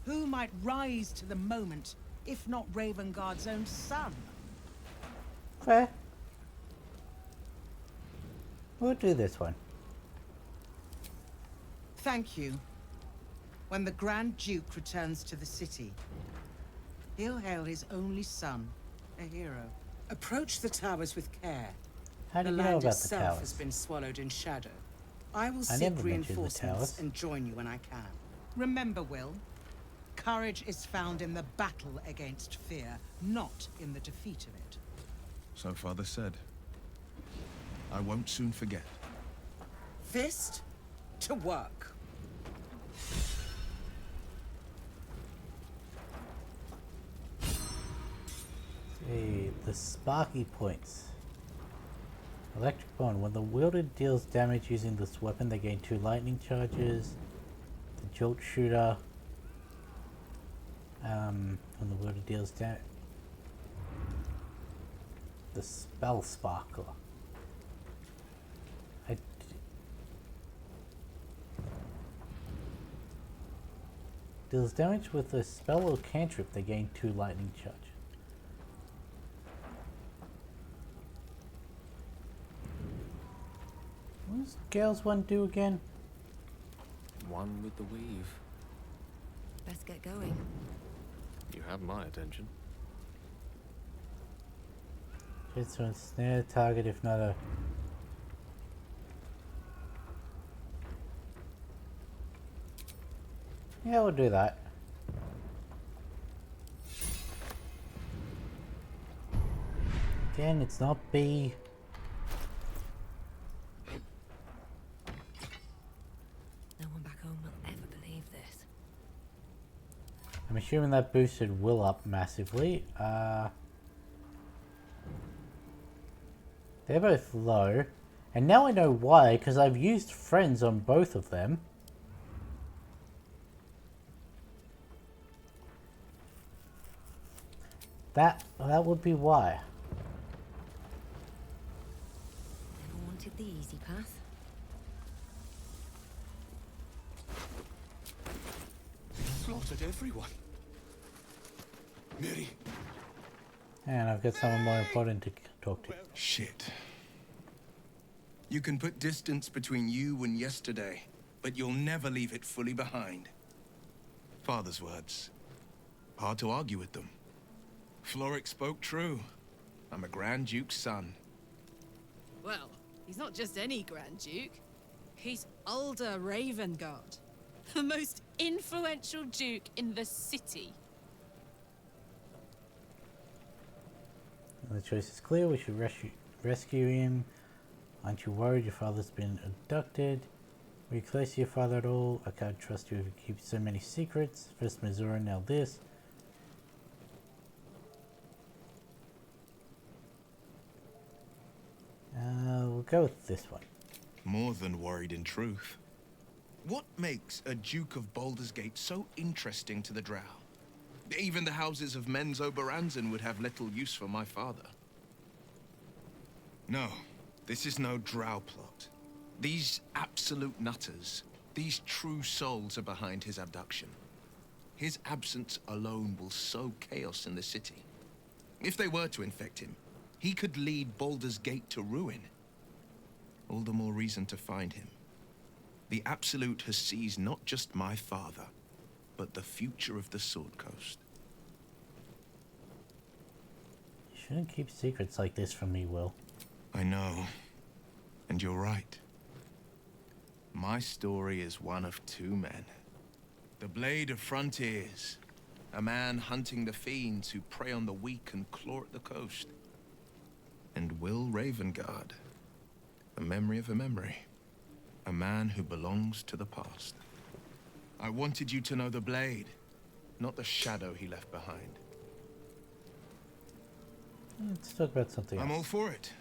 Speaker 2: Who might rise to the moment if not Ravengard's own son?
Speaker 1: Fair. We'll do this one.
Speaker 2: Thank you. When the Grand Duke returns to the city, he'll hail his only son, a hero. Approach the towers with care.
Speaker 1: How do
Speaker 2: The
Speaker 1: you know
Speaker 2: land
Speaker 1: about the
Speaker 2: itself
Speaker 1: towers?
Speaker 2: has been swallowed in shadow. I will
Speaker 1: I
Speaker 2: seek
Speaker 1: never mentioned the
Speaker 2: reinforcements
Speaker 1: towers.
Speaker 2: and join you when I can. Remember, Will, courage is found in the battle against fear, not in the defeat of it.
Speaker 5: So Father said. I won't soon forget.
Speaker 2: Fist to work.
Speaker 1: See, the Sparky points. Electric Bond. When the wielder deals damage using this weapon, they gain 2 lightning charges. The Jolt Shooter. When the wielder deals damage. The Spell Sparkler. Deals damage with a spell or cantrip, they gain 2 lightning charge. What does Gale's one do again?
Speaker 13: One with the weave.
Speaker 12: Best get going.
Speaker 13: You have my attention.
Speaker 1: Hits to ensnare target if not a... Yeah, we'll do that. Again, it's not B.
Speaker 12: No one back home will ever believe this.
Speaker 1: I'm assuming that boosted Will up massively. They're both low. And now I know why, because I've used friends on both of them. That would be why.
Speaker 12: Never wanted the easy path.
Speaker 5: Slaughtered everyone. Miri.
Speaker 1: And I've got someone more important to talk to.
Speaker 5: Shit. You can put distance between you and yesterday, but you'll never leave it fully behind. Father's words. Hard to argue with them. Floric spoke true. I'm a Grand Duke's son.
Speaker 15: Well, he's not just any Grand Duke. He's Ulder Ravengard, the most influential Duke in the city.
Speaker 1: The choice is clear. We should rescue him. Aren't you worried your father's been abducted? Were you close to your father at all? I can't trust you if you keep so many secrets. First Missouri, now this. We'll go with this one.
Speaker 5: More than worried in truth. What makes a Duke of Baldur's Gate so interesting to the Drow? Even the houses of Men's Oberanzen would have little use for my father. No, this is no Drow plot. These absolute nutters, these true souls are behind his abduction. His absence alone will sow chaos in the city. If they were to infect him, he could lead Baldur's Gate to ruin. All the more reason to find him. The Absolute has seized not just my father, but the future of the Sword Coast.
Speaker 1: Shouldn't keep secrets like this from me, Will.
Speaker 5: I know. And you're right. My story is one of two men. The Blade of Frontiers. A man hunting the fiends who prey on the weak and claw at the coast. And Will Ravengard. The memory of a memory. A man who belongs to the past. I wanted you to know the Blade, not the shadow he left behind.
Speaker 1: Let's talk about something else.
Speaker 5: I'm all for it.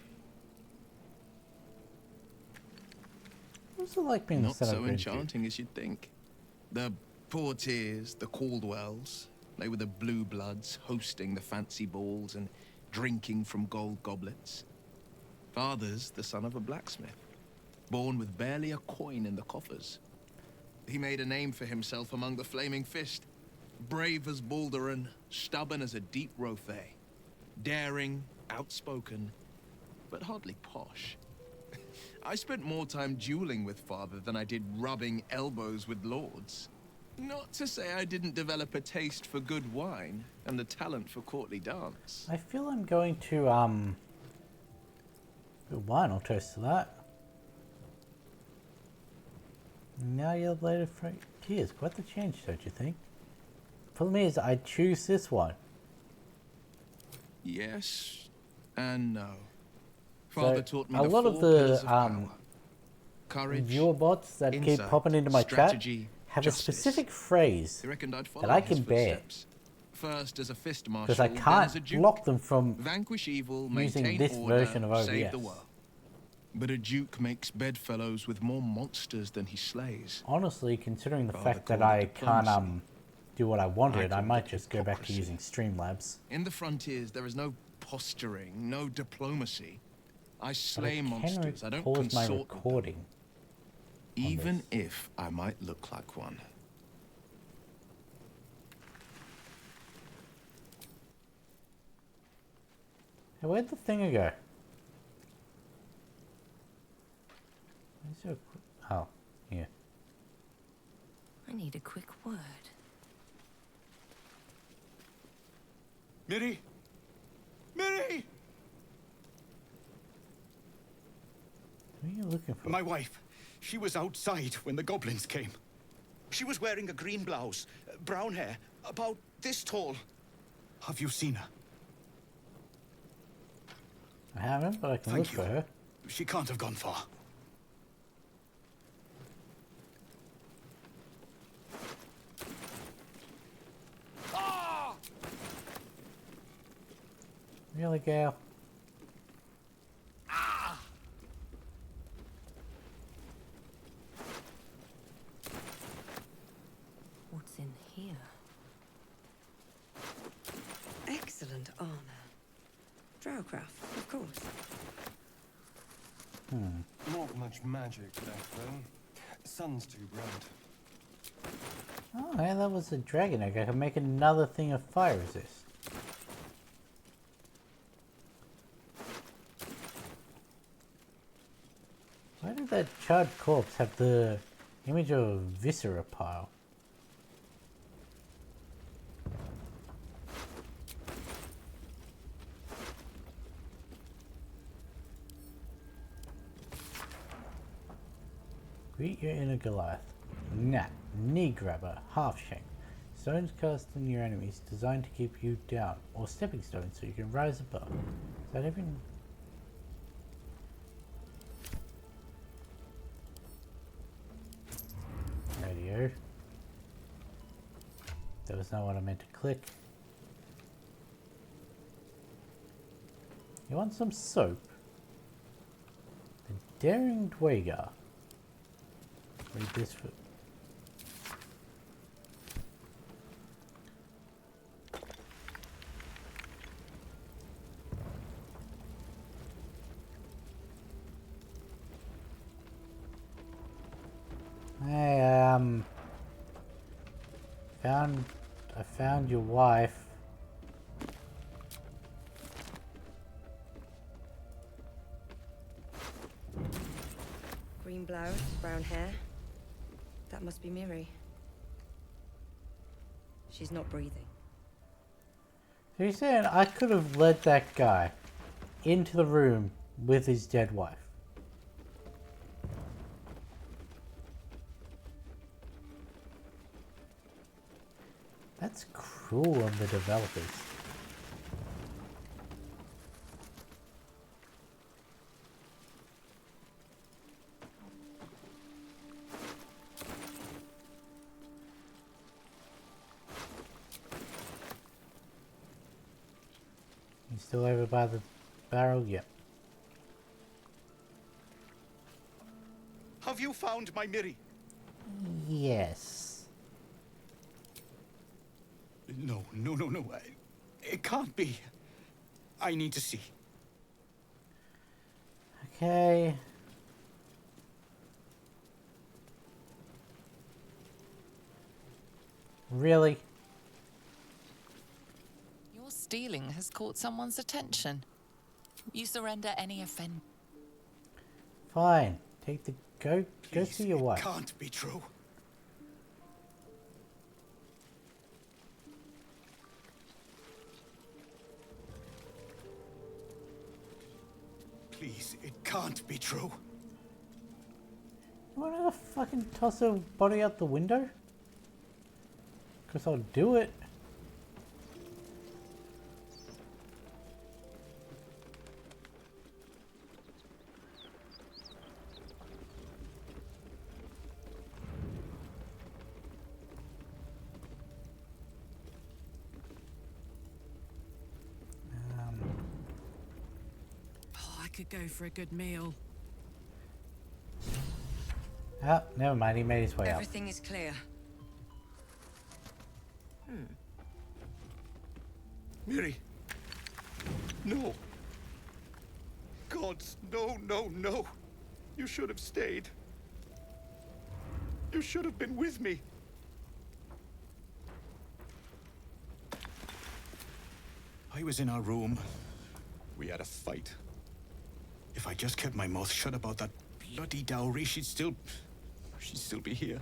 Speaker 1: What's it like being
Speaker 5: Not
Speaker 1: the son
Speaker 5: so
Speaker 1: of Grinch?
Speaker 5: enchanting as you'd think. The Portiers, the Caldwells, they were the blue bloods hosting the fancy balls and drinking from gold goblets. Father's the son of a blacksmith, born with barely a coin in the coffers. He made a name for himself among the Flaming Fist. Brave as Balduran, stubborn as a deep Rothay. Daring, outspoken, but hardly posh. I spent more time dueling with Father than I did rubbing elbows with lords. Not to say I didn't develop a taste for good wine and the talent for courtly dance.
Speaker 1: I feel I'm going to, good wine, I'll toast to that. Now you're Blade of Frontiers. Quite the change, don't you think? Problem is, I choose this one.
Speaker 5: Yes and no. Father taught me
Speaker 1: a
Speaker 5: the
Speaker 1: lot of
Speaker 5: four pillars
Speaker 1: the
Speaker 5: power. Courage,
Speaker 1: viewer bots that keep
Speaker 5: insight,
Speaker 1: popping into my chat
Speaker 5: strategy,
Speaker 1: have
Speaker 5: justice.
Speaker 1: a specific phrase
Speaker 5: He reckoned I'd
Speaker 1: that
Speaker 5: follow
Speaker 1: I
Speaker 5: his
Speaker 1: can bear.
Speaker 5: footsteps. First as a fist marshal,
Speaker 1: Because I
Speaker 5: then as a
Speaker 1: can't
Speaker 5: duke.
Speaker 1: block them from
Speaker 5: Vanquish evil,
Speaker 1: using
Speaker 5: maintain
Speaker 1: this
Speaker 5: order,
Speaker 1: version of
Speaker 5: save the
Speaker 1: OBS.
Speaker 5: world. But a duke makes bedfellows with more monsters than he slays.
Speaker 1: Honestly, considering the
Speaker 5: Father
Speaker 1: fact that
Speaker 5: called it
Speaker 1: I can't
Speaker 5: diplomacy.
Speaker 1: do what I wanted, I
Speaker 5: called
Speaker 1: might
Speaker 5: it
Speaker 1: just go back to
Speaker 5: hypocrisy.
Speaker 1: using Streamlabs.
Speaker 5: In the frontiers, there is no posturing, no diplomacy. I slay
Speaker 1: But I
Speaker 5: monsters. I
Speaker 1: can
Speaker 5: don't
Speaker 1: pause my
Speaker 5: consort with them.
Speaker 1: recording.
Speaker 5: Even if I might look like one.
Speaker 1: Hey, where'd the thing go? Where's your... Oh, here.
Speaker 12: I need a quick word.
Speaker 20: Miri! Miri!
Speaker 1: Who are you looking for?
Speaker 11: My wife. She was outside when the goblins came. She was wearing a green blouse, brown hair, about this tall. Have you seen her?
Speaker 1: I haven't, but I can look for her.
Speaker 11: She can't have gone far.
Speaker 1: Really, Gale?
Speaker 12: What's in here? Excellent armor. Drowcraft, of course.
Speaker 3: Not much magic left, though. Sun's too bright.
Speaker 1: Oh, yeah, that was a dragon egg. I can make another thing of fire resist. Why did that charred corpse have the image of a viscera pile? Greet your inner Goliath. Nat, knee grabber, half shank. Stones cast on your enemies designed to keep you down, or stepping stones so you can rise above. Is that even... Radio. That was not what I meant to click. You want some soap? The Daring Dwager. Read this for... Hey, I found your wife.
Speaker 12: Green blouse, brown hair. That must be Miri. She's not breathing.
Speaker 1: So you're saying I could have led that guy into the room with his dead wife? That's cruel on the developers. You still over by the barrel? Yep.
Speaker 11: Have you found my Miri?
Speaker 1: Yes.
Speaker 11: No. It can't be. I need to see.
Speaker 1: Okay. Really?
Speaker 8: Your stealing has caught someone's attention. You surrender any offense.
Speaker 1: Fine. Take the go see your wife.
Speaker 11: Can't be true. Please, it can't be true.
Speaker 1: You want to fucking toss her body out the window? Cause I'll do it.
Speaker 15: Oh, I could go for a good meal.
Speaker 1: Ah, never mind. He made his way up.
Speaker 7: Everything is clear.
Speaker 11: Miri. No. Gods, no. You should have stayed. You should have been with me. I was in our room. We had a fight. If I just kept my mouth shut about that bloody dowry, she'd still be here.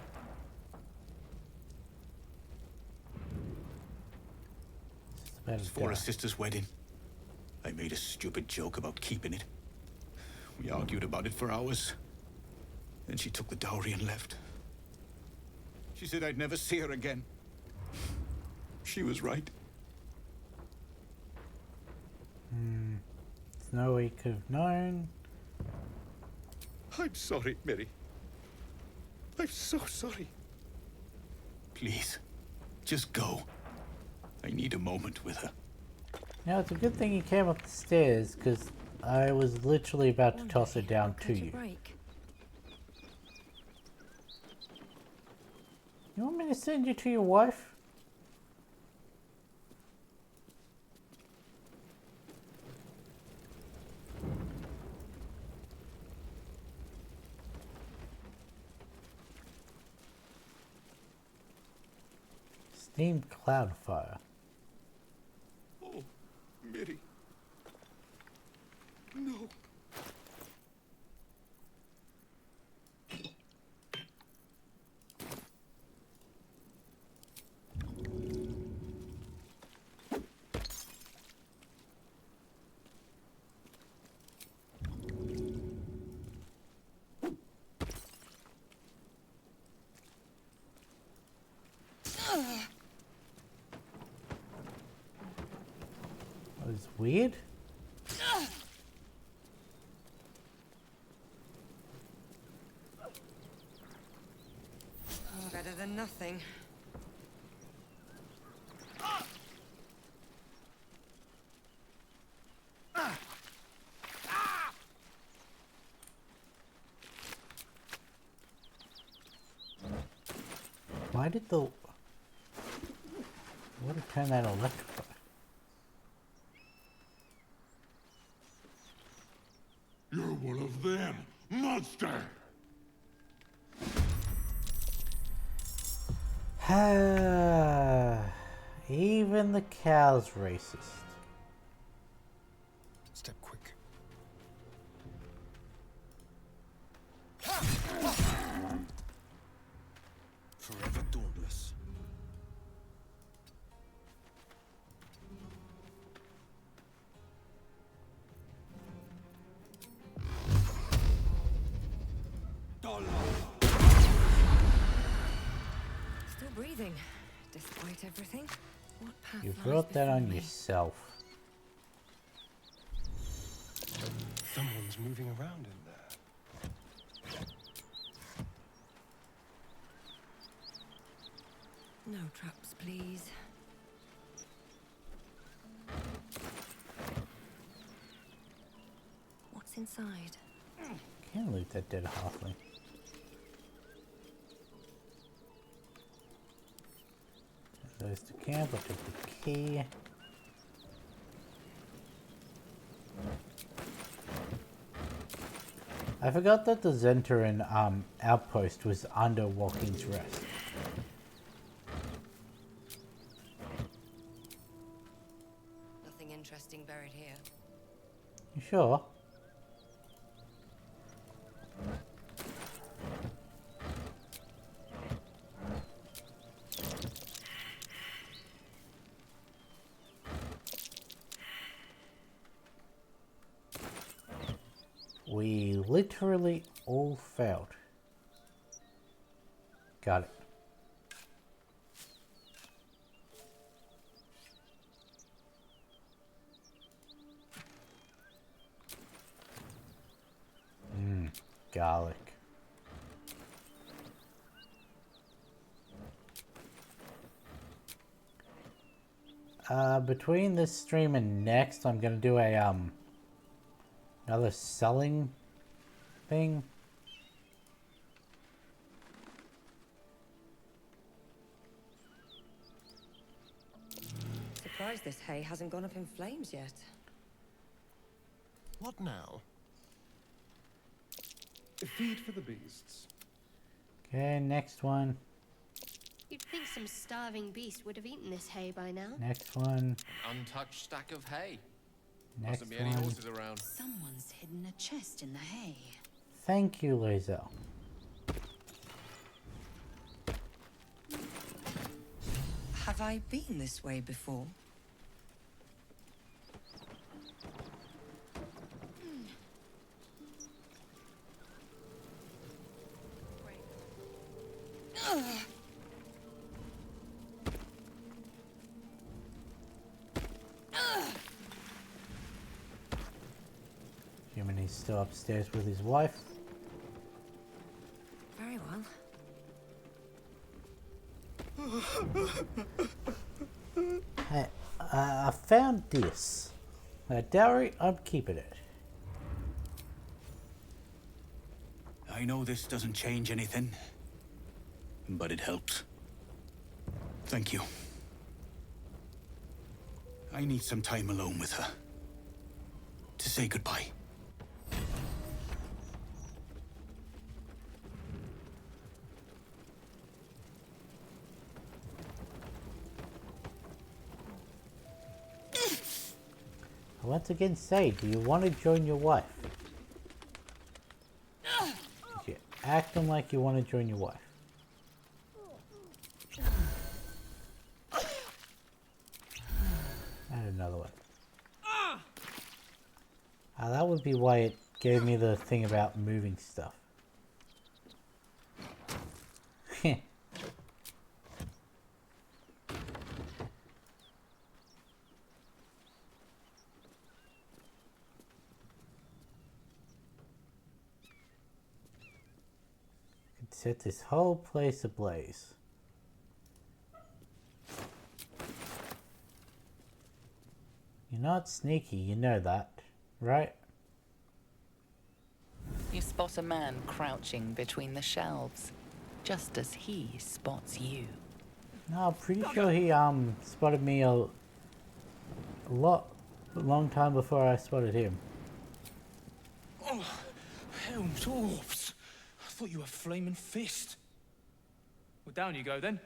Speaker 11: It was for a sister's wedding. I made a stupid joke about keeping it. We argued about it for hours. Then she took the dowry and left. She said I'd never see her again. She was right.
Speaker 1: There's no way he could have known.
Speaker 11: I'm sorry, Mary. I'm so sorry. Please, just go. I need a moment with her.
Speaker 1: Now it's a good thing you came up the stairs, because I was literally about to toss her down to you. You want me to send you to your wife? Steam Cloudfire.
Speaker 11: Oh, Mary. No.
Speaker 1: That was weird.
Speaker 7: Better than nothing.
Speaker 1: Why did the... What did turn that electrified?
Speaker 22: You're one of them, monster!
Speaker 1: Even the cow's racist.
Speaker 10: Step quick.
Speaker 14: Forever dauntless.
Speaker 12: Despite everything, what path
Speaker 1: You
Speaker 12: lies
Speaker 1: brought that
Speaker 12: before
Speaker 1: on
Speaker 12: me?
Speaker 1: yourself.
Speaker 3: Someone's moving around in there.
Speaker 12: No traps, please. What's inside?
Speaker 1: Can't loot that dead halfling. There's the camp. I took the key. I forgot that the Zentarin outpost was under Walking's Rest.
Speaker 12: Nothing interesting buried here.
Speaker 1: You sure? We literally all failed. Got it. Garlic. Between this stream and next, I'm gonna do a another selling thing.
Speaker 12: Surprised this hay hasn't gone up in flames yet.
Speaker 3: What now? Feed for the beasts.
Speaker 1: Okay, next one.
Speaker 7: You'd think some starving beast would have eaten this hay by now.
Speaker 1: Next one.
Speaker 4: Untouched stack of hay.
Speaker 1: Next
Speaker 4: Mustn't be any
Speaker 1: one.
Speaker 4: horses around.
Speaker 9: Someone's hidden a chest in the hay.
Speaker 1: Thank you, Lazel.
Speaker 12: Have I been this way before?
Speaker 1: Human is still upstairs with his wife.
Speaker 12: Very well.
Speaker 1: Hey, I found this. Dowry, I'm keeping it.
Speaker 11: I know this doesn't change anything, but it helps. Thank you. I need some time alone with her. To say goodbye.
Speaker 1: I once again say, do you want to join your wife? You're acting like you want to join your wife. And another one. That would be why it gave me the thing about moving stuff. Could set this whole place ablaze. You're not sneaky, you know that, right?
Speaker 8: You spot a man crouching between the shelves, just as he spots you.
Speaker 1: No, I'm pretty sure he spotted me a long time before I spotted him.
Speaker 11: Oh, Helm's Orbs. I thought you were Flaming Fist.
Speaker 20: Well, down you go then.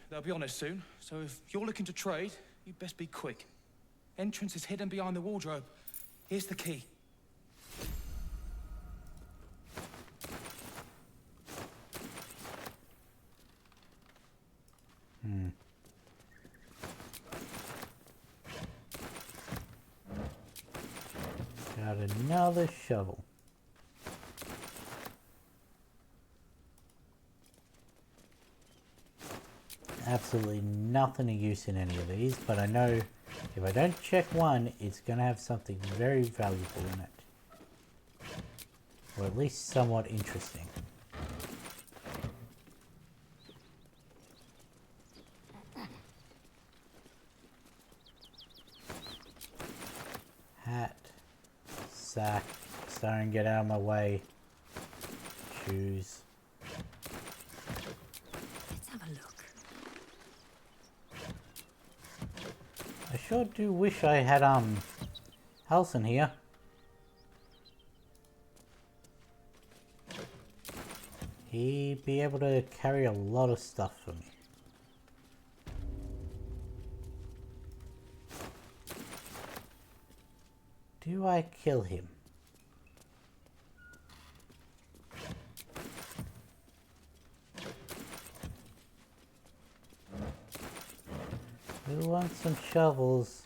Speaker 20: They'll be on us soon, so if you're looking to trade, you'd best be quick. Entrance is hidden behind the wardrobe. Here's the key.
Speaker 1: Got another shovel. absolutely nothing of use in any of these, but I know if I don't check one, it's going to have something very valuable in it. Or at least somewhat interesting. Hat, sack, starting to get out of my way, shoes.
Speaker 12: Let's have a look.
Speaker 1: I sure do wish I had Halson here. He'd be able to carry a lot of stuff for me. Do I kill him? We want some shovels.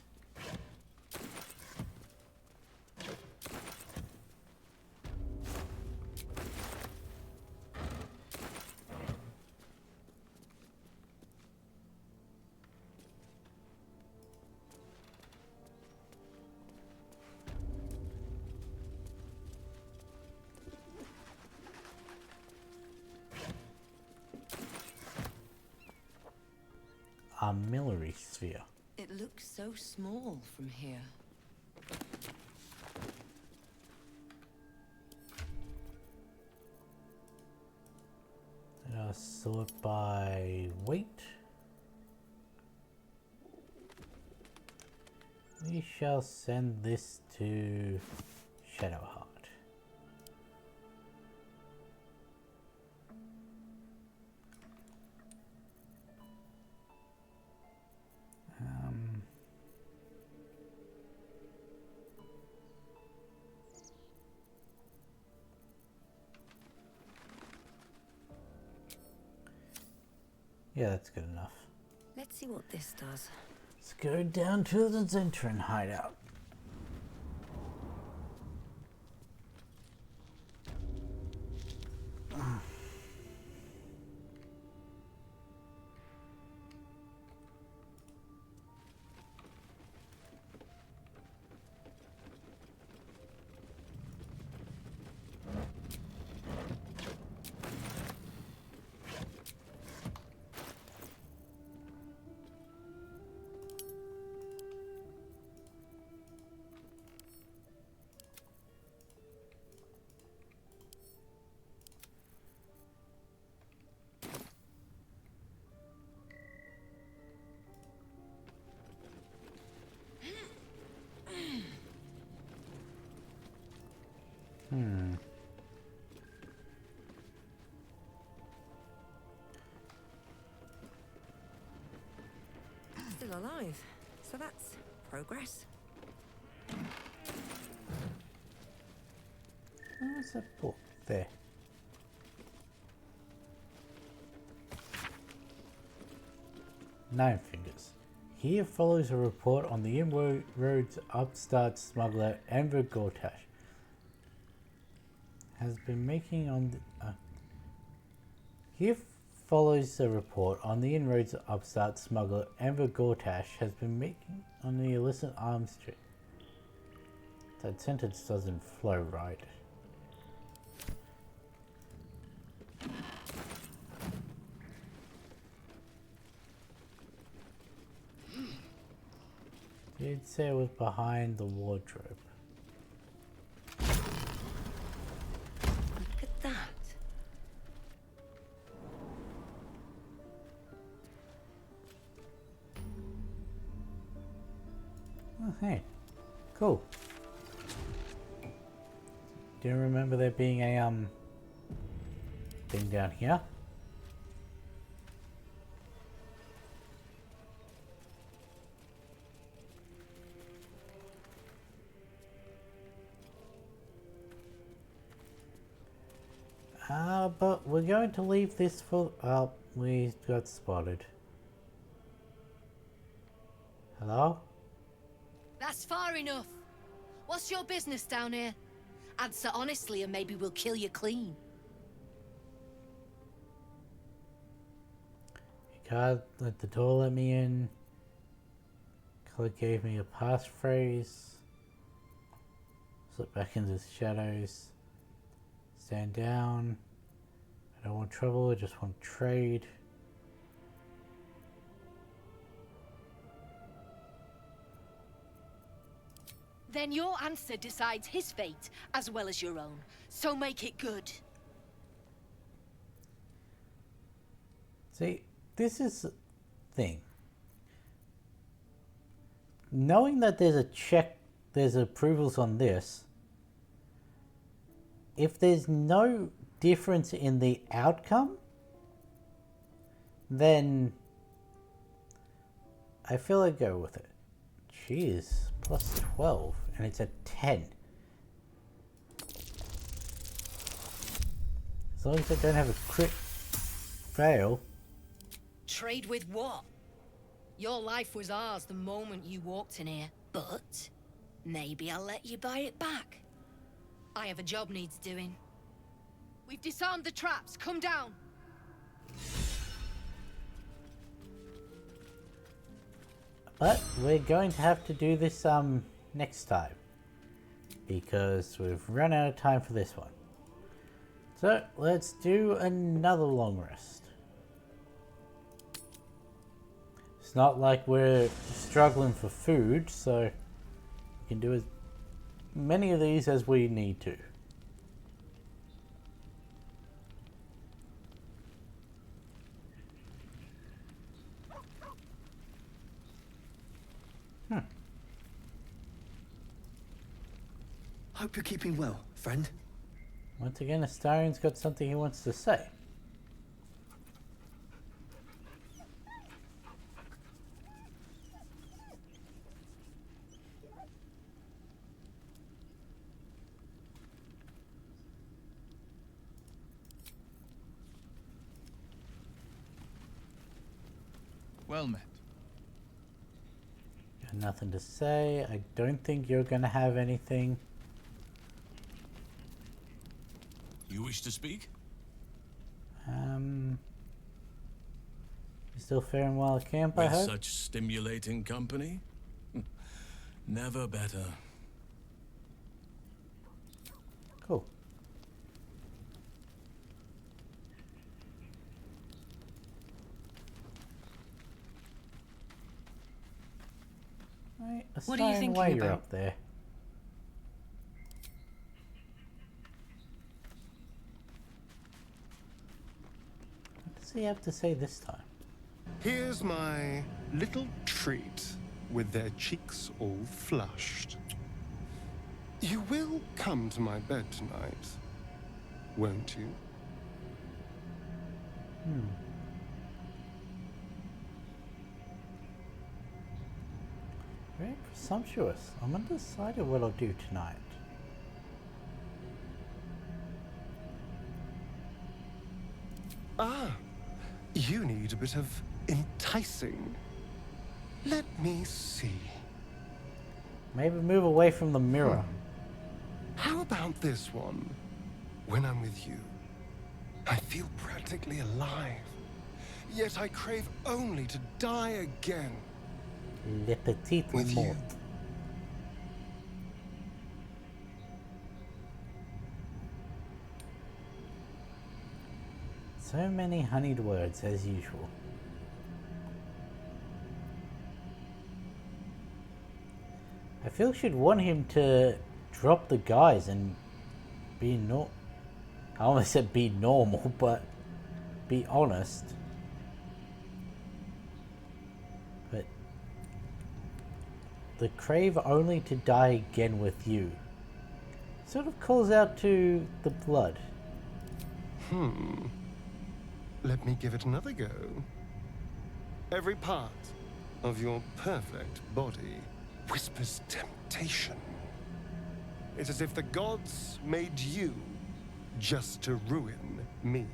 Speaker 1: Artillery sphere.
Speaker 12: It looks so small from here.
Speaker 1: Sort by weight. We shall send this to Shadowheart. Yeah, that's good enough.
Speaker 12: Let's see what this does.
Speaker 1: Let's go down to the Zentran hideout.
Speaker 12: Still alive, so that's progress.
Speaker 1: Where's that book? There. Nine Fingers. Here follows a report on the inroads upstart smuggler Enver Gortash has been making on the, Here follows a report on the inroads upstart smuggler Enver Gortash has been making on the illicit arms trade. That sentence doesn't flow right. You'd say it was behind the wardrobe.
Speaker 12: Look at that.
Speaker 1: Oh, hey. Cool. Do you remember there being a, thing down here? But we're going to leave this for... Oh, we got spotted. Hello?
Speaker 16: That's far enough. What's your business down here? Answer honestly and maybe we'll kill you clean.
Speaker 1: Guard at the door let me in. Color gave me a passphrase. Slip back into the shadows. Stand down. I don't want trouble, I just want trade.
Speaker 16: Then your answer decides his fate as well as your own. So make it good.
Speaker 1: See, this is the thing. Knowing that there's a check, there's approvals on this, if there's no difference in the outcome, then I feel I'd go with it. Jeez, plus 12, and it's a 10. As long as I don't have a crit fail.
Speaker 16: Trade with what? Your life was ours the moment you walked in here, but maybe I'll let you buy it back. I have a job needs doing. We've disarmed the traps. Come down.
Speaker 1: But we're going to have to do this next time, because we've run out of time for this one. So let's do another long rest. It's not like we're struggling for food, so we can do as many of these as we need to.
Speaker 17: Hope you're keeping well, friend.
Speaker 1: Once again, Astarion's got something he wants to say.
Speaker 5: Well met.
Speaker 1: Got nothing to say. I don't think you're gonna have anything.
Speaker 11: You wish to speak?
Speaker 1: You still faring well at camp, I
Speaker 11: With
Speaker 1: hope?
Speaker 11: such stimulating company? Never better.
Speaker 1: Cool. Right,
Speaker 15: What are you
Speaker 1: Astarion,
Speaker 15: thinking
Speaker 1: while you're
Speaker 15: about?
Speaker 1: up there. What does he have to say this time?
Speaker 10: Here's my little treat with their cheeks all flushed. You will come to my bed tonight, won't you?
Speaker 1: Very presumptuous. I'm undecided what I'll do tonight.
Speaker 10: Ah, you need a bit of enticing. Let me see.
Speaker 1: Maybe move away from the mirror.
Speaker 10: How about this one? When I'm with you, I feel practically alive. Yet I crave only to die again.
Speaker 1: Le petit
Speaker 10: With
Speaker 1: mort.
Speaker 10: you.
Speaker 1: So many honeyed words as usual. I feel she'd want him to drop the guys and be I almost said be normal, but be honest. But the crave only to die again with you sort of calls out to the blood.
Speaker 10: Let me give it another go. Every part of your perfect body whispers temptation. It's as if the gods made you just to ruin me.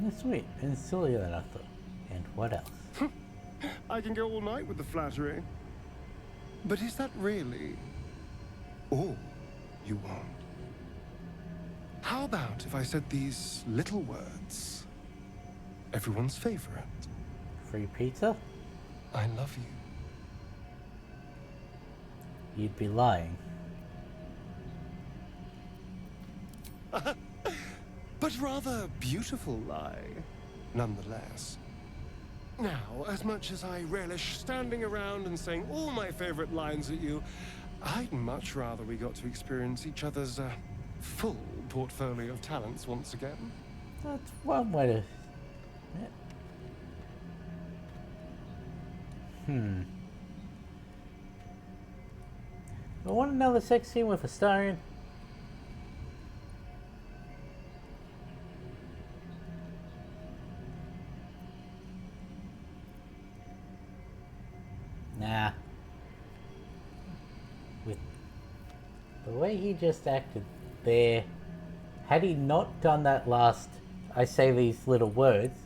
Speaker 1: That's sweet and sillier than I thought. And what else?
Speaker 10: I can go all night with the flattery. But is that really all you want?
Speaker 3: How about if I said these little words? Everyone's favorite.
Speaker 1: Free pizza?
Speaker 3: I love you.
Speaker 1: You'd be lying.
Speaker 3: But rather beautiful lie, nonetheless. Now, as much as I relish standing around and saying all my favorite lines at you, I'd much rather we got to experience each other's full portfolio of talents once again.
Speaker 1: That's one way to... Yeah. I want another sex scene with Astarion. Nah. With the way he just acted there, had he not done that last, I say these little words,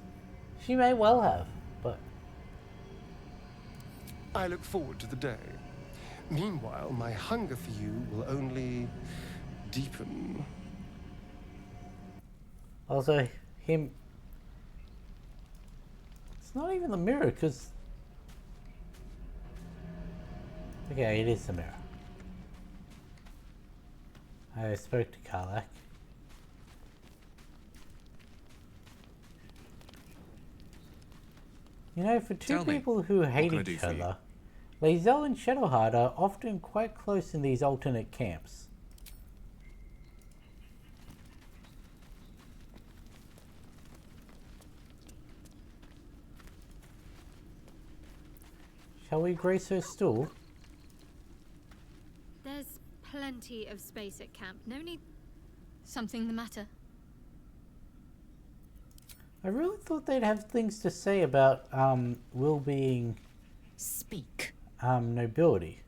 Speaker 1: she may well have, but...
Speaker 3: I look forward to the day. Meanwhile, my hunger for you will only deepen.
Speaker 1: Also, him... It's not even the mirror, because... Okay, it is the mirror. I spoke to Karlach. You know, for two people who hate each other, Lae'zel and Shadowheart are often quite close in these alternate camps. Shall we grace her stool?
Speaker 6: There's plenty of space at camp. No need... Something the matter?
Speaker 1: I really thought they'd have things to say about, Will being...
Speaker 9: Speak.
Speaker 1: Nobility.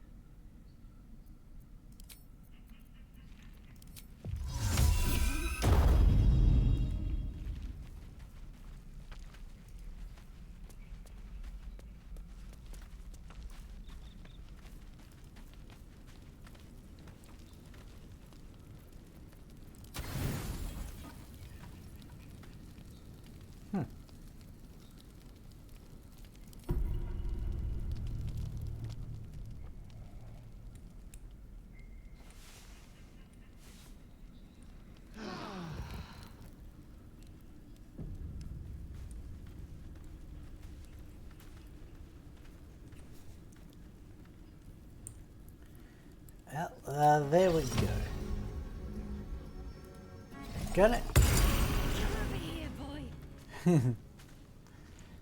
Speaker 1: Well, there we go. Gonna...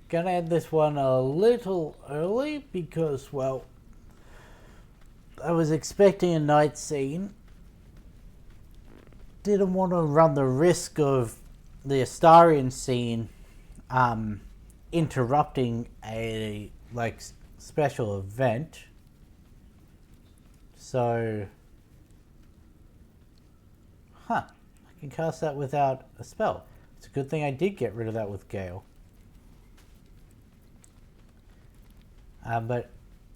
Speaker 1: Gonna end this one a little early because, well, I was expecting a night scene. Didn't want to run the risk of the Astarion scene interrupting a, like, special event. So, I can cast that without a spell. It's a good thing I did get rid of that with Gale. But,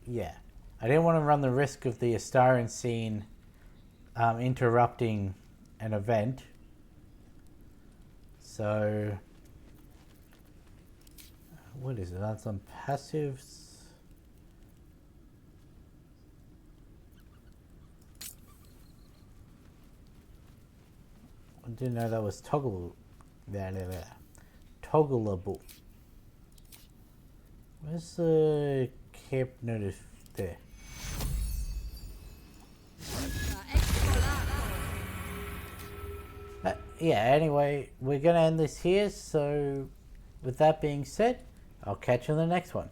Speaker 1: yeah. I didn't want to run the risk of the Astarion scene interrupting an event. So, what is it? That's on passives. I didn't know that was toggleable. Toggleable. Where's the camp notice there? Yeah, anyway, we're going to end this here. So, with that being said, I'll catch you in the next one.